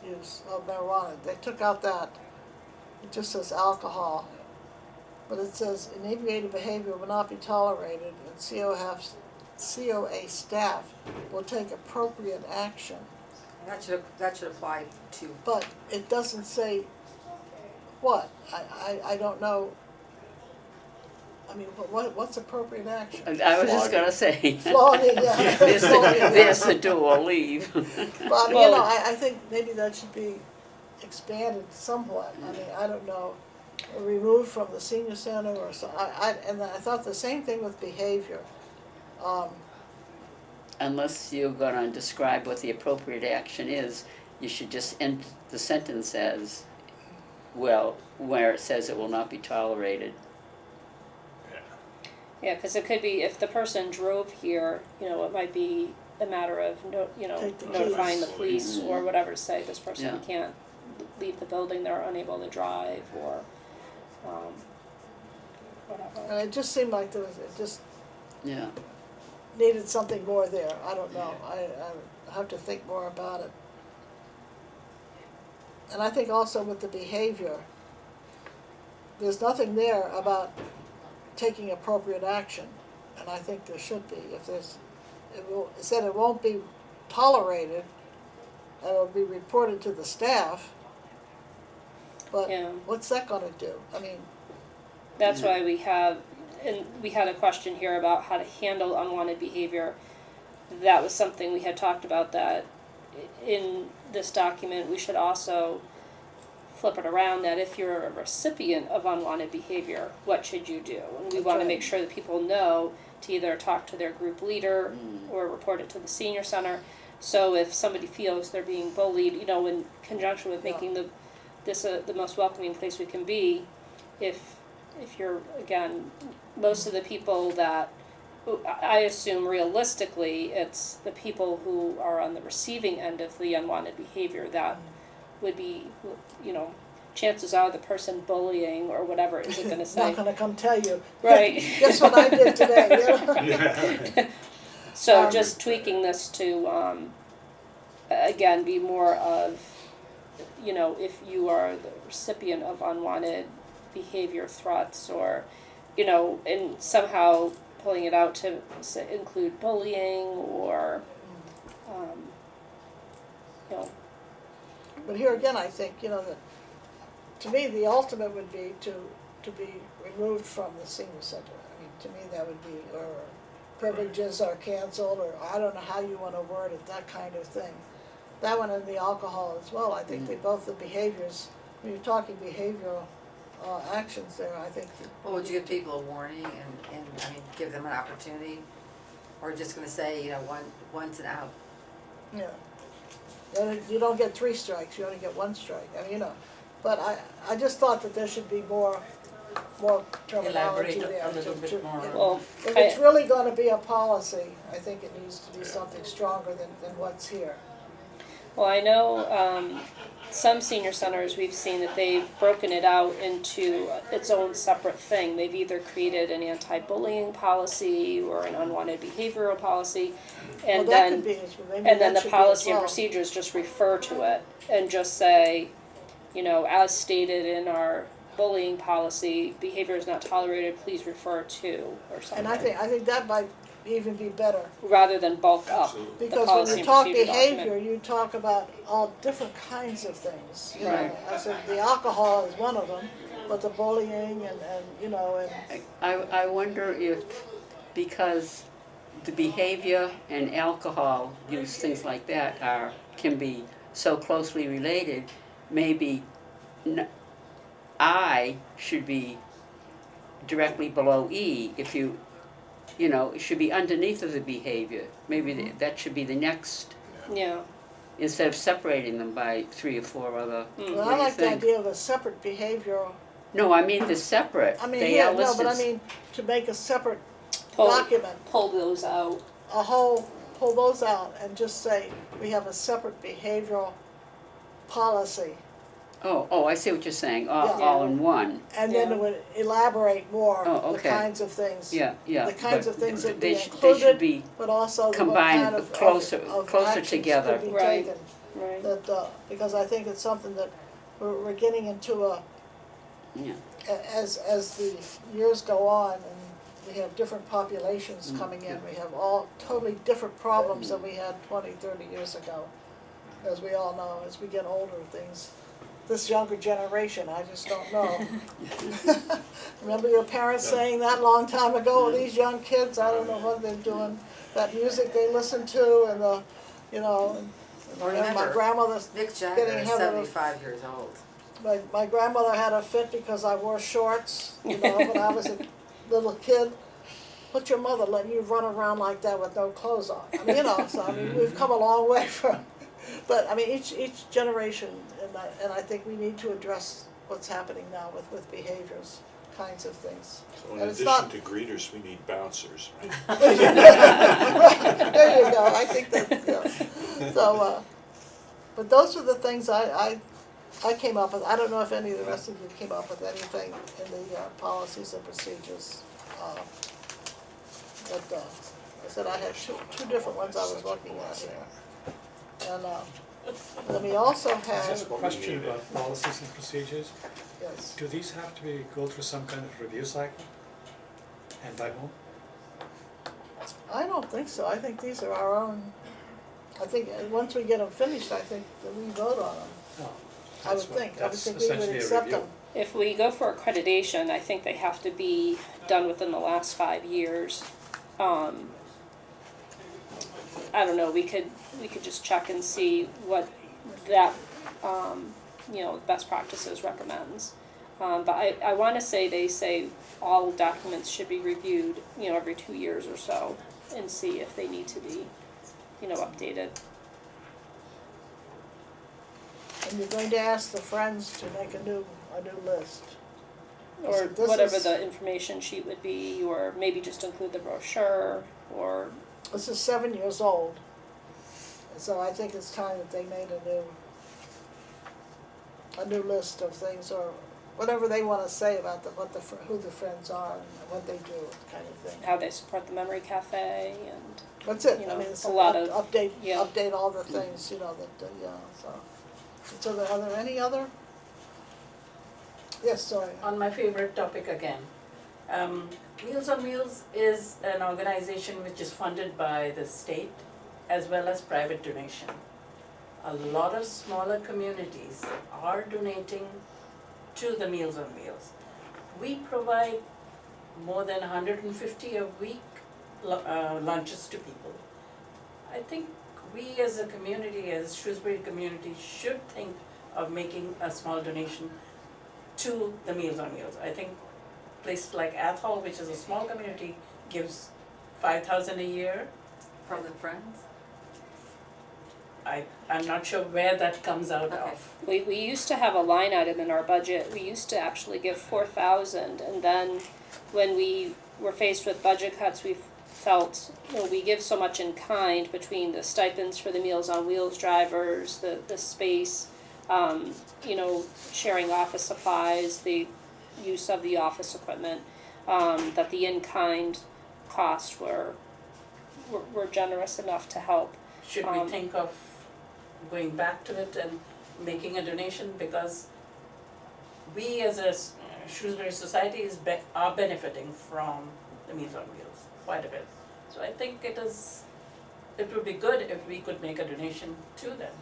use of marijuana. They took out that, it just says alcohol. But it says inebriated behavior will not be tolerated and COA staff will take appropriate action. That should apply to, But it doesn't say what, I don't know. I mean, what's appropriate action? I was just gonna say. Flogging, yeah. There's the door, leave. But, I think maybe that should be expanded somewhat. I mean, I don't know, removed from the senior center or so. And I thought the same thing with behavior. Unless you're gonna describe what the appropriate action is, you should just end the sentence as, well, where it says it will not be tolerated. Yeah, because it could be, if the person drove here, it might be a matter of, Take the notifying the keys. police or whatever to say this person Yeah. can't leave the building, they're unable to drive, or, whatever. And it just seemed like it just Yeah. needed something more there. I don't know. I have to think more about it. And I think also with the behavior, there's nothing there about taking appropriate action. And I think there should be. If there's, it said it won't be tolerated, and it'll be reported to the staff. But Yeah. what's that gonna do? I mean, That's why we had a question here about how to handle unwanted behavior. That was something we had talked about, that in this document, we should also flip it around, that if you're a recipient of unwanted behavior, what should you do? And we That's wanna right. make sure that people know to either talk to their group leader or report it to the senior center. So if somebody feels they're being bullied, in conjunction with Yeah. making the most welcoming place we can be, if you're, again, most of the people that, I assume realistically, it's the people who are on the receiving end of the unwanted behavior that would be, chances are the person bullying or whatever isn't gonna say. not gonna come tell you. Right. Guess what I did today, So just tweaking this to, again, be more of, if you are the recipient of unwanted behavior threats, or, and somehow pulling it out to include bullying or, But here again, I think, that, to me, the ultimate would be to be removed from the senior center. I mean, to me, that would be, or privileges are canceled, or I don't know how you wanna word it, that kind of thing. That one and the alcohol as well, I think they both, the behaviors, when you're talking behavioral, actions there, I think. well, would you give people a warning and give them an opportunity? Or just gonna say, once and out? Yeah. And you don't get 3 strikes, you only get 1 strike, I mean, but I just thought that there should be more terminology Elaborate there. a little bit more. well, If it's really gonna be a policy, I think it needs to be something stronger than what's here. Well, I know, some senior centers, we've seen that they've broken it out into its own separate thing. They've either created an anti-bullying policy or an unwanted behavioral policy, Well, and that could then, be, maybe and then that the should be as policy and well. procedures just refer to it and just say, you know, as stated in our bullying policy, behavior is not tolerated, please refer to, or something. And I think that might even be better, Rather than bulk up Absolutely. the because when policy you and talk procedure behavior, document. you talk about all different kinds of things, you know. Right. I said, the alcohol is one of them, but the bullying and, you know, and, I wonder if, because the behavior and alcohol use, things like that can be so closely related, maybe I should be directly below E if you know, it should be underneath of the behavior. Maybe that should be the next, Yeah, instead of separating them by 3 or 4 other. well, What I do you like the think? idea of a separate behavioral, No, I mean they're separate. I mean, They yeah, are no, listed. but I mean, to make a separate pull, document, pull those out. pull those out and just say, we have a separate behavioral policy. Oh, I see what you're saying, Yeah. all in one. And then Yeah. it would elaborate more Oh, the okay. kinds of things. Yeah. The kinds but of things that they be should- They included, should be, but also what combined kind of closer- of closer actions together. could be Right. taken. Right. That, because I think it's something that we're getting into yeah. as the years go on and we have different populations coming in, we have all totally different problems than we had 20, 30 years ago. As we all know, as we get older, things, this younger generation, I just don't know. Remember your parents saying that long time ago, these young kids, I don't know what they're doing, that music they listen to and the, you know, and my Remember, grandmother's Mick Jagger getting is heaven of- 75 years old. my grandmother had a fit because I wore shorts, you know, when I was a little kid. What's your mother letting you run around like that with no clothes on? I mean, you know, so I mean, we've come a long way from, but I mean, each generation, and I think we need to address what's happening now with behaviors, kinds of things. So in And it's addition not- to greeters, we need bouncers, right? There you go, I think that, yeah. So, but those are the things I came up with. I don't know if any of the rest of you came up with anything in the policies and procedures. But I said I had two different ones I was looking at here. And then we also I have had, a question about policies and procedures. yes, Do these have to go through some kind of review cycle? And by whom? I don't think so. I think these are our own, I think once we get them finished, I think that we vote on them. No. I would think we would essentially a accept review. them. If we go for accreditation, I think they have to be done within the last 5 years. I don't know, we could just check and see what that, you know, best practices recommends. But I wanna say they say all documents should be reviewed, you know, every 2 years or so and see if they need to be, you know, updated. And you're going to ask the friends to make a new list. Or So this whatever is- the information sheet would be, or maybe just include the brochure, or, This is 7 years old. And so I think it's time that they made a new list of things, or whatever they wanna say about who the friends are and what they do, kind of thing. how they support the Memory Cafe, and That's it, You I know, mean, it's a lot of- yeah. update all the things, you know, that, yeah, so. So are there any other? Yes, sorry. On my favorite topic again. Meals on Wheels is an organization which is funded by the state as well as private donation. A lot of smaller communities are donating to the Meals on Wheels. We provide more than 150 a week lunches to people. I think we as a community, as Shrewsbury community, should think of making a small donation to the Meals on Wheels. I think places like Athol, which is a small community, gives 5,000 a year. From the Friends? I'm not sure where that comes out Okay. of. we used to have a line item in our budget, we used to actually give 4,000, and then when we were faced with budget cuts, we felt, we give so much in kind between the stipends for the Meals on Wheels drivers, the space, sharing office supplies, the use of the office equipment, that the in-kind costs were generous enough to help. Should we think of going back to it and making a donation, because we as a Shrewsbury society are benefiting from the Meals on Wheels quite a bit. So I think it would be good if we could make a donation to them.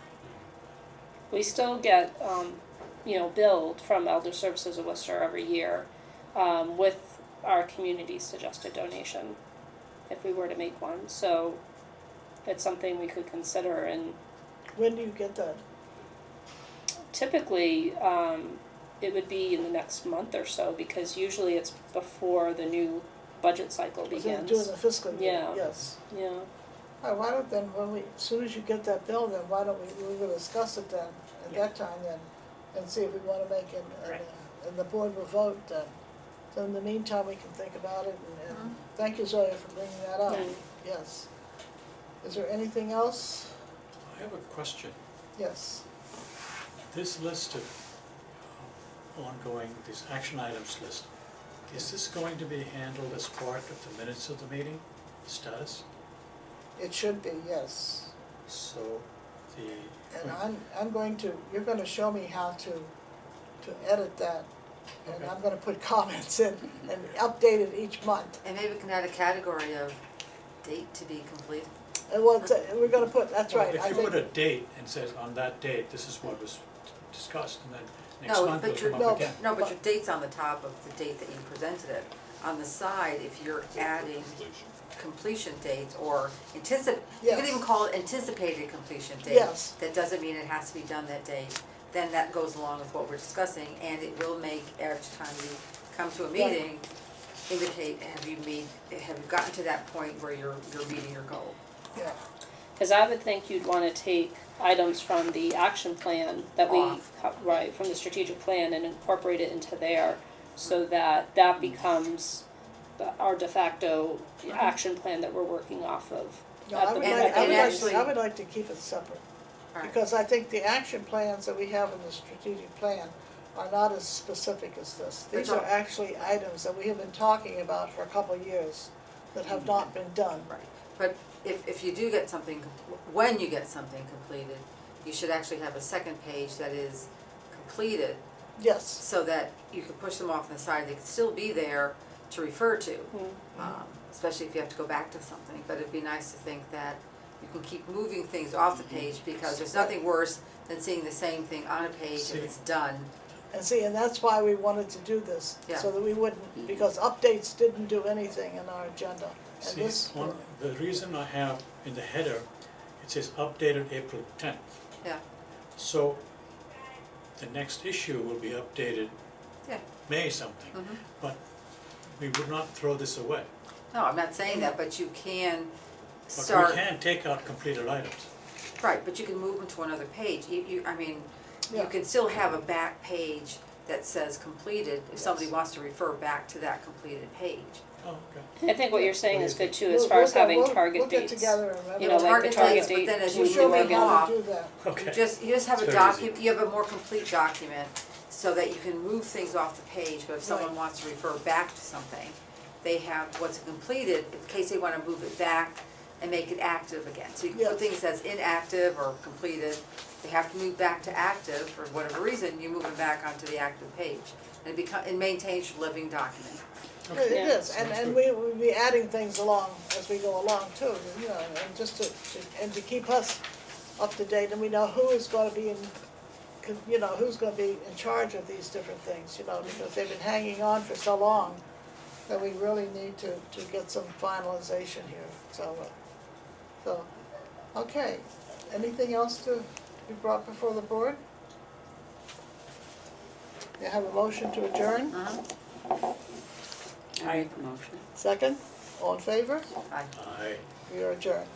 We still get, billed from Elder Services of Worcester every year, with our community suggested donation, if we were to make one, so it's something we could consider, and When do you get that? typically, it would be in the next month or so, because usually it's before the new budget cycle begins. During the fiscal year, Yeah. yes. Yeah, All right, why don't then, as soon as you get that bill, then why don't we will discuss it then, at that time then, and see if we wanna make it, and the board will vote then. So in the meantime, we can think about it, and thank you, Zoya, for bringing that up, Mm. yes. Is there anything else? I have a question. Yes. This list of these action items list, is this going to be handled as part of the minutes of the meeting, status? It should be, yes. So And I'm going to, you're gonna show me how to edit that, and Okay. I'm gonna put comments in and update it each month. And maybe we can add a category of date to be complete. And we're gonna put, that's right, I If you think, put a date and says on that date, this is what was discussed, and then next No, month but it'll you're, come no, up again. no, but your date's on the top of the date that you presented it. On the side, if you're adding completion dates or you could Yes. even call it anticipated completion date. Yes. That doesn't mean it has to be done that date. Then that goes along with what we're discussing, and it will make every time you come to a meeting, indicate, have you gotten to that point where you're meeting your goal? yeah, cause I would think you'd wanna take items from the action plan that we, Off. from the strategic plan and incorporate it into there, so that becomes our de facto action plan that we're working off of. no, at I the- would and- like, and actually- I would like to keep it separate. All right. Because I think the action plans that we have in the strategic plan are not as specific as this. These are actually items that we have been talking about for a couple of years that have not been done. Right, but if you do get something, when you get something completed, you should actually have a second page that is completed, Yes, so that you can push them off on the side, they can still be there to refer to. Especially if you have to go back to something, but it'd be nice to think that you can keep moving things off the page, because there's nothing worse than seeing the same thing on a page if it's done. and see, and that's why we wanted to do this, Yeah. so that we wouldn't, because updates didn't do anything in our agenda. And See, this, the reason I have in the header, it says updated April 10th. Yeah. So the next issue will be updated Yeah. May something, Mhm. but we would not throw this away. No, I'm not saying that, but you can But start. we can take out completed items. Right, but you can move them to another page. You Yeah. can still have a back page that says completed, if somebody wants to refer back to that completed page. Oh, okay. I think what you're saying is good too, as We'll- far as we'll- having we'll- target we'll get dates. together and You You know, know, like the target target dates, but date then as will you show move me them how off, to do that. Okay. you just have a It's very document, you have a more complete document, so that you can move things off the page, but if someone Right. wants to refer back to something, they have what's completed, in case they wanna move it back and make it active again. So you can Yes. put things as inactive or completed, they have to move back to active for whatever reason, you move them back onto the active page. And it maintains your living document. Yeah, it Yeah. is, and we'll be adding things along as we go along too, and just to keep us up to date, and we know who is gonna be who's gonna be in charge of these different things, because they've been hanging on for so long that we really need to get some finalization here, so, okay. Anything else to be brought before the board? You have a motion to adjourn, I make a motion. second, all in favor? Aye. Aye. We are adjourned.